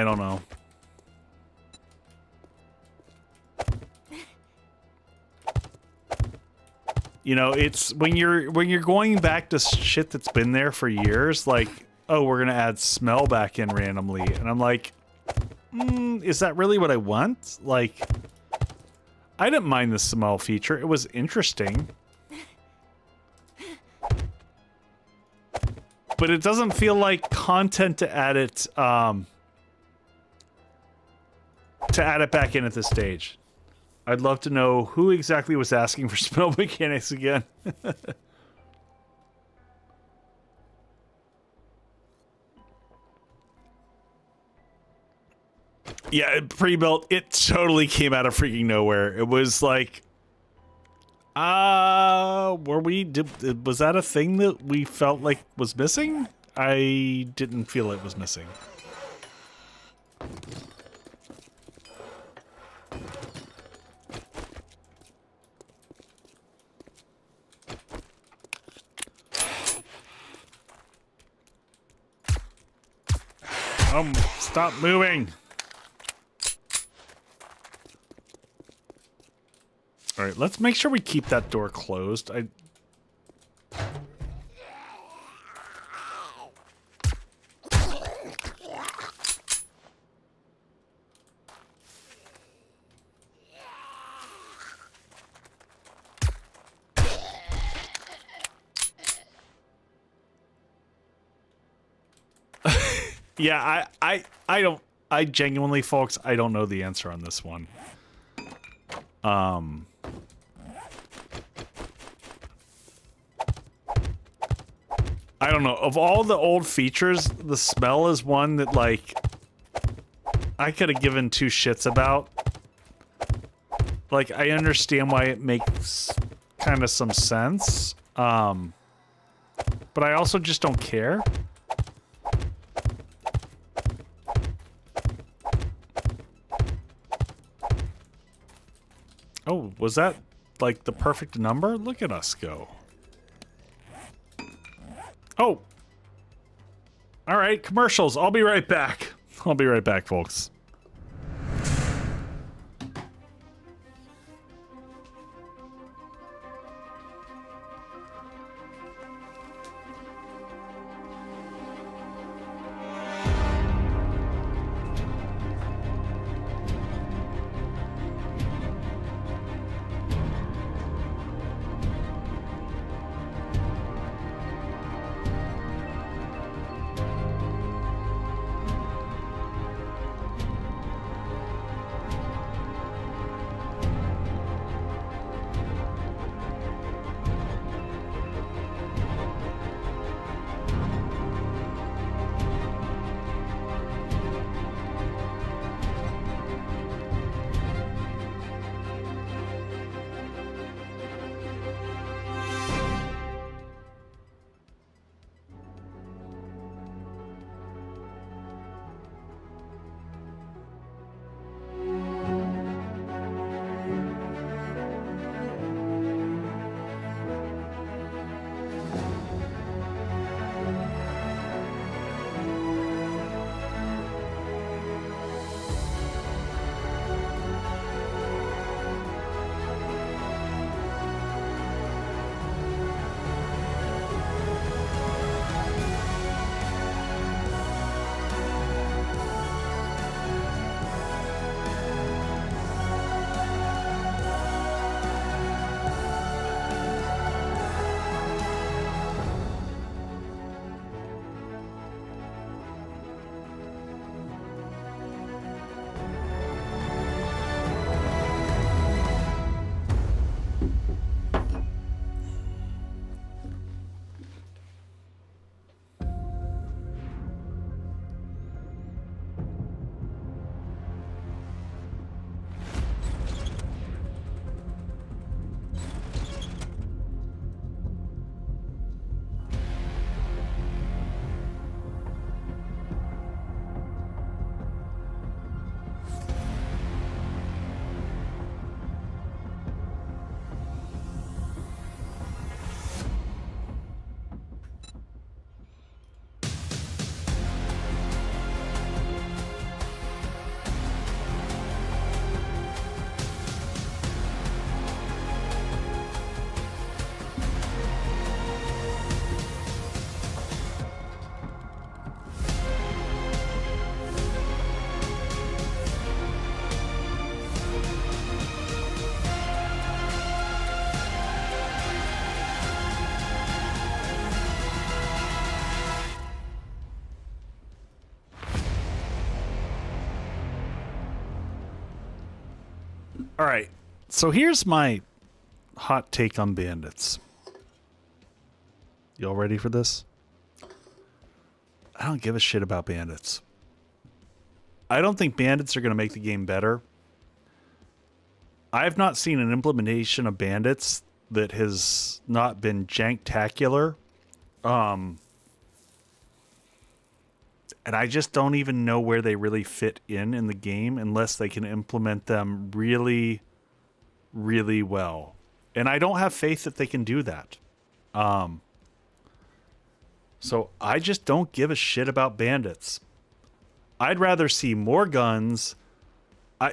don't know. You know, it's when you're going back to shit that's been there for years, like, oh, we're gonna add smell back in randomly, and I'm like, is that really what I want? Like, I didn't mind the smell feature. It was interesting. But it doesn't feel like content to add it back in at this stage. I'd love to know who exactly was asking for smell mechanics again. Yeah, pre-built, it totally came out of freaking nowhere. It was like, was that a thing that we felt like was missing? I didn't feel it was missing. Stop moving. All right, let's make sure we keep that door closed. Yeah, I don't. I genuinely, folks, I don't know the answer on this one. I don't know. Of all the old features, the smell is one that, like, I could have given two shits about. Like, I understand why it makes kind of some sense. But I also just don't care. Oh, was that, like, the perfect number? Look at us go. Oh! Alright, commercials. I'll be right back. I'll be right back, folks. All right. So here's my hot take on bandits. Y'all ready for this? I don't give a shit about bandits. I don't think bandits are going to make the game better. I have not seen an implementation of bandits that has not been janktacular. And I just don't even know where they really fit in the game unless they can implement them really, really well. And I don't have faith that they can do that. So I just don't give a shit about bandits. I'd rather see more guns.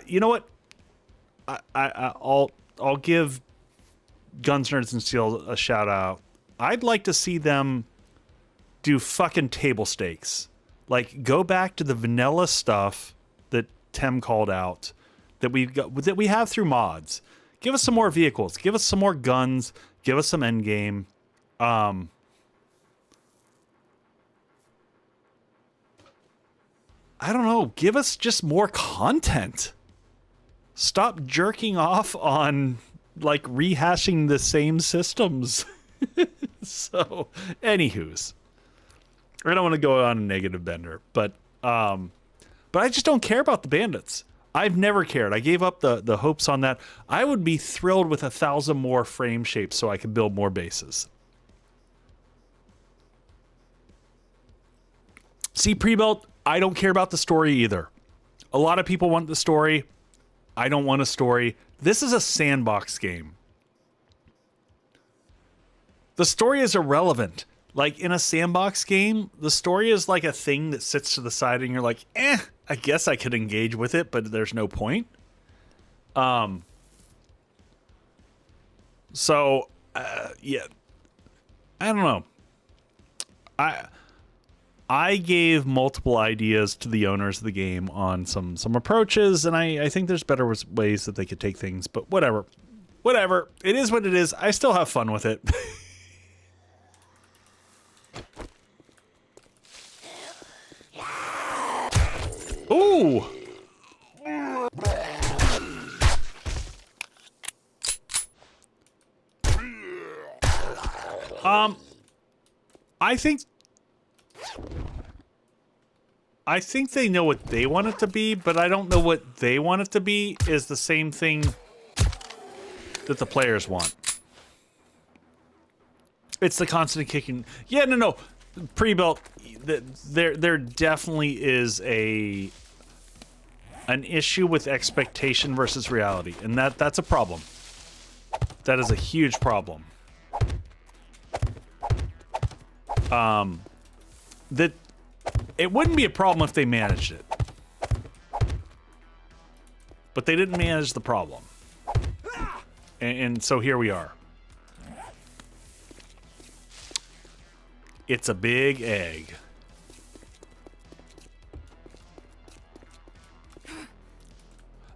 You know what? I'll give Guns, Nerds, and Steel a shout out. I'd like to see them do fucking table stakes. Like, go back to the vanilla stuff that Tem called out that we have through mods. Give us some more vehicles. Give us some more guns. Give us some endgame. I don't know, give us just more content. Stop jerking off on like rehashing the same systems. So, anywho's, I don't want to go on a negative bender, but I just don't care about the bandits. I've never cared. I gave up the hopes on that. I would be thrilled with 1,000 more frame shapes so I could build more bases. See, pre-built, I don't care about the story either. A lot of people want the story. I don't want a story. This is a sandbox game. The story is irrelevant. Like, in a sandbox game, the story is like a thing that sits to the side and you're like, I guess I could engage with it, but there's no point. So, yeah. I don't know. I gave multiple ideas to the owners of the game on some approaches, and I think there's better ways that they could take things, but whatever. Whatever. It is what it is. I still have fun with it. Ooh! I think they know what they want it to be, but I don't know what they want it to be is the same thing that the players want. It's the constant kicking. Yeah, no. Pre-built, there definitely is an issue with expectation versus reality, and that's a problem. That is a huge problem. That it wouldn't be a problem if they managed it, but they didn't manage the problem, and so here we are. It's a big egg.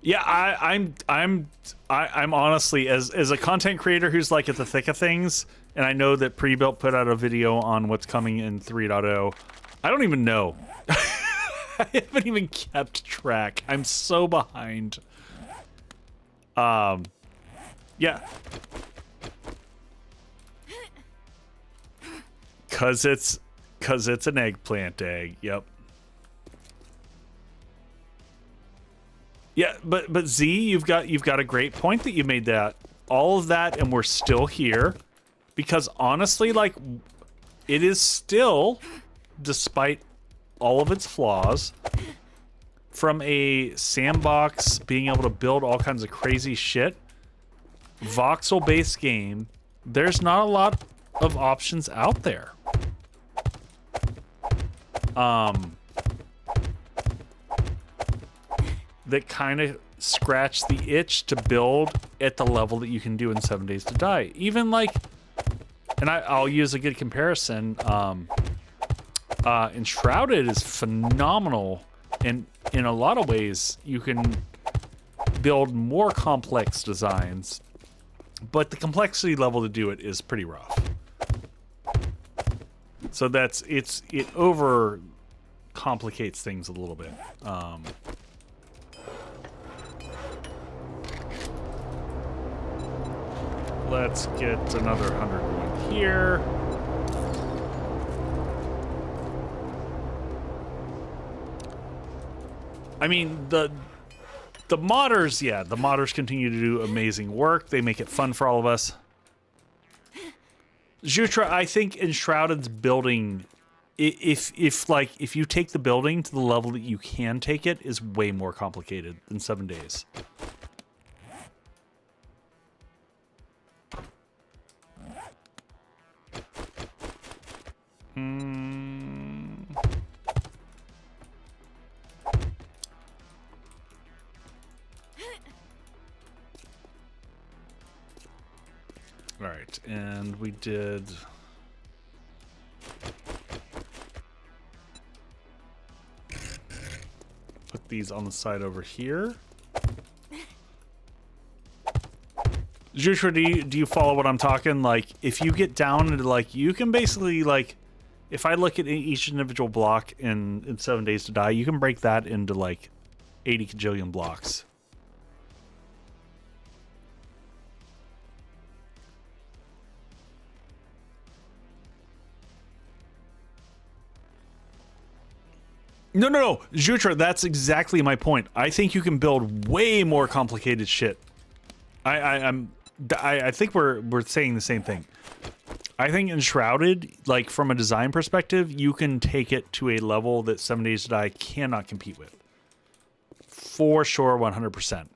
Yeah, I'm honestly, as a content creator who's like at the thick of things, and I know that Pre-Built put out a video on what's coming in 3.0. I don't even know. I haven't even kept track. I'm so behind. Yeah. Cause it's an eggplant egg. Yep. Yeah, but Z, you've got a great point that you made that. All of that, and we're still here. Because honestly, like, it is still, despite all of its flaws, from a sandbox being able to build all kinds of crazy shit, voxel-based game, there's not a lot of options out there. That kind of scratch the itch to build at the level that you can do in 7 Days to Die. Even like, and I'll use a good comparison. Enshrouded is phenomenal, and in a lot of ways you can build more complex designs, but the complexity level to do it is pretty rough. So it over complicates things a little bit. Let's get another 100 going here. I mean, the modders, yeah, the modders continue to do amazing work. They make it fun for all of us. Jutra, I think Enshrouded's building, if you take the building to the level that you can take it, is way more complicated than 7 Days. All right, and we did put these on the side over here. Jushra, do you follow what I'm talking? Like, if you get down into, like, you can basically, like, if I look at each individual block in 7 Days to Die, you can break that into like 80 kajillion blocks. No, Jutra, that's exactly my point. I think you can build way more complicated shit. I think we're saying the same thing. I think Enshrouded, like from a design perspective, you can take it to a level that 7 Days to Die cannot compete with. For sure, 100%.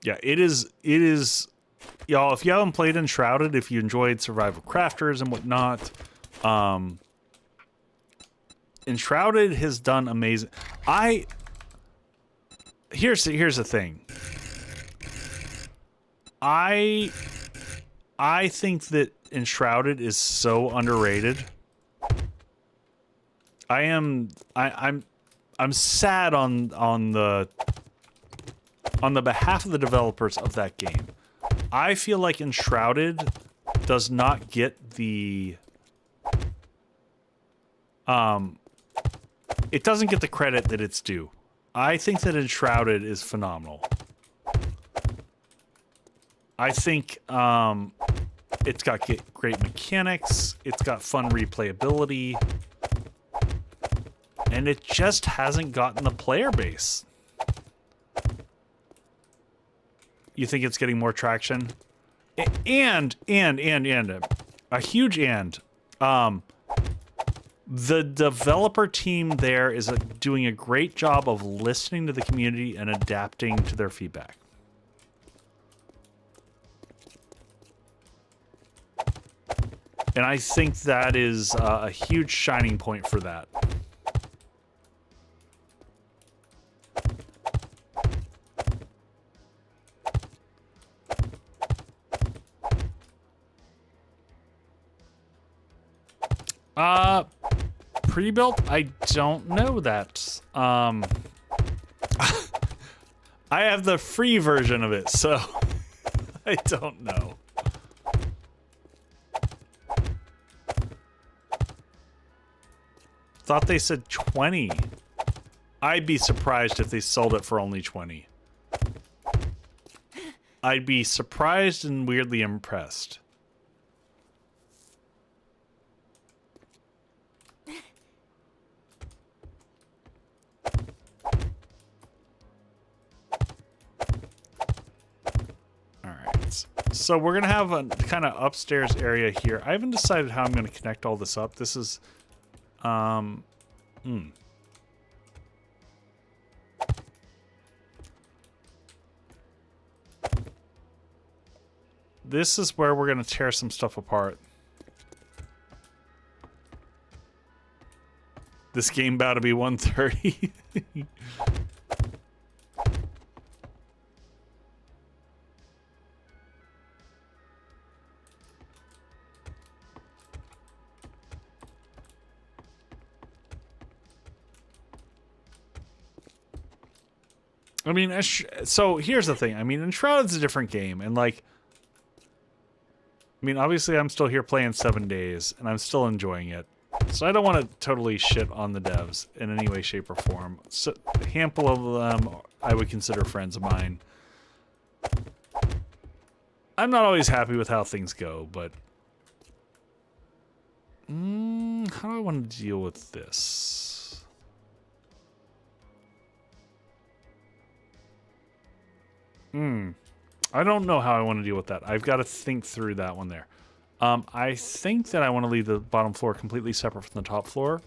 Yeah, it is, y'all, if you haven't played Enshrouded, if you enjoyed Survival Crafters and whatnot, Enshrouded has done amazing. Here's the thing. I think that Enshrouded is so underrated. I'm sad on the behalf of the developers of that game. I feel like Enshrouded does not get the it doesn't get the credit that it's due. I think that Enshrouded is phenomenal. I think it's got great mechanics, it's got fun replayability, and it just hasn't gotten the player base. You think it's getting more traction? And a huge and. The developer team there is doing a great job of listening to the community and adapting to their feedback. And I think that is a huge shining point for that. Pre-built? I don't know that. I have the free version of it, so I don't know. Thought they said 20. I'd be surprised if they sold it for only 20. I'd be surprised and weirdly impressed. So we're gonna have a kind of upstairs area here. I haven't decided how I'm gonna connect all this up. This is, This is where we're gonna tear some stuff apart. This game about to be 130. I mean, so here's the thing. I mean, Enshrouded's a different game, and like, I mean, obviously I'm still here playing 7 Days, and I'm still enjoying it. So I don't want to totally shit on the devs in any way, shape, or form. So, a handful of them I would consider friends of mine. I'm not always happy with how things go, but how do I want to deal with this? I don't know how I want to deal with that. I've got to think through that one there. I think that I want to leave the bottom floor completely separate from the top floor.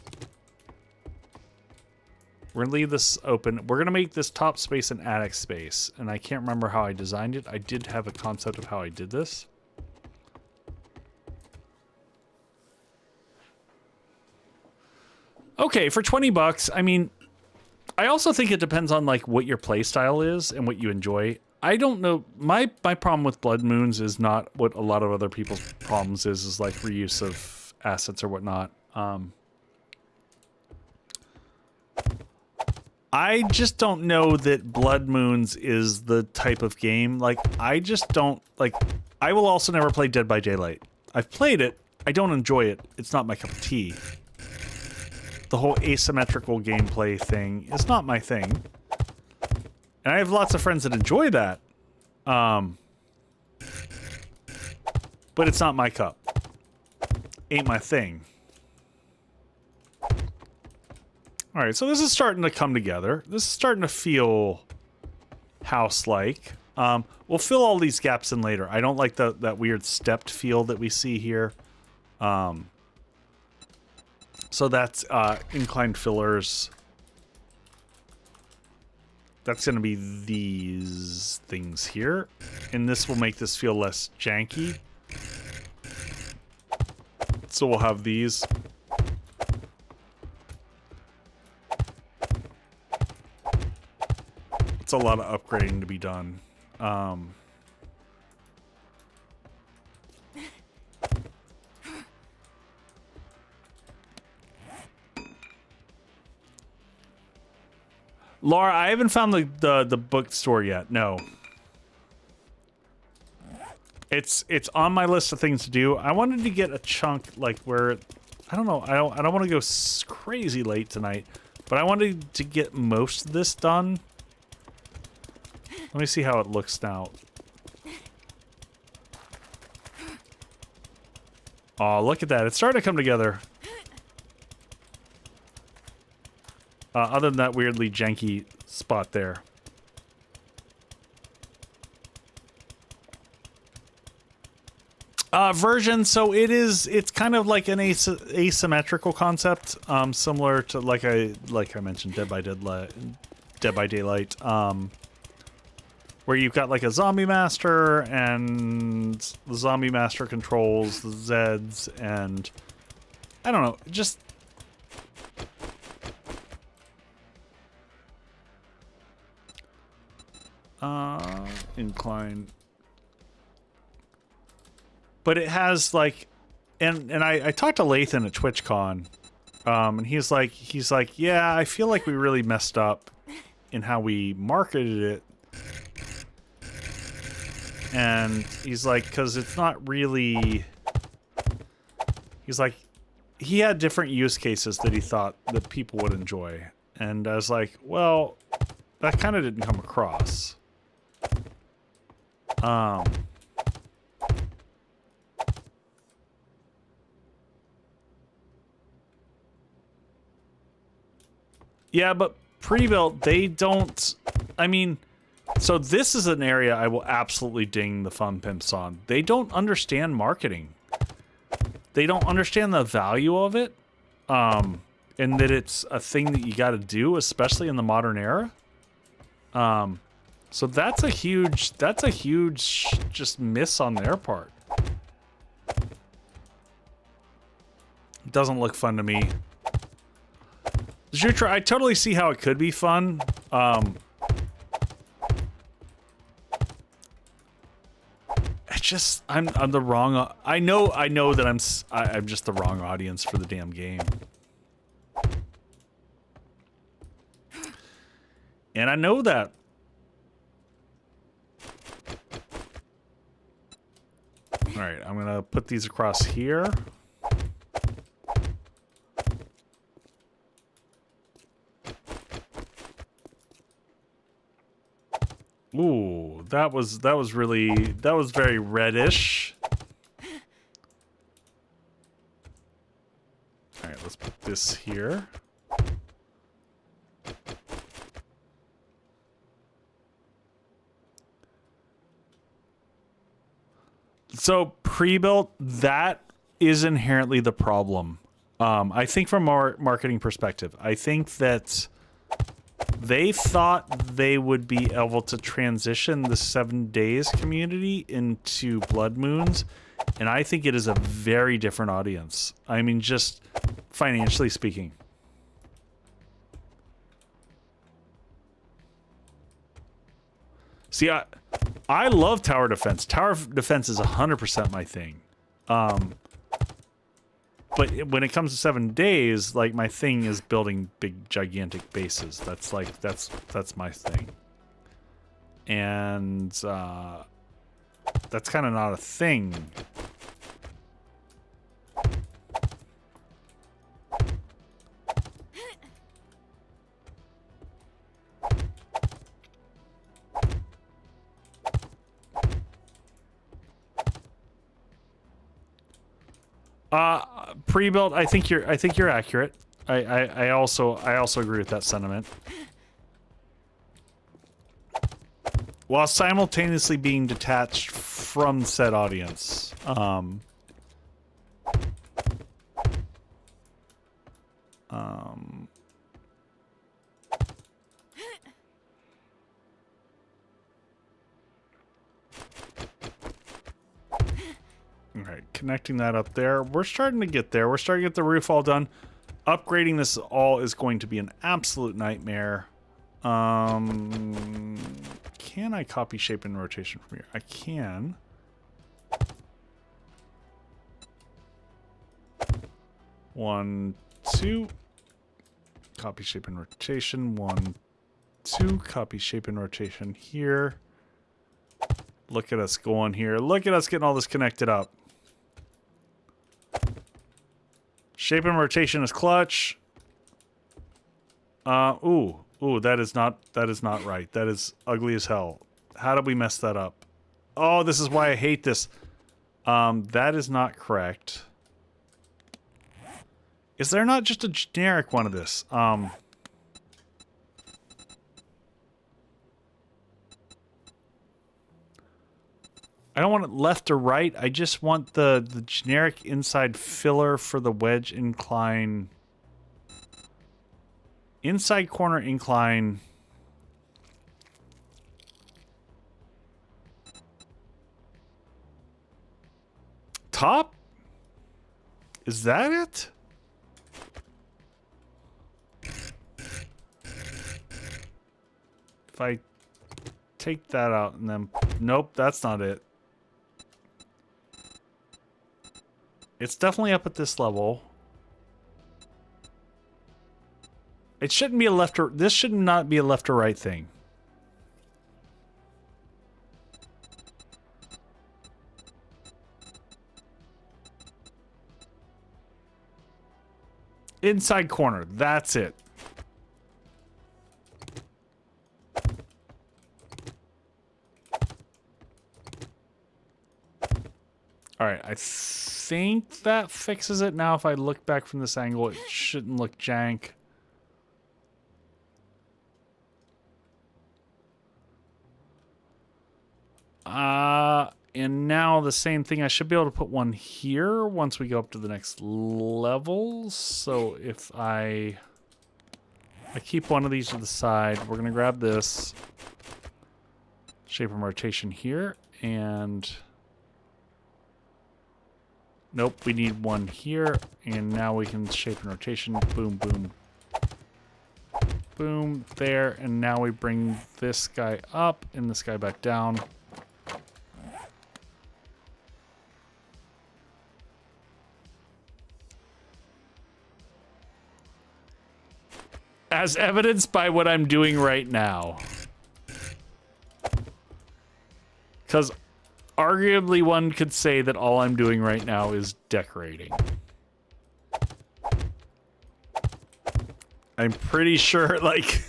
We're going to leave this open. We're going to make this top space an attic space. And I can't remember how I designed it. I did have a concept of how I did this. Okay, for 20 bucks, I mean, I also think it depends on like what your play style is and what you enjoy. I don't know. My problem with Blood Moons is not what a lot of other people's problems is like reuse of assets or whatnot. I just don't know that Blood Moons is the type of game. Like, I just don't, like, I will also never play Dead by Daylight. I've played it. I don't enjoy it. It's not my cup of tea. The whole asymmetrical gameplay thing is not my thing. And I have lots of friends that enjoy that. But it's not my cup. Ain't my thing. Alright, so this is starting to come together. This is starting to feel house-like. We'll fill all these gaps in later. I don't like that weird stepped feel that we see here. So that's inclined fillers. That's going to be these things here. And this will make this feel less janky. So we'll have these. It's a lot of upgrading to be done. Laura, I haven't found the bookstore yet. No. It's on my list of things to do. I wanted to get a chunk like where I don't know. I don't want to go crazy late tonight, but I wanted to get most of this done. Let me see how it looks now. Oh, look at that. It's starting to come together. Other than that weirdly janky spot there. Version, so it's kind of like an asymmetrical concept, similar to like I mentioned Dead by Daylight, where you've got like a zombie master, and the zombie master controls the Zeds, and I don't know, just incline. But it has like, and I talked to Lathan at TwitchCon, and he's like, yeah, I feel like we really messed up in how we marketed it. And he's like, because it's not really, he's like, he had different use cases that he thought that people would enjoy. And I was like, well, that kind of didn't come across. Yeah, but pre-built, they don't, I mean, so this is an area I will absolutely ding the Fun Pimps on. They don't understand marketing. They don't understand the value of it, and that it's a thing that you got to do, especially in the modern era. So that's a huge just miss on their part. It doesn't look fun to me. Jutra, I totally see how it could be fun. I'm the wrong. I know that I'm just the wrong audience for the damn game. And I know that. All right, I'm gonna put these across here. Ooh, that was very reddish. All right, let's put this here. So pre-built, that is inherently the problem. I think from a marketing perspective, I think that they thought they would be able to transition the 7 Days community into Blood Moons, and I think it is a very different audience. I mean, just financially speaking. See, I love tower defense. Tower defense is 100% my thing. But when it comes to 7 days, like my thing is building big gigantic bases. That's like that's my thing. And that's kind of not a thing. Pre-built, I think you're accurate. I also agree with that sentiment. While simultaneously being detached from said audience. Alright, connecting that up there. We're starting to get there. We're starting to get the roof all done. Upgrading this all is going to be an absolute nightmare. Can I copy shape and rotation from here? I can. One, two. Copy shape and rotation. 1, 2. Copy shape and rotation here. Look at us going here. Look at us getting all this connected up. Shape and rotation is clutch. Ooh, that is not right. That is ugly as hell. How did we mess that up? Oh, this is why I hate this. That is not correct. Is there not just a generic one of this? I don't want it left or right. I just want the generic inside filler for the wedge incline. Inside corner incline. Top? Is that it? If I take that out and then... Nope, that's not it. It's definitely up at this level. It shouldn't be a left or... This should not be a left or right thing. Inside corner. That's it. Alright, I think that fixes it. Now if I look back from this angle, it shouldn't look jank. And now the same thing. I should be able to put one here once we go up to the next level. So if I keep one of these to the side, we're gonna grab this shape and rotation here, and nope, we need one here, and now we can shape and rotation. Boom, boom, boom, there, and now we bring this guy up and this guy back down. As evidenced by what I'm doing right now. Because arguably one could say that all I'm doing right now is decorating. I'm pretty sure, like...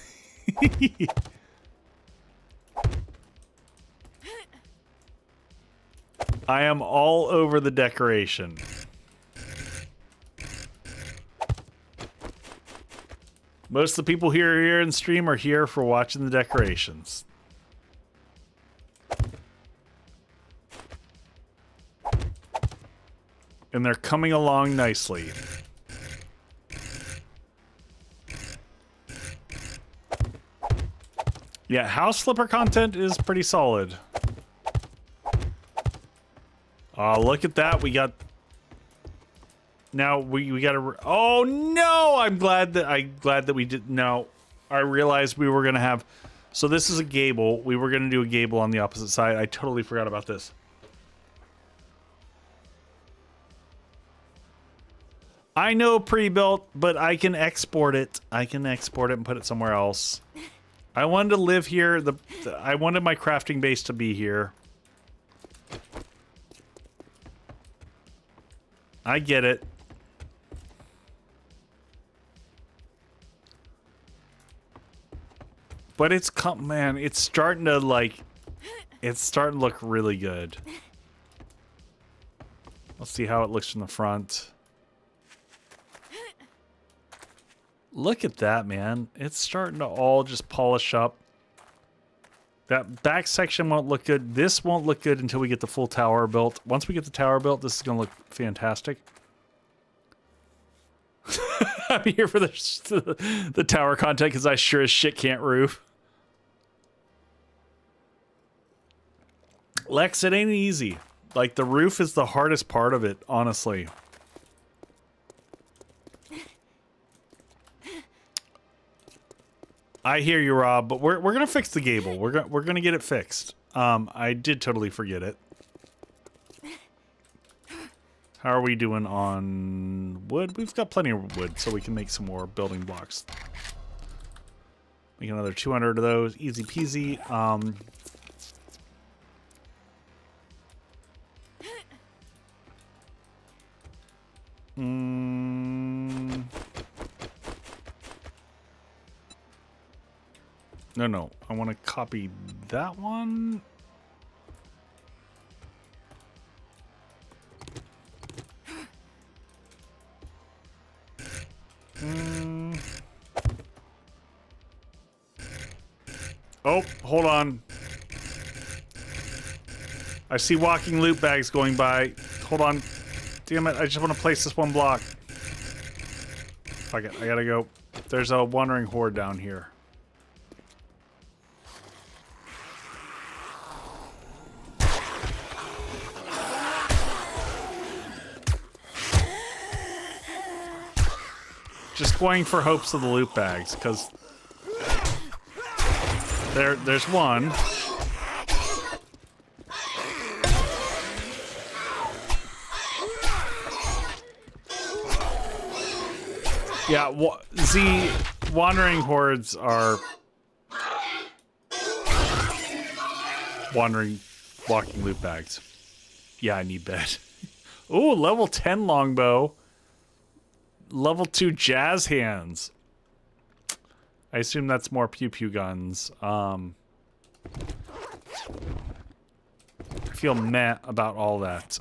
I am all over the decoration. Most of the people here in stream are here for watching the decorations. And they're coming along nicely. Yeah, house flipper content is pretty solid. Look at that. We got... Now we got to... Oh no! I'm glad that we did... No. I realized we were going to have... So this is a gable. We were going to do a gable on the opposite side. I totally forgot about this. I know pre-built, but I can export it. I can export it and put it somewhere else. I wanted to live here. I wanted my crafting base to be here. I get it. But it's man, it's starting to it's starting to look really good. Let's see how it looks from the front. Look at that, man. It's starting to all just polish up. That back section won't look good. This won't look good until we get the full tower built. Once we get the tower built, this is going to look fantastic. I'm here for the tower content because I sure as shit can't roof. Lex, it ain't easy. Like, the roof is the hardest part of it, honestly. I hear you, Rob, but we're gonna fix the gable. We're gonna get it fixed. I did totally forget it. How are we doing on wood? We've got plenty of wood, so we can make some more building blocks. Make another 200 of those, easy peasy. No, I want to copy that one. Oh, hold on. I see walking loot bags going by. Hold on. Damn it, I just want to place this one block. Fuck it, I gotta go. There's a wandering horde down here. Just going for hopes of the loot bags, because there's one. Yeah, wandering hordes are walking loot bags. Yeah, I need that. Ooh, level 10 longbow. Level 2 jazz hands. I assume that's more pew pew guns. I feel meh about all that.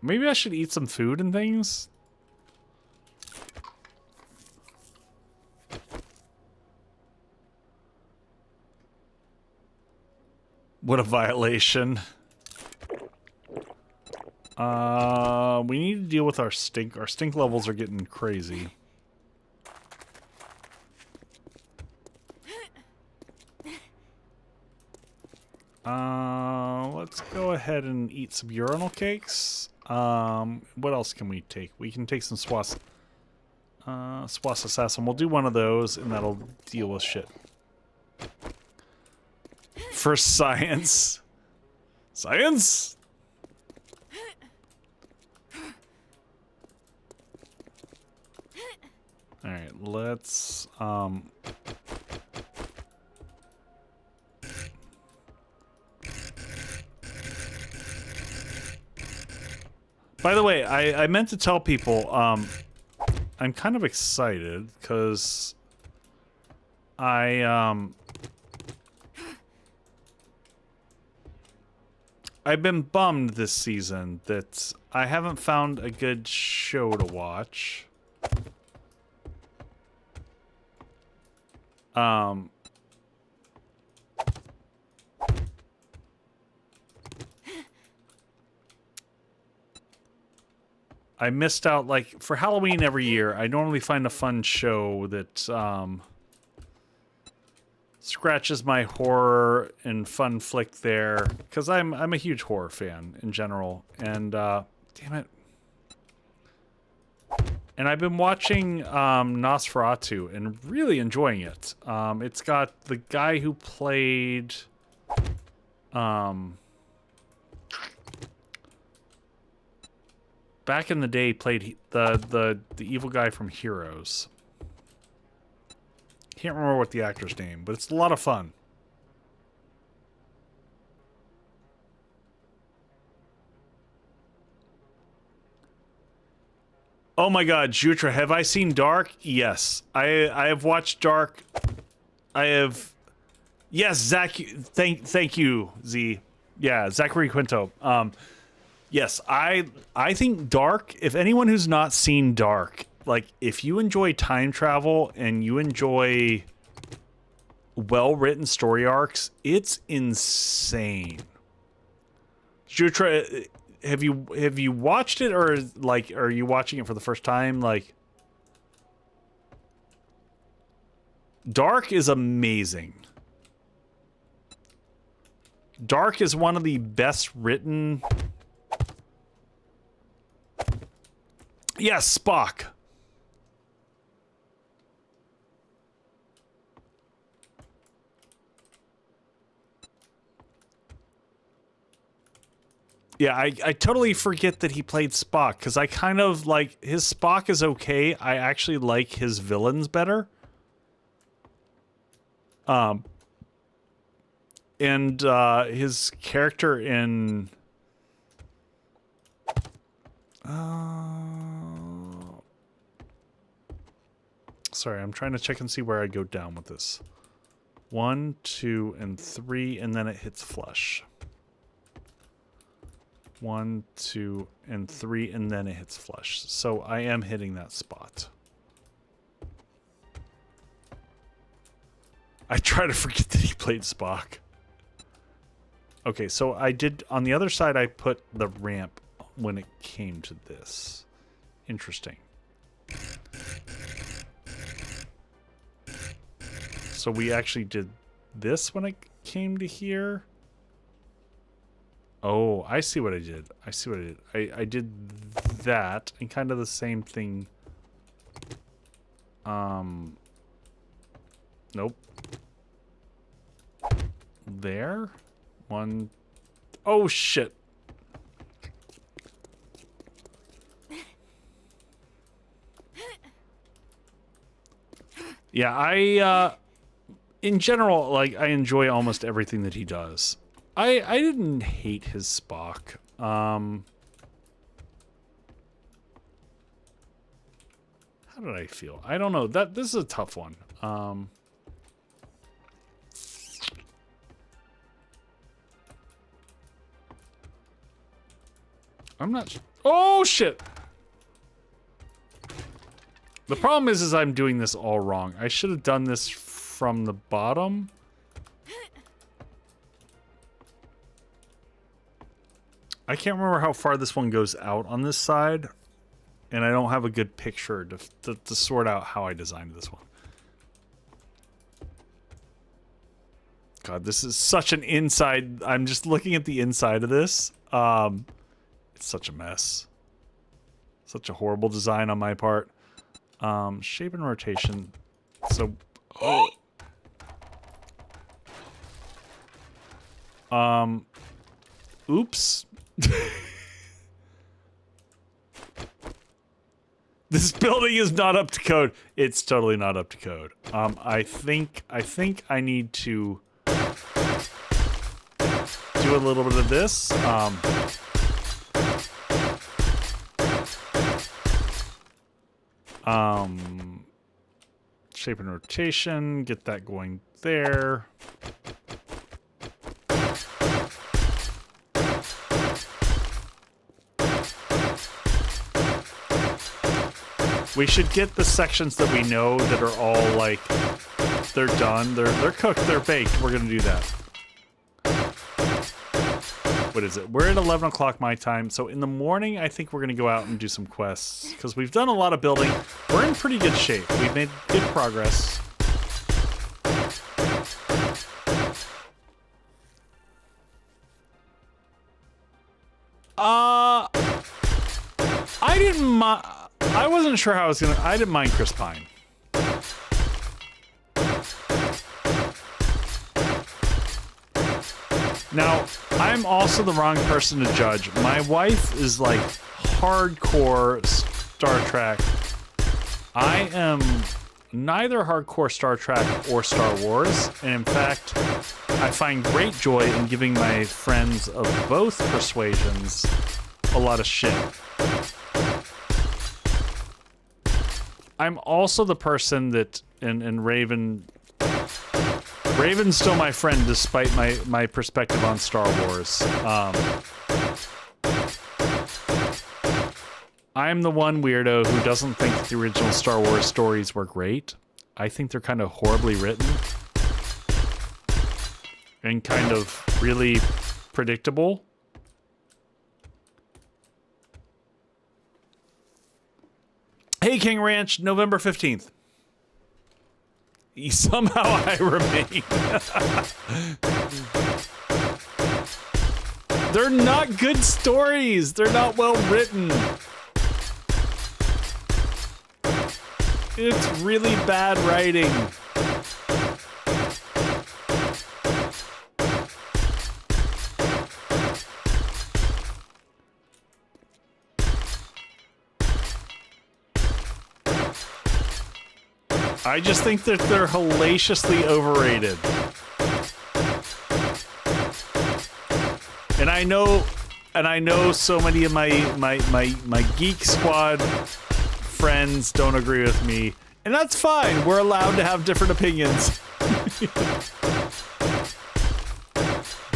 Maybe I should eat some food and things. What a violation. We need to deal with our stink. Our stink levels are getting crazy. Let's go ahead and eat some urinal cakes. What else can we take? We can take some swas assassin. We'll do one of those, and that'll deal with shit. For science. Science? Alright, let's, by the way, I meant to tell people, I'm kind of excited, because I've been bummed this season that I haven't found a good show to watch. I missed out, like, for Halloween every year, I normally find a fun show that, scratches my horror and fun flick there, because I'm a huge horror fan in general, and, damn it. And I've been watching Nosferatu and really enjoying it. It's got the guy who played back in the day played the evil guy from Heroes. Can't remember what the actor's name, but it's a lot of fun. Oh my God, Jutra, have I seen Dark? Yes, I have watched Dark. I have. Yes, Zach. Thank you, Z. Yeah, Zachary Quinto. Yes, I think Dark. If anyone who's not seen Dark, like if you enjoy time travel and you enjoy well-written story arcs, it's insane. Jutra, have you watched it, or like are you watching it for the first time? Like, Dark is amazing. Dark is one of the best written. Yes, Spock. Yeah, I totally forget that he played Spock, because I kind of like his Spock is okay. I actually like his villains better. And his character in sorry, I'm trying to check and see where I go down with this. 1, 2, and 3, and then it hits flush. 1, 2, and 3, and then it hits flush. So I am hitting that spot. I try to forget that he played Spock. Okay, so I did, on the other side, I put the ramp when it came to this. Interesting. So we actually did this when it came to here. Oh, I see what I did. I see what I did. I did that and kind of the same thing. Nope. There. 1. Oh, shit. Yeah, in general, like, I enjoy almost everything that he does. I didn't hate his Spock. How did I feel? I don't know. This is a tough one. I'm not. Oh shit! The problem is I'm doing this all wrong. I should have done this from the bottom. I can't remember how far this one goes out on this side, and I don't have a good picture to sort out how I designed this one. God, this is such an inside. I'm just looking at the inside of this. It's such a mess. Such a horrible design on my part. Shape and rotation. So, oops. This building is not up to code. It's totally not up to code. I think I need to do a little bit of this. Shape and rotation, get that going there. We should get the sections that we know that are all like, they're done, they're cooked, they're baked. We're gonna do that. What is it? We're at 11 o'clock my time, so in the morning I think we're gonna go out and do some quests, because we've done a lot of building. We're in pretty good shape. We've made good progress. I didn't mind. I wasn't sure how I was gonna. I didn't mind Chris Pine. Now, I'm also the wrong person to judge. My wife is like hardcore Star Trek. I am neither hardcore Star Trek or Star Wars, and in fact, I find great joy in giving my friends of both persuasions a lot of shit. I'm also the person that, and Raven's still my friend despite my perspective on Star Wars. I'm the one weirdo who doesn't think the original Star Wars stories were great. I think they're kind of horribly written. And kind of really predictable. Hey, King Ranch, November 15th. Somehow I remain. They're not good stories. They're not well written. It's really bad writing. I just think that they're hellaciously overrated. And I know so many of my Geek Squad friends don't agree with me, and that's fine. We're allowed to have different opinions.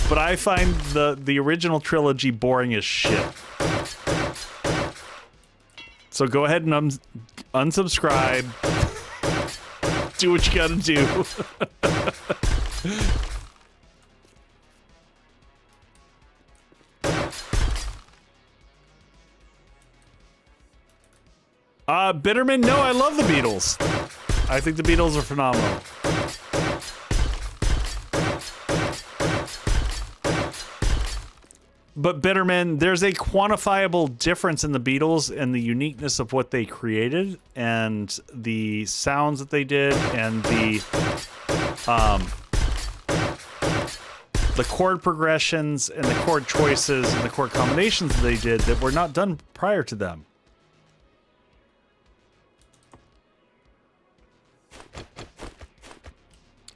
But I find the original trilogy boring as shit. So go ahead and unsubscribe. Do what you gotta do. Bitterman, no, I love the Beatles. I think the Beatles are phenomenal. But Bitterman, there's a quantifiable difference in the Beatles and the uniqueness of what they created and the sounds that they did and the chord progressions and the chord choices and the chord combinations that they did that were not done prior to them.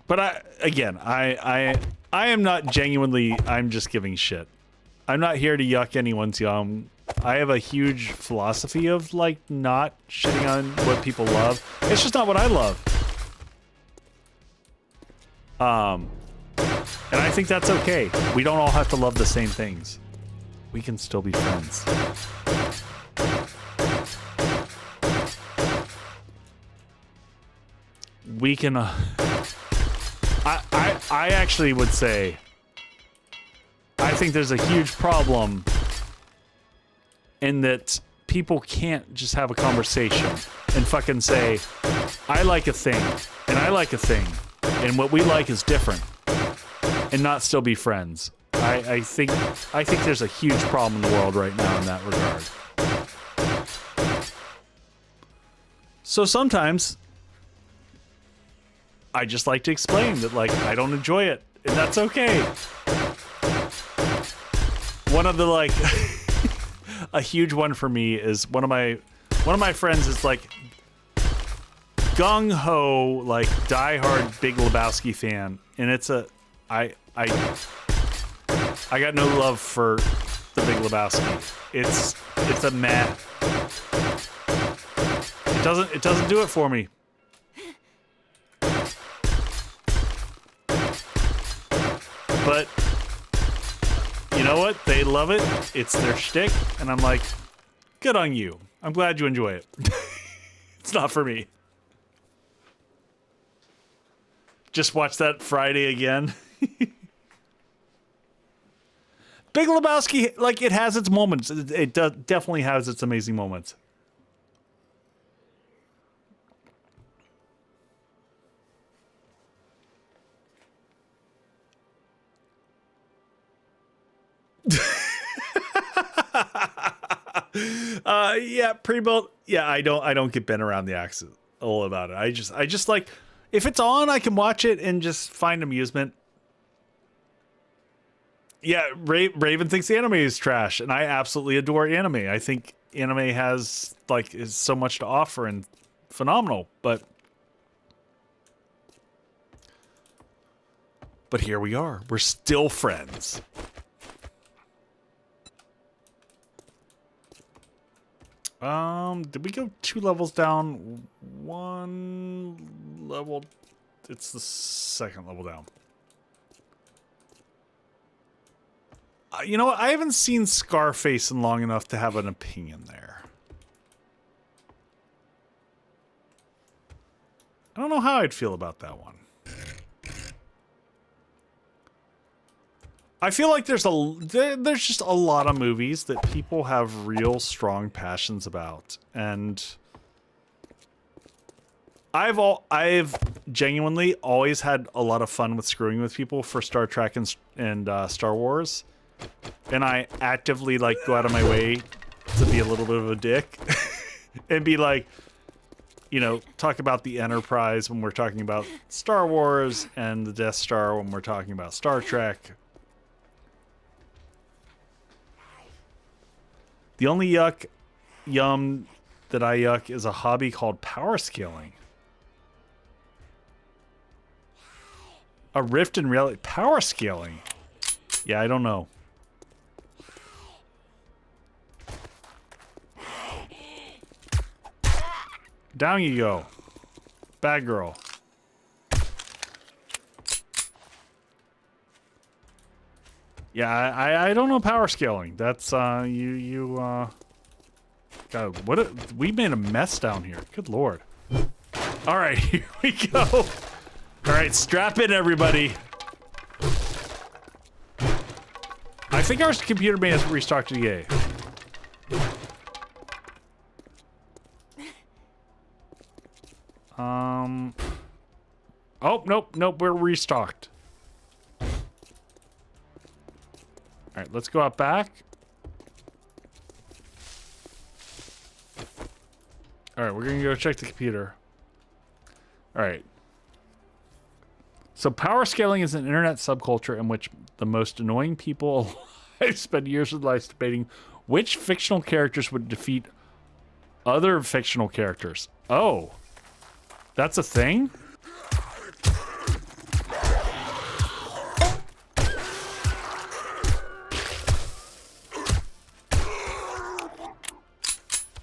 But I am not genuinely, I'm just giving shit. I'm not here to yuck anyone's yum. I have a huge philosophy of, like, not shitting on what people love. It's just not what I love. And I think that's okay. We don't all have to love the same things. We can still be friends. We can, I actually would say, I think there's a huge problem in that people can't just have a conversation and fucking say, I like a thing, and I like a thing, and what we like is different, and not still be friends. I think there's a huge problem in the world right now in that regard. So sometimes I just like to explain that, like, I don't enjoy it, and that's okay. One of the, like, a huge one for me is one of my friends is, like, gung-ho, like, diehard Big Lebowski fan, and it's I got no love for the Big Lebowski. It's a meh. It doesn't do it for me. But you know what? They love it. It's their shtick, and I'm like, good on you. I'm glad you enjoy it. It's not for me. Just watch that Friday again. Big Lebowski, like, it has its moments. It definitely has its amazing moments. Yeah, pre-built. Yeah, I don't get bent around the axle all about it. I just like, if it's on, I can watch it and just find amusement. Yeah, Raven thinks the anime is trash, and I absolutely adore anime. I think anime has like is so much to offer and phenomenal, but here we are. We're still friends. Did we go 2 levels down? 1 level. It's the 2nd level down. You know what? I haven't seen Scarface in long enough to have an opinion there. I don't know how I'd feel about that one. I feel like there's just a lot of movies that people have real strong passions about, and I've genuinely always had a lot of fun with screwing with people for Star Trek and Star Wars, and I actively like go out of my way to be a little bit of a dick and be like, you know, talk about the Enterprise when we're talking about Star Wars and the Death Star when we're talking about Star Trek. The only yum that I yuck is a hobby called power scaling. A rift in reality. Power scaling. Yeah, I don't know. Down you go. Bad girl. Yeah, I don't know power scaling. That's God, we made a mess down here. Good lord. All right, here we go. All right, strap in, everybody. I think our computer may have restocked again. Oh, nope, we're restocked. All right, let's go out back. All right, we're gonna go check the computer. All right. So power scaling is an internet subculture in which the most annoying people alive spend years of their lives debating which fictional characters would defeat other fictional characters. Oh, that's a thing?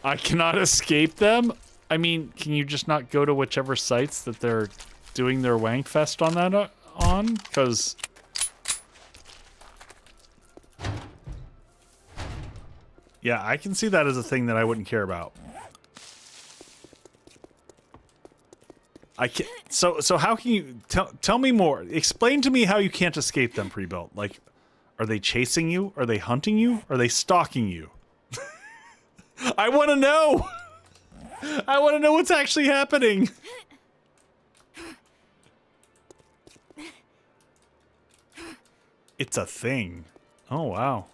I cannot escape them? I mean, can you just not go to whichever sites that they're doing their wank fest on that on? Because yeah, I can see that as a thing that I wouldn't care about. I can't. So how can you tell me more? Explain to me how you can't escape them pre-built. Like, are they chasing you? Are they hunting you? Are they stalking you? I want to know. I want to know what's actually happening. It's a thing. Oh, wow.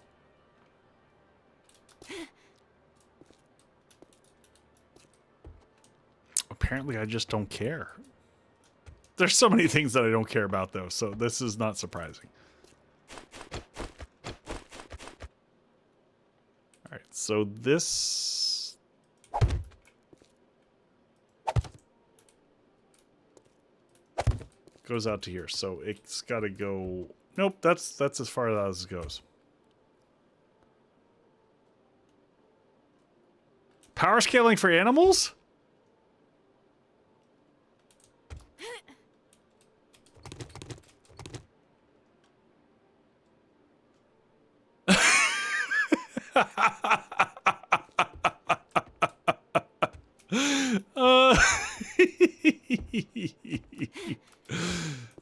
Apparently, I just don't care. There's so many things that I don't care about, though, so this is not surprising. All right, so this... goes out to here, so it's got to go... Nope, that's as far as it goes. Power scaling for animals?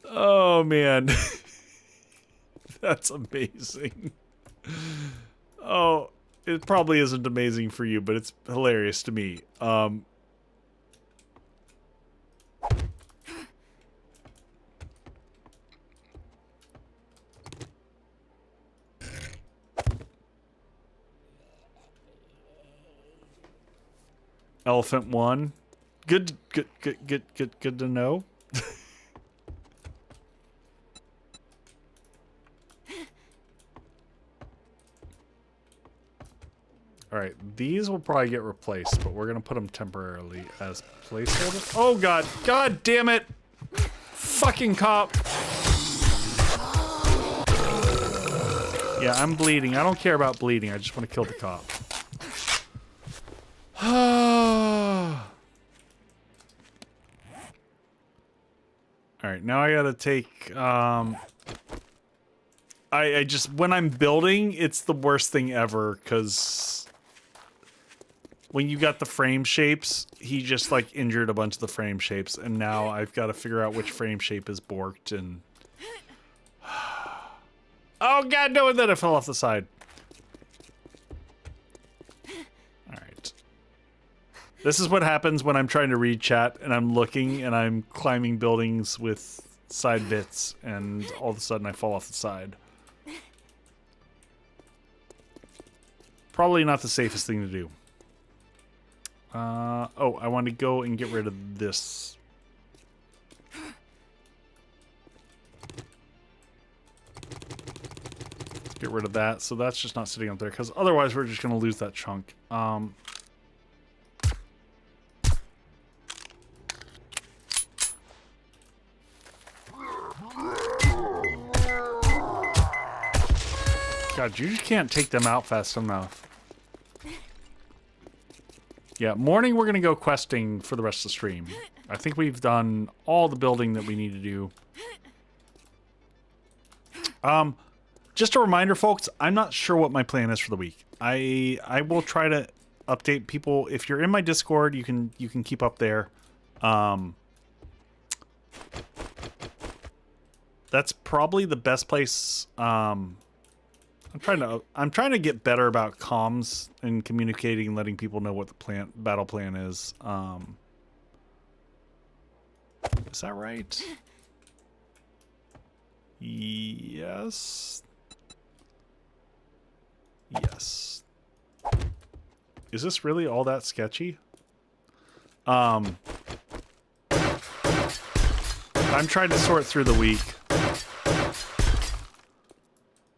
Oh man, that's amazing. Oh, it probably isn't amazing for you, but it's hilarious to me. Elephant one. Good to know. All right, these will probably get replaced, but we're gonna put them temporarily as placeholders. Oh god, god damn it! Fucking cop! Yeah, I'm bleeding. I don't care about bleeding. I just want to kill the cop. Alright, now I gotta take, I just, when I'm building, it's the worst thing ever, because when you got the frame shapes, he just, like, injured a bunch of the frame shapes, and now I've got to figure out which frame shape is borked, and... Oh god, no, and then I fell off the side. Alright. This is what happens when I'm trying to read chat, and I'm looking, and I'm climbing buildings with side bits, and all of a sudden I fall off the side. Probably not the safest thing to do. Oh, I want to go and get rid of this. Get rid of that, so that's just not sitting up there, because otherwise we're just going to lose that chunk. God, you just can't take them out fast enough. Yeah, morning we're going to go questing for the rest of the stream. I think we've done all the building that we need to do. Just a reminder, folks, I'm not sure what my plan is for the week. I will try to update people. If you're in my Discord, you can keep up there. That's probably the best place. I'm trying to get better about comms and communicating and letting people know what the battle plan is. Is that right? Yes. Yes. Is this really all that sketchy? I'm trying to sort through the week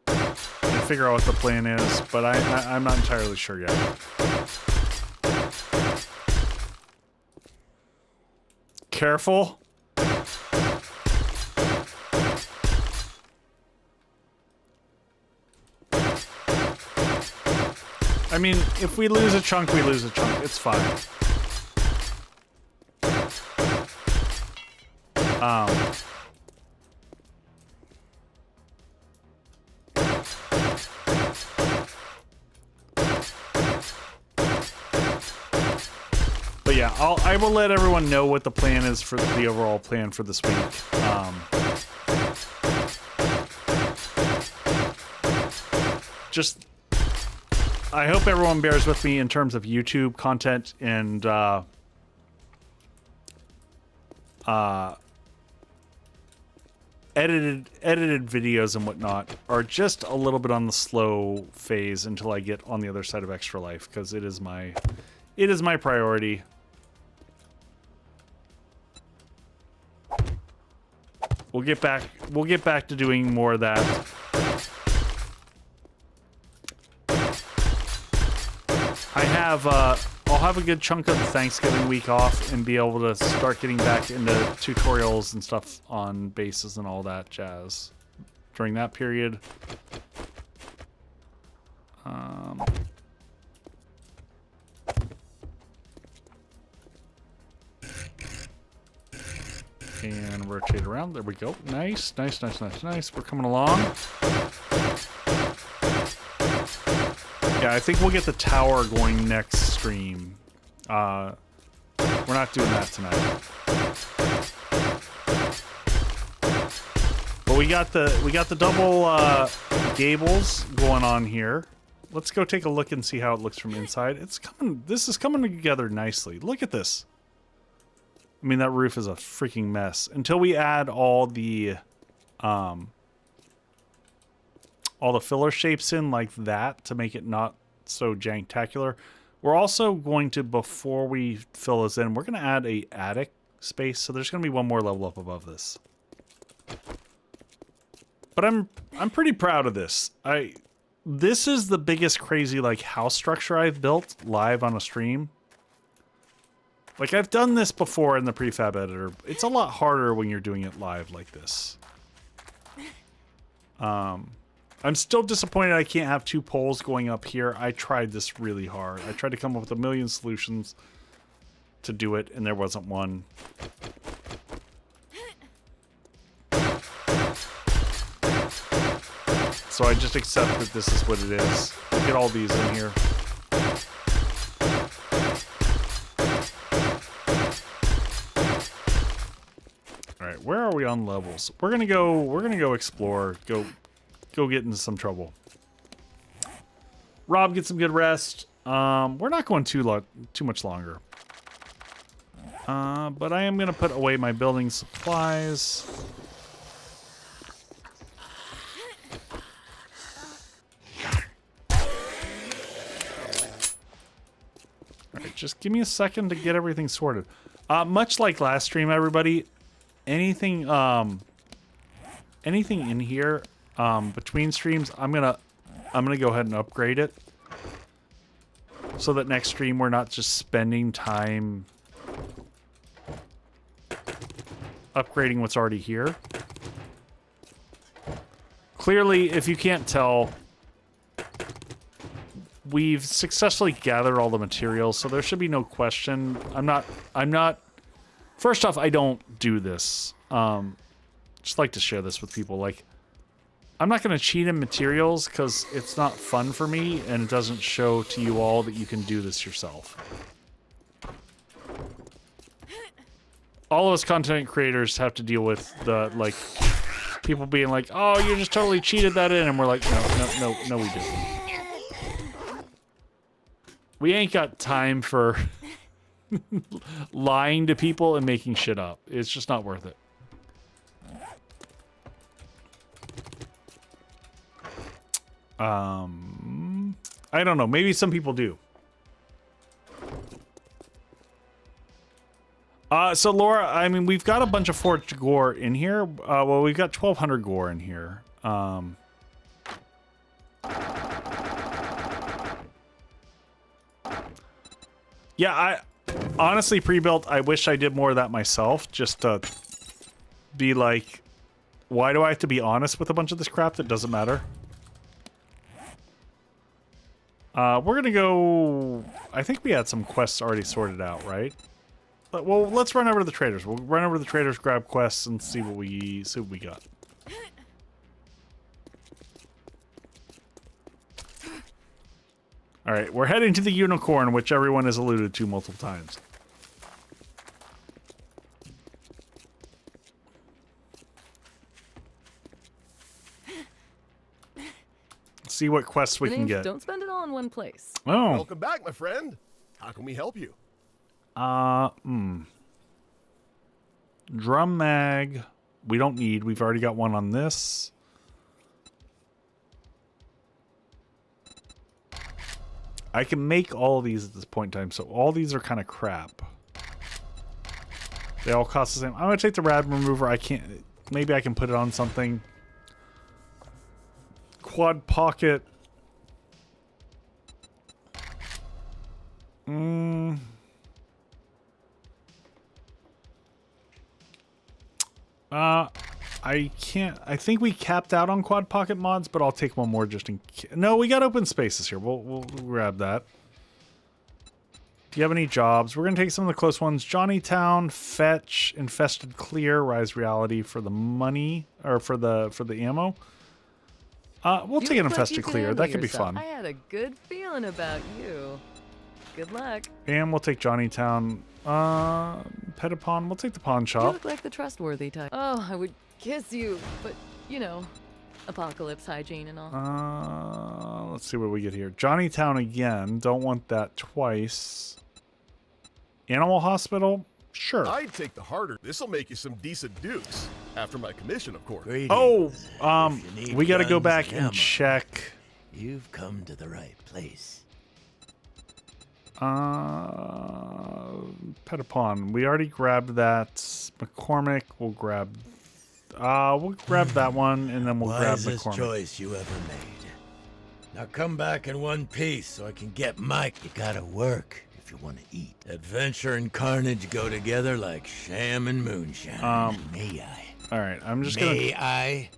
and figure out what the plan is, but I'm not entirely sure yet. Careful. I mean, if we lose a chunk, we lose a chunk. It's fine. But yeah, I will let everyone know what the plan is for the overall plan for this week. Just... I hope everyone bears with me in terms of YouTube content and edited videos and whatnot are just a little bit on the slow phase until I get on the other side of Extra Life, because it is my priority. We'll get back to doing more of that. I'll have a good chunk of the Thanksgiving week off and be able to start getting back into tutorials and stuff on bases and all that jazz during that period. And rotate around. There we go. Nice, nice, nice, nice, nice. We're coming along. Yeah, I think we'll get the tower going next stream. We're not doing that tonight. But we got the double gables going on here. Let's go take a look and see how it looks from inside. This is coming together nicely. Look at this. I mean, that roof is a freaking mess. Until we add all the filler shapes in like that to make it not so janktacular. We're also going to, before we fill this in, we're going to add a attic space. So there's going to be one more level up above this. But I'm pretty proud of this. this is the biggest crazy like house structure I've built live on a stream. Like I've done this before in the prefab editor. It's a lot harder when you're doing it live like this. I'm still disappointed I can't have 2 poles going up here. I tried this really hard. I tried to come up with a million solutions to do it, and there wasn't one. So I just accept that this is what it is. Look at all these in here. All right, where are we on levels? We're gonna go explore. Go get into some trouble. Rob, get some good rest. We're not going too much longer. But I am gonna put away my building supplies. Alright, just give me a second to get everything sorted. Much like last stream, everybody, anything in here, between streams, I'm gonna go ahead and upgrade it. So that next stream we're not just spending time upgrading what's already here. Clearly, if you can't tell, we've successfully gathered all the materials, so there should be no question. I'm not first off, I don't do this. Just like to share this with people. Like, I'm not going to cheat in materials because it's not fun for me and it doesn't show to you all that you can do this yourself. All of us content creators have to deal with the, like, people being like, oh, you just totally cheated that in. And we're like, no, we didn't. We ain't got time for lying to people and making shit up. It's just not worth it. I don't know. Maybe some people do. So Laura, I mean, we've got a bunch of forged gore in here. Well, we've got 1,200 gore in here. Yeah, I honestly pre-built. I wish I did more of that myself, just to be like, why do I have to be honest with a bunch of this crap that doesn't matter? We're gonna go. I think we had some quests already sorted out, right? Well, let's run over to the traders. We'll run over to the traders, grab quests, and see what we got. All right, we're heading to the unicorn, which everyone has alluded to multiple times. See what quests we can get. Don't spend it all in one place. Oh. Welcome back, my friend. How can we help you? Drum mag. We don't need. We've already got one on this. I can make all these at this point in time, so all these are kind of crap. They all cost the same. I'm gonna take the rad remover. I can't. Maybe I can put it on something. Quad pocket. I can't. I think we capped out on quad pocket mods, but I'll take one more just in case. No, we got open spaces here. We'll grab that. Do you have any jobs? We're gonna take some of the close ones. Johnnytown, fetch, infested clear, rise reality for the money or for the ammo. We'll take an infested clear. That could be fun. I had a good feeling about you. Good luck. And we'll take Johnnytown. Pet a pawn. We'll take the pawn You shop. look like the trustworthy type. Oh, I would kiss you, but you know, apocalypse hygiene and all. Let's see what we get here. Johnnytown again. Don't want that twice. Animal hospital. Sure. I'd take the harder. This'll make you some decent dukes. After my commission, of course. Oh, we got to go back and check. You've come to the right place. Pet a pawn. We already grabbed that. McCormick. We'll grab that one, and then we'll grab Wisest McCormick. choice you ever made. Now come back in one piece so I can get Mike. You gotta work if you want to eat. Adventure and carnage go together like sham and moonshine. May I? All right, I'm just May gonna. I?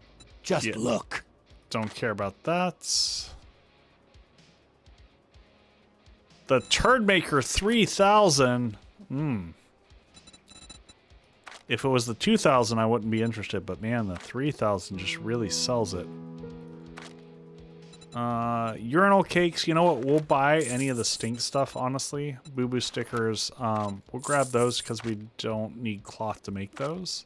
Just Yeah. look. Don't care about that. The Turd Maker 3000. If it was the 2000, I wouldn't be interested. But man, the 3000 just really sells it. Urinal cakes. You know what? We'll buy any of the stink stuff. Honestly, boo boo stickers. We'll grab those because we don't need cloth to make those.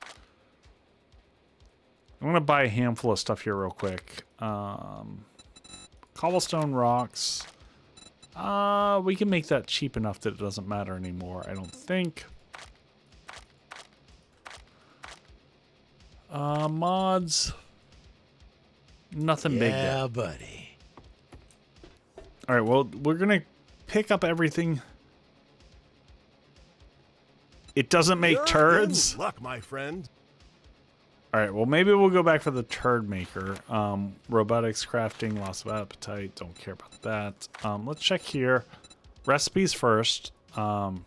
I'm gonna buy a handful of stuff here real quick. Cobblestone rocks. We can make that cheap enough that it doesn't matter anymore, I don't think. Mods. Nothing big there. Yeah, buddy. All right, well, we're gonna pick up everything. It doesn't make You're turds. in luck, my friend. All right, well, maybe we'll go back for the Turd Maker. Robotics, crafting, loss of appetite. Don't care about that. Let's check here. Recipes first. Miso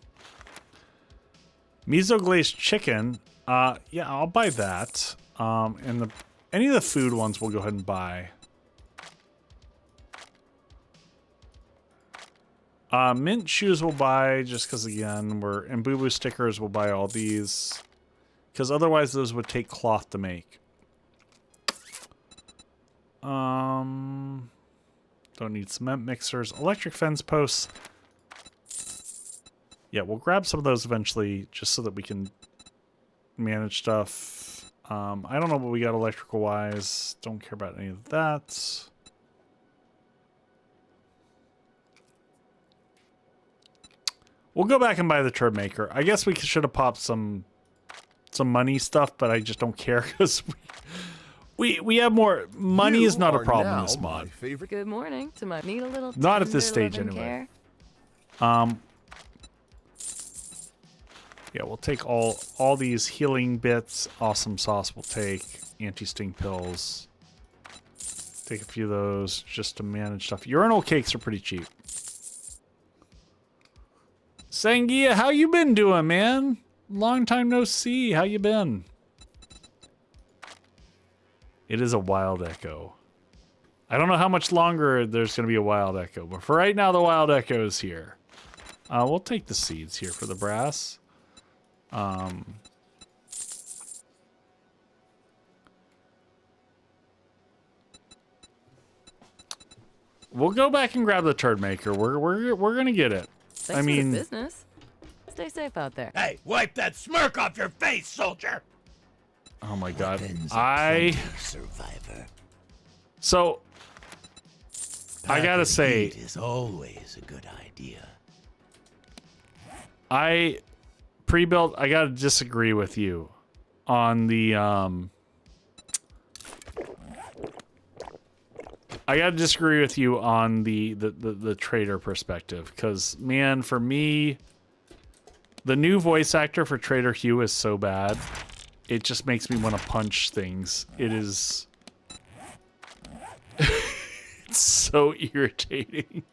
glazed chicken. Yeah, I'll buy that. And any of the food ones we'll go ahead and buy. Mint shoes we'll buy just because, again, and Boo Boo stickers we'll buy all these. Because otherwise those would take cloth to make. Don't need cement mixers. Electric fence posts. Yeah, we'll grab some of those eventually just so that we can manage stuff. I don't know what we got electrical wise. Don't care about any of that. We'll go back and buy the Turd Maker. I guess we should have popped some money stuff, but I just don't care because we have more money. Is not a problem in this mod. My favorite. Good morning to my need a little Not at this tender stage, loving anyway. care. Yeah, we'll take all these healing bits. Awesome sauce we'll take. Anti-sting pills. Take a few of those just to manage stuff. Urinal cakes are pretty cheap. Sangia, how you been doing, man? Long time no see. How you been? It is a wild echo. I don't know how much longer there's going to be a wild echo, but for right now, the wild echo is here. We'll take the seeds here for the brass. We'll go back and grab the Turd Maker. We're gonna get it. Thanks I for mean, the business. Stay safe out there. Hey, wipe that smirk off your face, soldier. oh my god, Weapons I aplenty, survivor. so I gotta Pack of say, heat is always a good idea. I pre-built. I gotta disagree with you on the I gotta disagree with you on the trader perspective, because man, for me, the new voice actor for Trader Hugh is so bad, it just makes me want to punch things. It is, it's so irritating.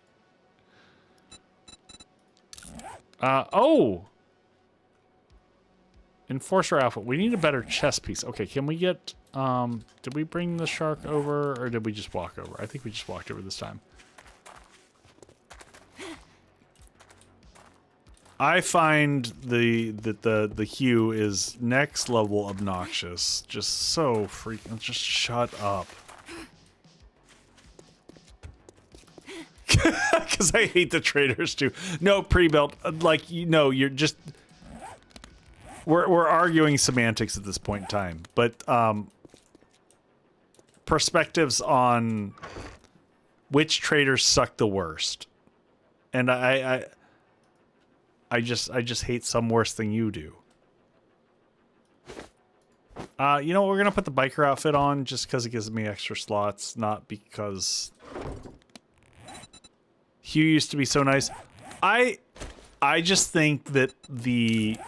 Oh, Enforcer outfit. We need a better chess piece. Okay, can we get? Did we bring the shark over, or did we just walk over? I think we just walked over this time. I find the hue is next level obnoxious. Just so freaking. Just shut up. Because I hate the traders too. No, pre-built. Like, you know, you're just. We're arguing semantics at this point in time, but perspectives on which traders suck the worst, and I just hate some worse than you do. You know, we're gonna put the biker outfit on just because it gives me extra slots, not because Hugh used to be so nice. I just think that the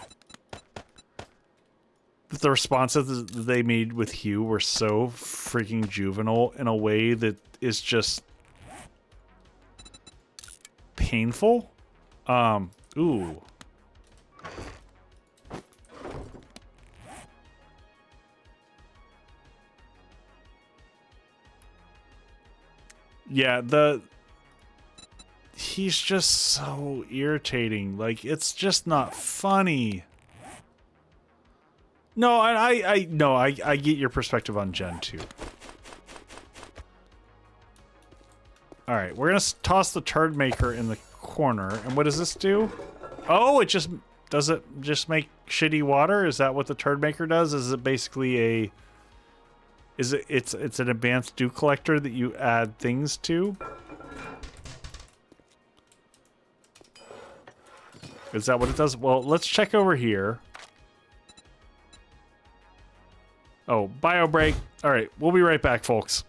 responses that they made with Hugh were so freaking juvenile in a way that is just painful. Ooh. Yeah, he's just so irritating. Like, it's just not funny. No, I get your perspective on Gen 2. All right, we're gonna toss the turd maker in the corner. And what does this do? Oh, does it just make shitty water? Is that what the turd maker does? Is it basically it's an advanced dew collector that you add things to? Is that what it does? Well, let's check over here. Oh, bio break. All right, we'll be right back, folks.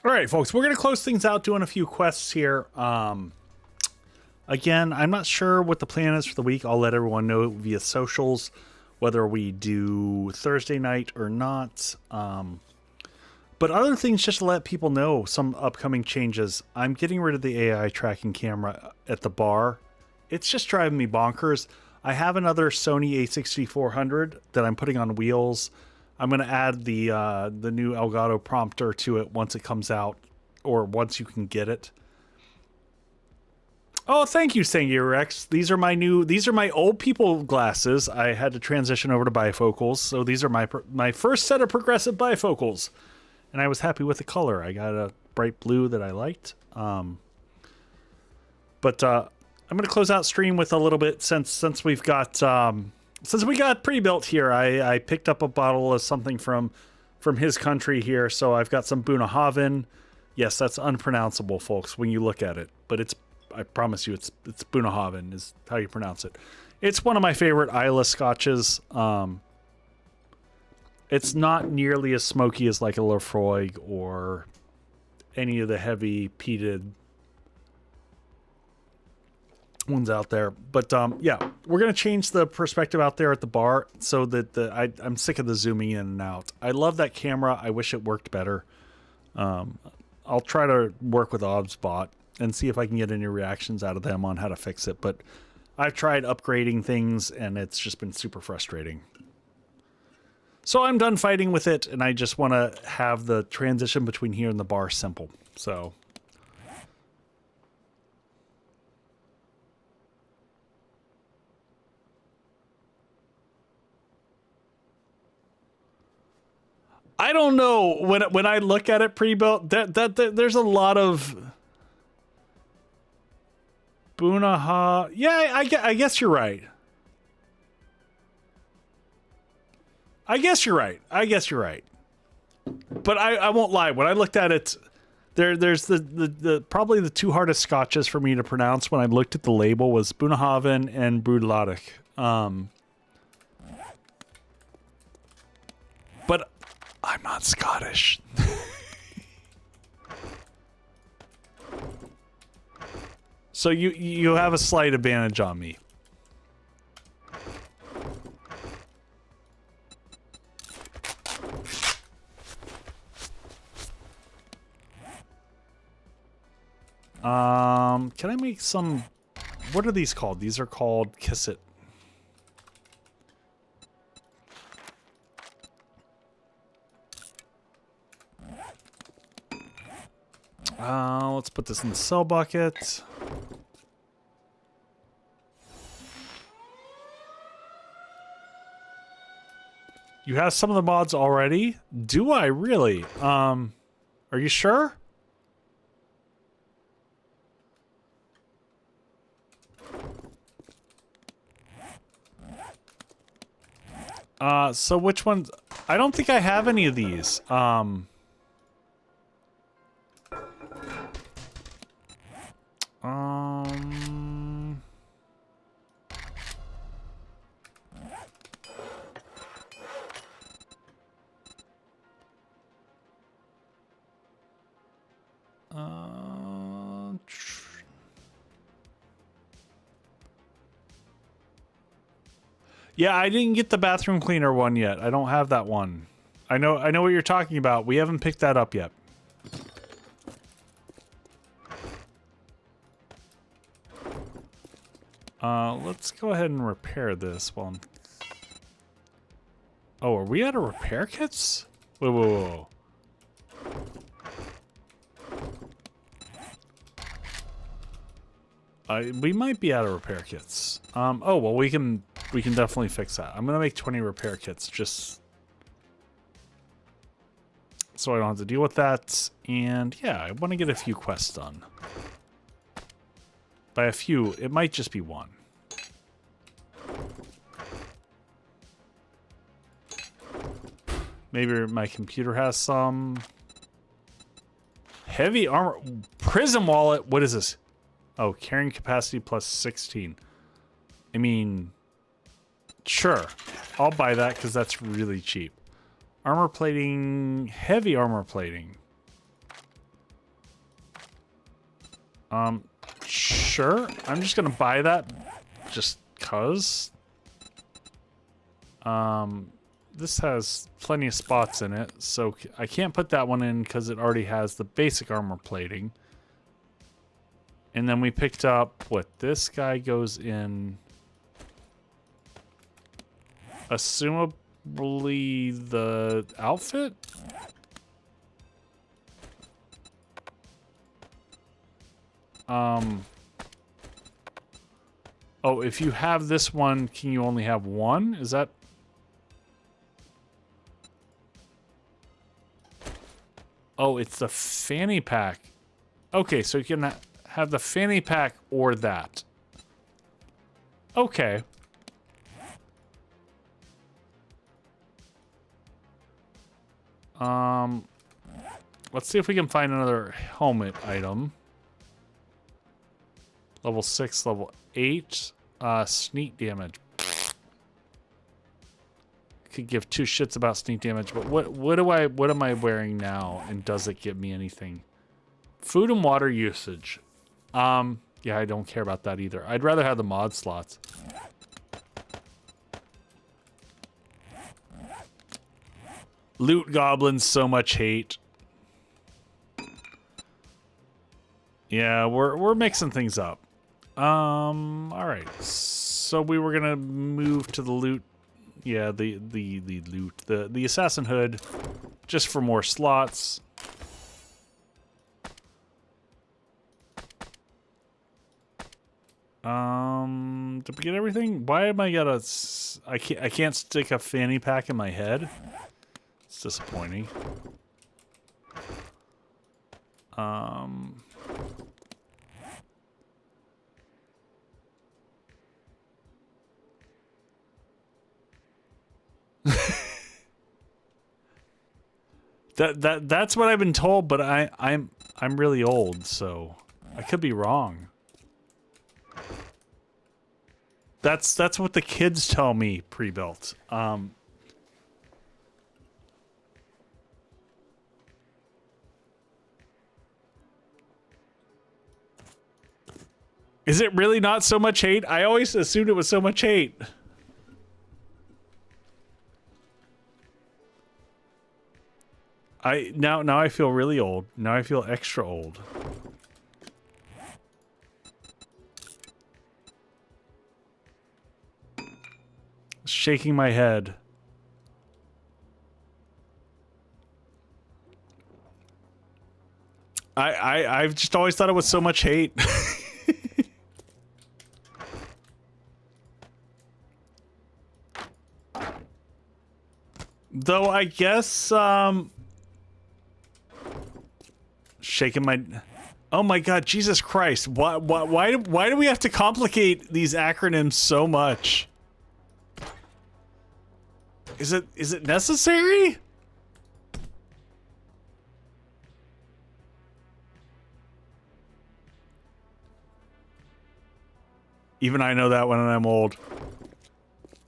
All right, folks, we're going to close things out doing a few quests here. Again, I'm not sure what the plan is for the week. I'll let everyone know via socials whether we do Thursday night or not. But other things, just to let people know some upcoming changes. I'm getting rid of the AI tracking camera at the bar. It's just driving me bonkers. I have another Sony a6400 that I'm putting on wheels. I'm going to add the new Elgato prompter to it once it comes out, or once you can get it. Oh, thank you, Sangy Rex. These are my old people glasses. I had to transition over to bifocals, so these are my first set of progressive bifocals, and I was happy with the color. I got a bright blue that I liked. But I'm going to close out stream with a little bit since we've got. Since we got pre-built here, I picked up a bottle of something from his country here. So I've got some Bunnahabhain. Yes, that's unpronounceable, folks, when you look at it. But I promise you, it's Bunnahabhain is how you pronounce it. It's one of my favorite Isla scotches. It's not nearly as smoky as like a Lafroig or any of the heavy peated ones out there. But yeah, we're going to change the perspective out there at the bar so that I'm sick of the zooming in and out. I love that camera. I wish it worked better. I'll try to work with OBSBot and see if I can get any reactions out of them on how to fix it. But I've tried upgrading things and it's just been super frustrating. So I'm done fighting with it, and I just want to have the transition between here and the bar simple. So I don't know, when I look at it pre-built, that there's a lot of Bunaha. Yeah, I guess you're right. I guess you're right. But I won't lie. When I looked at it, there's the probably the two hardest scotches for me to pronounce when I looked at the label was Bunahaven and Brudelatic. But I'm not Scottish. So you have a slight advantage on me. Can I make some... What are these called? These are called Kiss It. Let's put this in the cell bucket. You have some of the mods already? Do I really? Are you sure? So which ones? I don't think I have any of these. Yeah, I didn't get the bathroom cleaner one yet. I don't have that one. I know what you're talking about. We haven't picked that up yet. Let's go ahead and repair this while I'm... Oh, are we out of repair kits? Whoa, whoa, whoa. We might be out of repair kits. Oh, well, we can definitely fix that. I'm gonna make 20 repair kits just so I don't have to deal with that. And yeah, I want to get a few quests done. By a few, it might just be one. Maybe my computer has some. Heavy armor. Prism wallet. What is this? Oh, carrying capacity plus 16. I mean, sure. I'll buy that because that's really cheap. Armor plating. Heavy armor plating. Sure. I'm just going to buy that just because. This has plenty of spots in it, so I can't put that one in because it already has the basic armor plating. And then we picked up what this guy goes in. Assumably the outfit? Oh, if you have this one, can you only have one? Is that... Oh, it's the fanny pack. Okay, so you can have the fanny pack or that. Okay. Let's see if we can find another helmet item. Level 6, level 8. Sneak damage. Could give two shits about sneak damage, but what am I wearing now, and does it give me anything? Food and water usage. Yeah, I don't care about that either. I'd rather have the mod slots. Loot goblins, so much hate. Yeah, we're mixing things up. All right. So we were gonna move to the loot. Yeah, the loot, the assassin hood, just for more slots. Did we get everything? Why am I gotta? I can't stick a fanny pack in my head. It's disappointing. That's what I've been told, but I'm really old, so I could be wrong. That's what the kids tell me pre-built. Is it really not so much hate? I always assumed it was so much hate. Now I feel really old. Now I feel extra old. Shaking my head. I've just always thought it was so much hate. Though I guess shaking my... Oh my god, Jesus Christ. Why do we have to complicate these acronyms so much? Is it necessary? Even I know that when I'm old.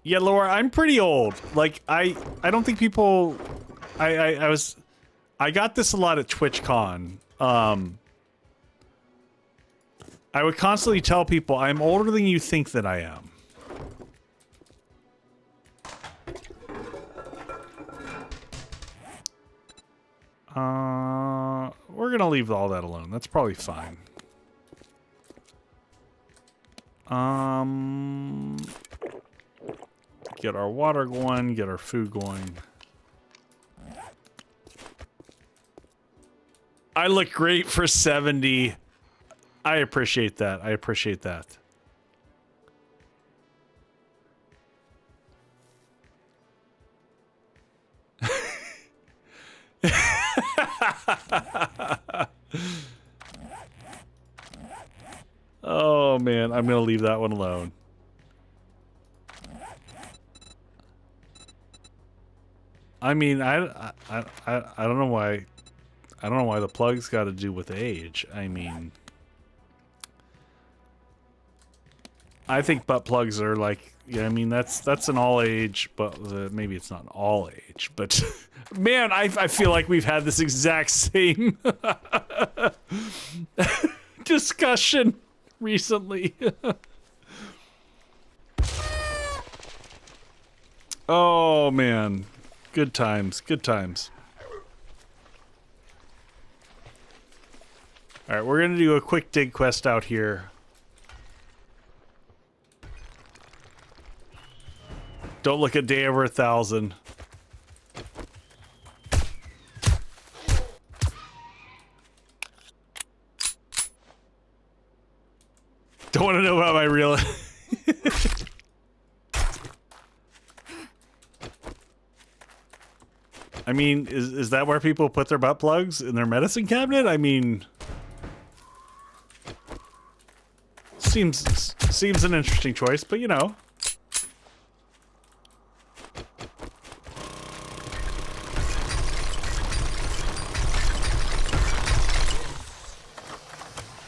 Yeah, Laura, I'm pretty old. Like, I don't think people... I got this a lot at TwitchCon. I would constantly tell people, I'm older than you think that I am. We're gonna leave all that alone. That's probably fine. Get our water going, get our food going. I look great for 70. I appreciate that. I appreciate that. Oh man, I'm gonna leave that one alone. I mean, I don't know why. I don't know why the plugs got to do with age. I mean, I think butt plugs are like, yeah, I mean, that's an all age, but maybe it's not all age, but man, I feel like we've had this exact same discussion recently. Oh man, good times, good times. All right, we're gonna do a quick dig quest out here. Don't look a day over 1,000. Don't want to know about my real... I mean, is that where people put their butt plugs? In their medicine cabinet? I mean... Seems an interesting choice, but you know.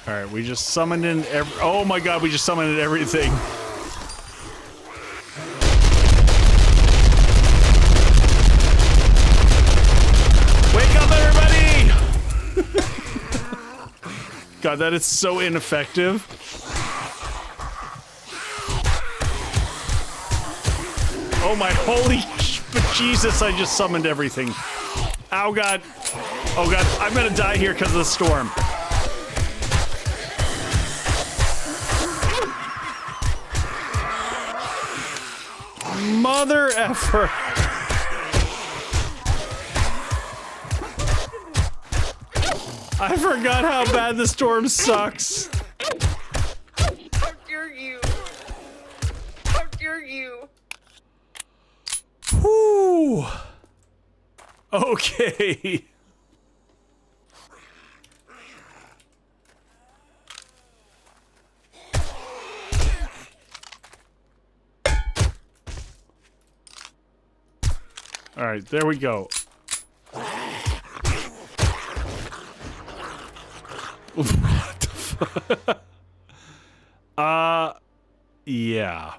Alright, we just summoned in oh my god, we just summoned in everything. God, that is so ineffective. Oh my holy Jesus, I just summoned everything. Oh God. Oh God, I'm gonna die here because of the storm. Mother effer. I forgot how bad the storm sucks. How dare you? How dare you? Whew. Okay. All right, there we go. What the fuck? Yeah.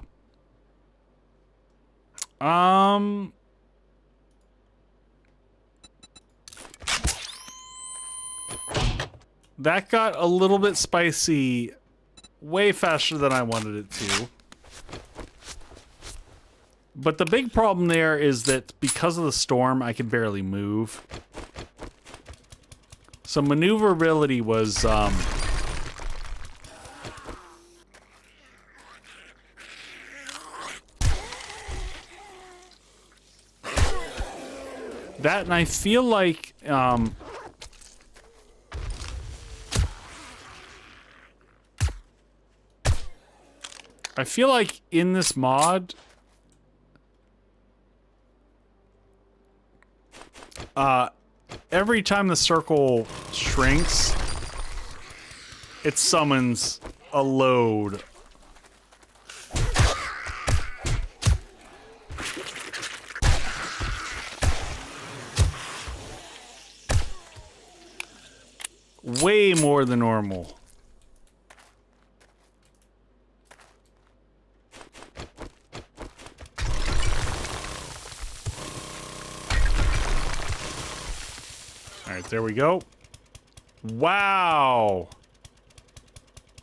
That got a little bit spicy way faster than I wanted it to. But the big problem there is that because of the storm, I could barely move. So maneuverability was, that, and I feel like, in this mod, every time the circle shrinks, it summons a load. Way more than normal. Alright, there we go. Wow.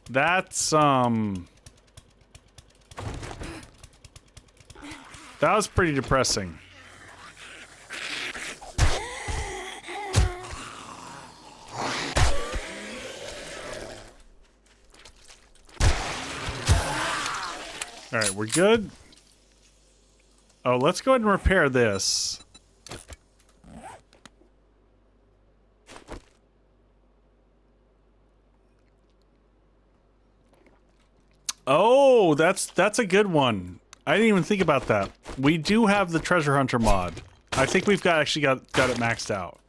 That's, that was pretty depressing. Alright, we're good. Oh, let's go ahead and repair this. Oh, that's a good one. I didn't even think about that. We do have the treasure hunter mod. I think we've actually got it maxed out.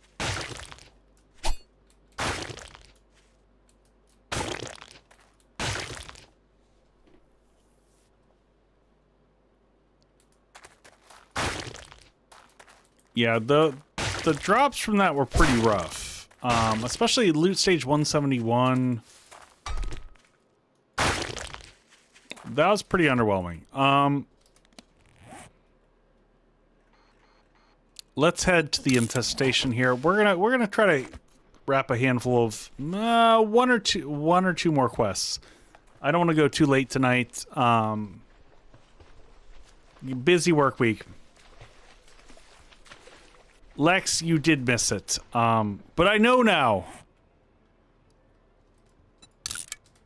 Yeah, the drops from that were pretty rough. Especially loot stage 171. That was pretty underwhelming. Let's head to the infestation here. We're gonna try to wrap a handful of one or two more quests. I don't want to go too late tonight. Busy work week. Lex, you did miss it. But I know now.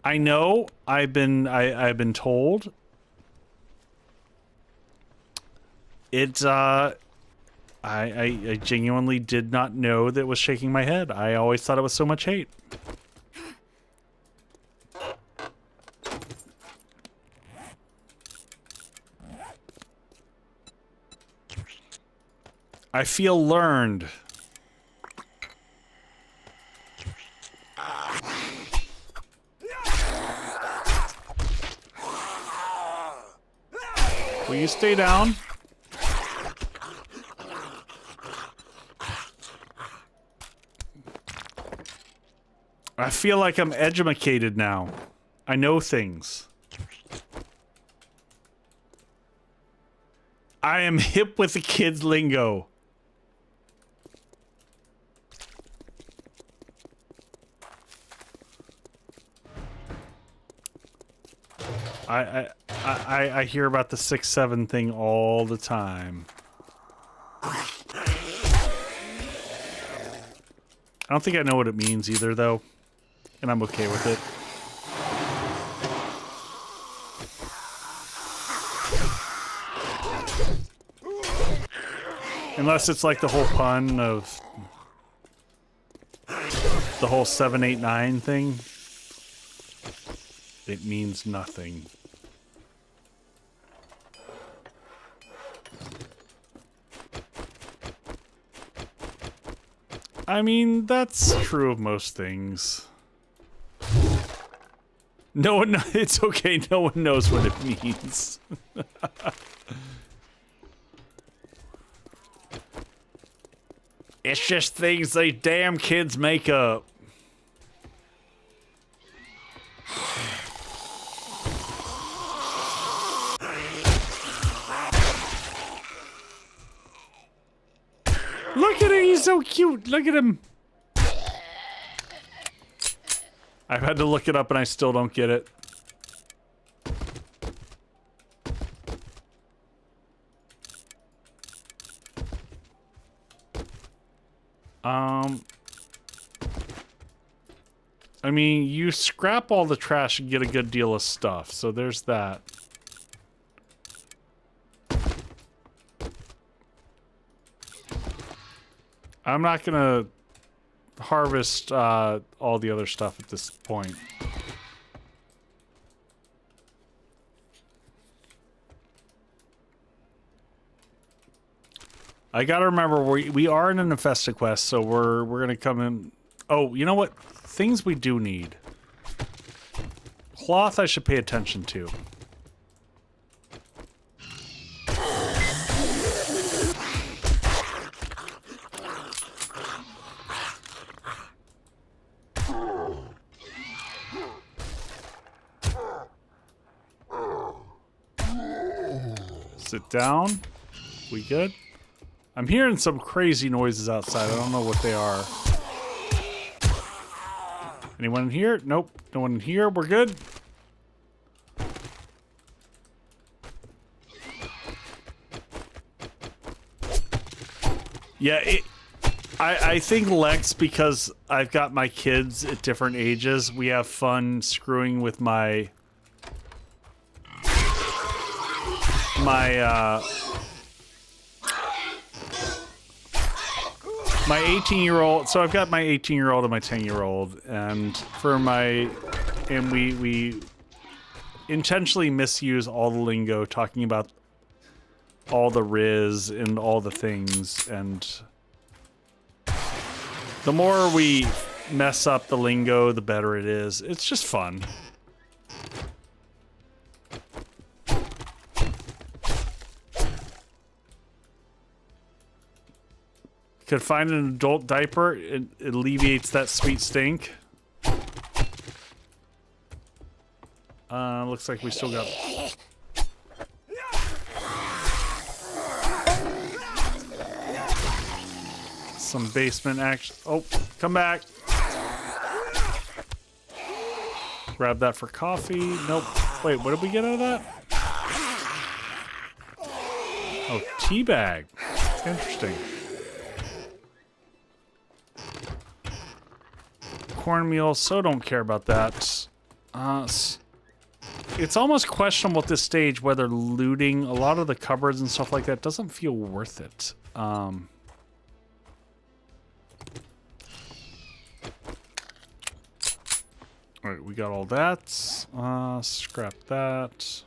I know. I've been told. It I genuinely did not know that it was shaking my head. I always thought it was so much hate. I feel learned. Will you stay down? I feel like I'm educated now. I know things. I am hip with the kids' lingo. I hear about the 6-7 thing all the time. I don't think I know what it means either, though, and I'm okay with it. Unless it's like the whole pun of the whole 789 thing. It means nothing. I mean, that's true of most things. No one, it's okay, no one knows what it means. It's just things they damn kids make up. Look at him, he's so cute. Look at him. I've had to look it up and I still don't get it. I mean, you scrap all the trash and get a good deal of stuff, so there's that. I'm not gonna harvest all the other stuff at this point. I gotta remember we are in an infested quest, so we're gonna come in. Oh, you know what? Things we do need. Cloth I should pay attention to. Sit down. We good? I'm hearing some crazy noises outside. I don't know what they are. Anyone in here? Nope. No one in here. We're good. Yeah, I think Lex, because I've got my kids at different ages, we have fun screwing with my 18-year-old. So I've got my 18-year-old and my 10-year-old, and we intentionally misuse all the lingo, talking about all the Riz and all the things, and the more we mess up the lingo, the better it is. It's just fun. Could find an adult diaper. It alleviates that sweet stink. Looks like we still got... some basement action. Oh, come back. Grab that for coffee. Nope. Wait, what did we get out of that? Oh, tea bag. Interesting. Cornmeal, so don't care about that. It's almost questionable at this stage whether looting a lot of the cupboards and stuff like that doesn't feel worth it. Alright, we got all that. Scrap that.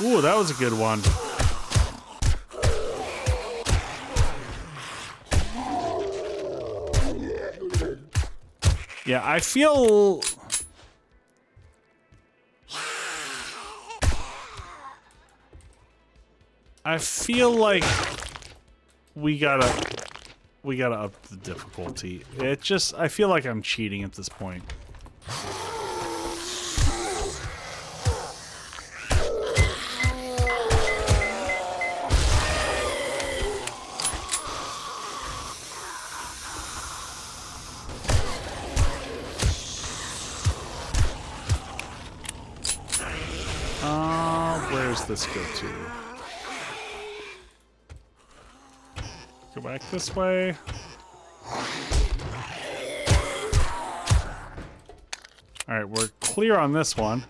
Ooh, that was a good one. Yeah, I feel... like we gotta up the difficulty. It just, I feel like I'm cheating at this point. Where's this go to? Go back this way. Alright, we're clear on this one.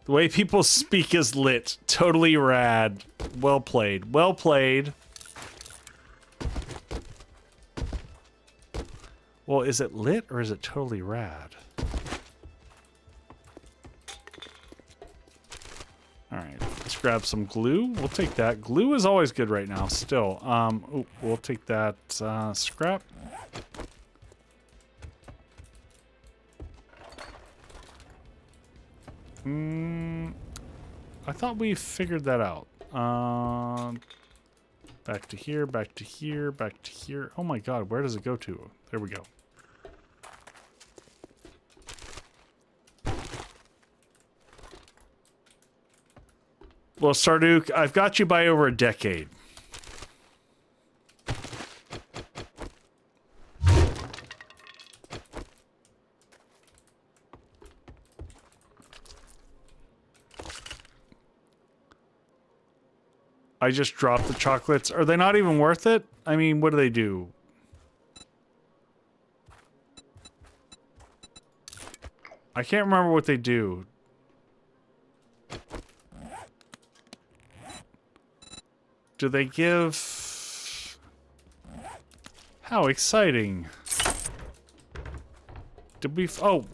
The way people speak is lit. Totally rad. Well played. Well played. Well, is it lit or is it totally rad? Alright, let's grab some glue. We'll take that. Glue is always good right now, still. Ooh, we'll take that scrap. I thought we figured that out. Back to here, back to here, back to here. Oh my god, where does it go to? There we go. Well, Starduke, I've got you by over a decade. I just dropped the chocolates. Are they not even worth it? I mean, what do they do? I can't remember what they do. Do they give... How exciting. Did we... Oh,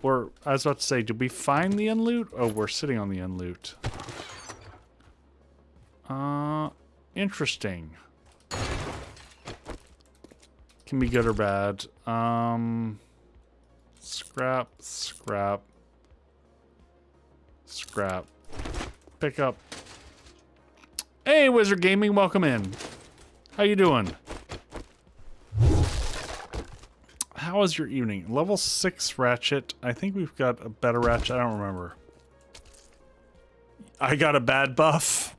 I was about to say, did we find the unloot? Oh, we're sitting on the unloot. Interesting. Can be good or bad. Scrap, scrap, scrap. Pick up. Hey, Wizard Gaming, welcome in. How you doing? How was your evening? Level 6 ratchet. I think we've got a better ratchet. I don't remember. I got a bad buff.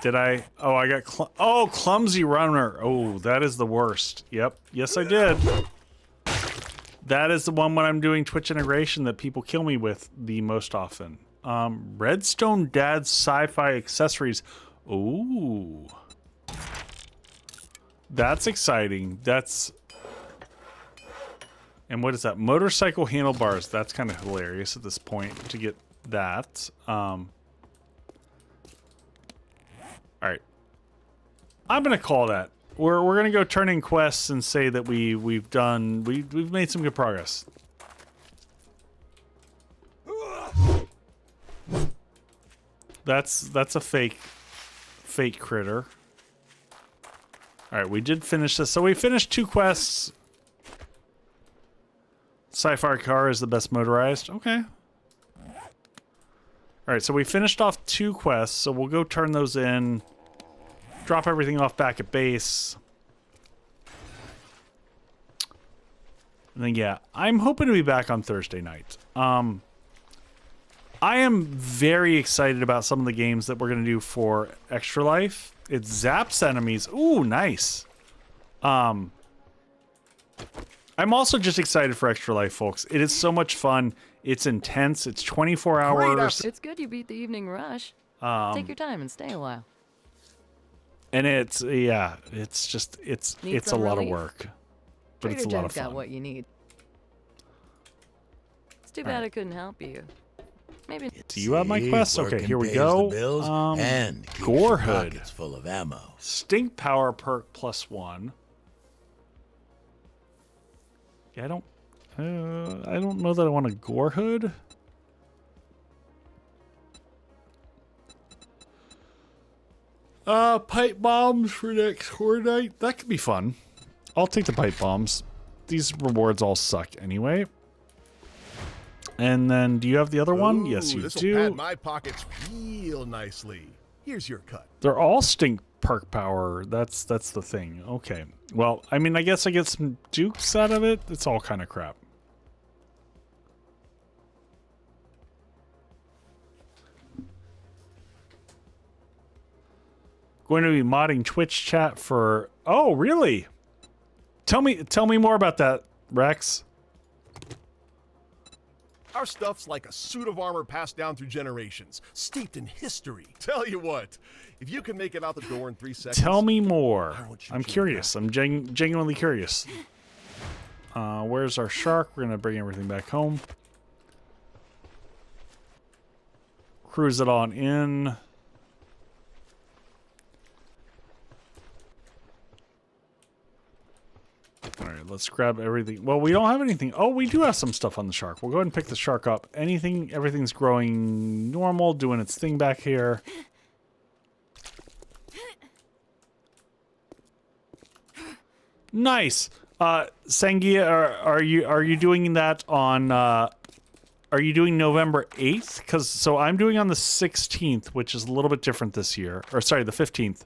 Did I? Oh, I got clumsy runner. Oh, that is the worst. Yep. Yes, I did. That is the one when I'm doing Twitch integration that people kill me with the most often. Redstone Dad's sci-fi accessories. Ooh. That's exciting. That's... And what is that? Motorcycle handlebars. That's kind of hilarious at this point to get that. Alright. I'm gonna call that. We're gonna go turn in quests and say that we've made some good progress. That's a fake critter. Alright, we did finish this. So we finished 2 quests. Sci-fi car is the best motorized. Okay. Alright, so we finished off 2 quests, so we'll go turn those in. Drop everything off back at base. And then, yeah, I'm hoping to be back on Thursday night. I am very excited about some of the games that we're going to do for Extra Life. It zaps enemies. Ooh, nice. I'm also just excited for Extra Life, folks. It is so much fun. It's intense. It's 24 hours. It's good you beat the evening rush. Take your time and stay a while. And it's, yeah, it's just, it's a lot of work. But it's a lot of fun. Got what you need. It's too bad I couldn't help you. Maybe. Do you have my quest? Okay, here we go. And Gore Hood. It's full of ammo. Stink power perk +1. Yeah, I don't know that I want a Gore Hood. Pipe bombs for next Horde night. That could be fun. I'll take the pipe bombs. These rewards all suck anyway. And then, do you have the other one? Yes, you this'll do. Pad my pockets real nicely. Here's your cut. They're all stink perk power. That's the thing. Okay. Well, I mean, I guess I get some dukes out of it. It's all kind of crap. Going to be modding Twitch chat for... Oh, really? Tell me more about that, Rex. Our stuff's like a suit of armor passed down through generations, steeped in history. Tell you what, if you can make it out the door in 3 seconds... Tell me more. I want you I'm to curious. I'm genuinely curious. Where's our shark? We're going to bring everything back home. Cruise it on in. Alright, let's grab everything. Well, we don't have anything. Oh, we do have some stuff on the shark. We'll go ahead and pick the shark up. Everything's growing normal, doing its thing back here. Nice. Sangia, are you doing that on are you doing November 8th? Cuz so I'm doing on the 16th, which is a little bit different this year. Or sorry, the 15th.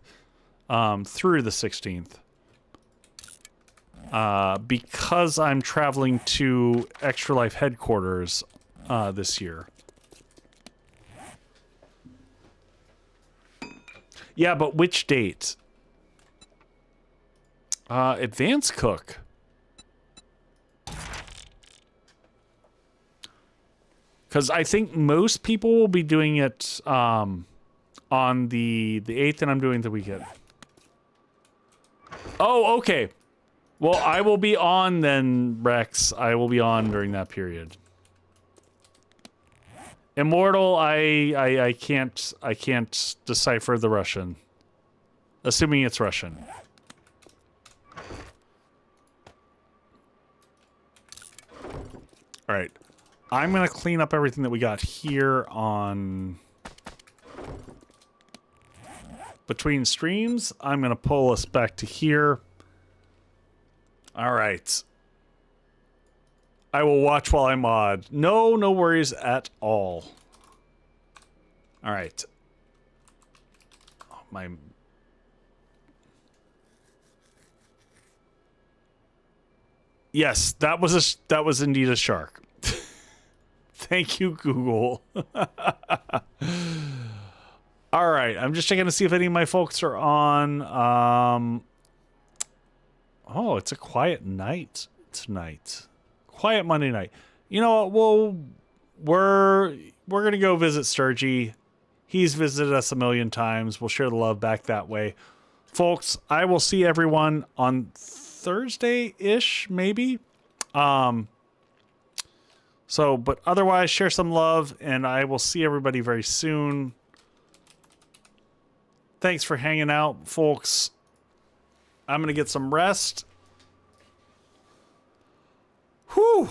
Through the 16th. Because I'm traveling to Extra Life headquarters this year. Yeah, but which date? Advanced Cook. Because I think most people will be doing it on the 8th, and I'm doing the weekend. Oh, okay. Well, I will be on then, Rex. I will be on during that period. Immortal, I can't decipher the Russian. Assuming it's Russian. All right. I'm going to clean up everything that we got here on... Between streams, I'm going to pull us back to here. All right. I will watch while I mod. No worries at all. All right. Oh, my... Yes, that was indeed a shark. Thank you, Google. All right, I'm just checking to see if any of my folks are on. Oh, it's a quiet night tonight. Quiet Monday night. You know what? Well, we're gonna go visit Sturgy. He's visited us a million times. We'll share the love back that way, folks. I will see everyone on Thursday-ish, maybe. So, but otherwise, share some love, and I will see everybody very soon. Thanks for hanging out, folks. I'm going to get some rest. Whew.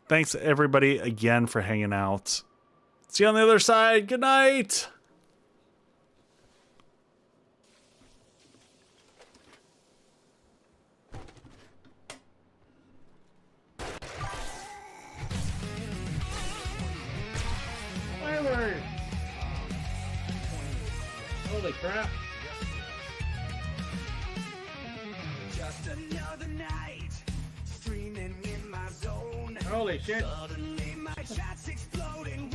Thanks, everybody, again for hanging out. See you on the other side. Good night. Holy crap. Just another night, streaming in my zone. Holy shit. Suddenly my chat's exploding.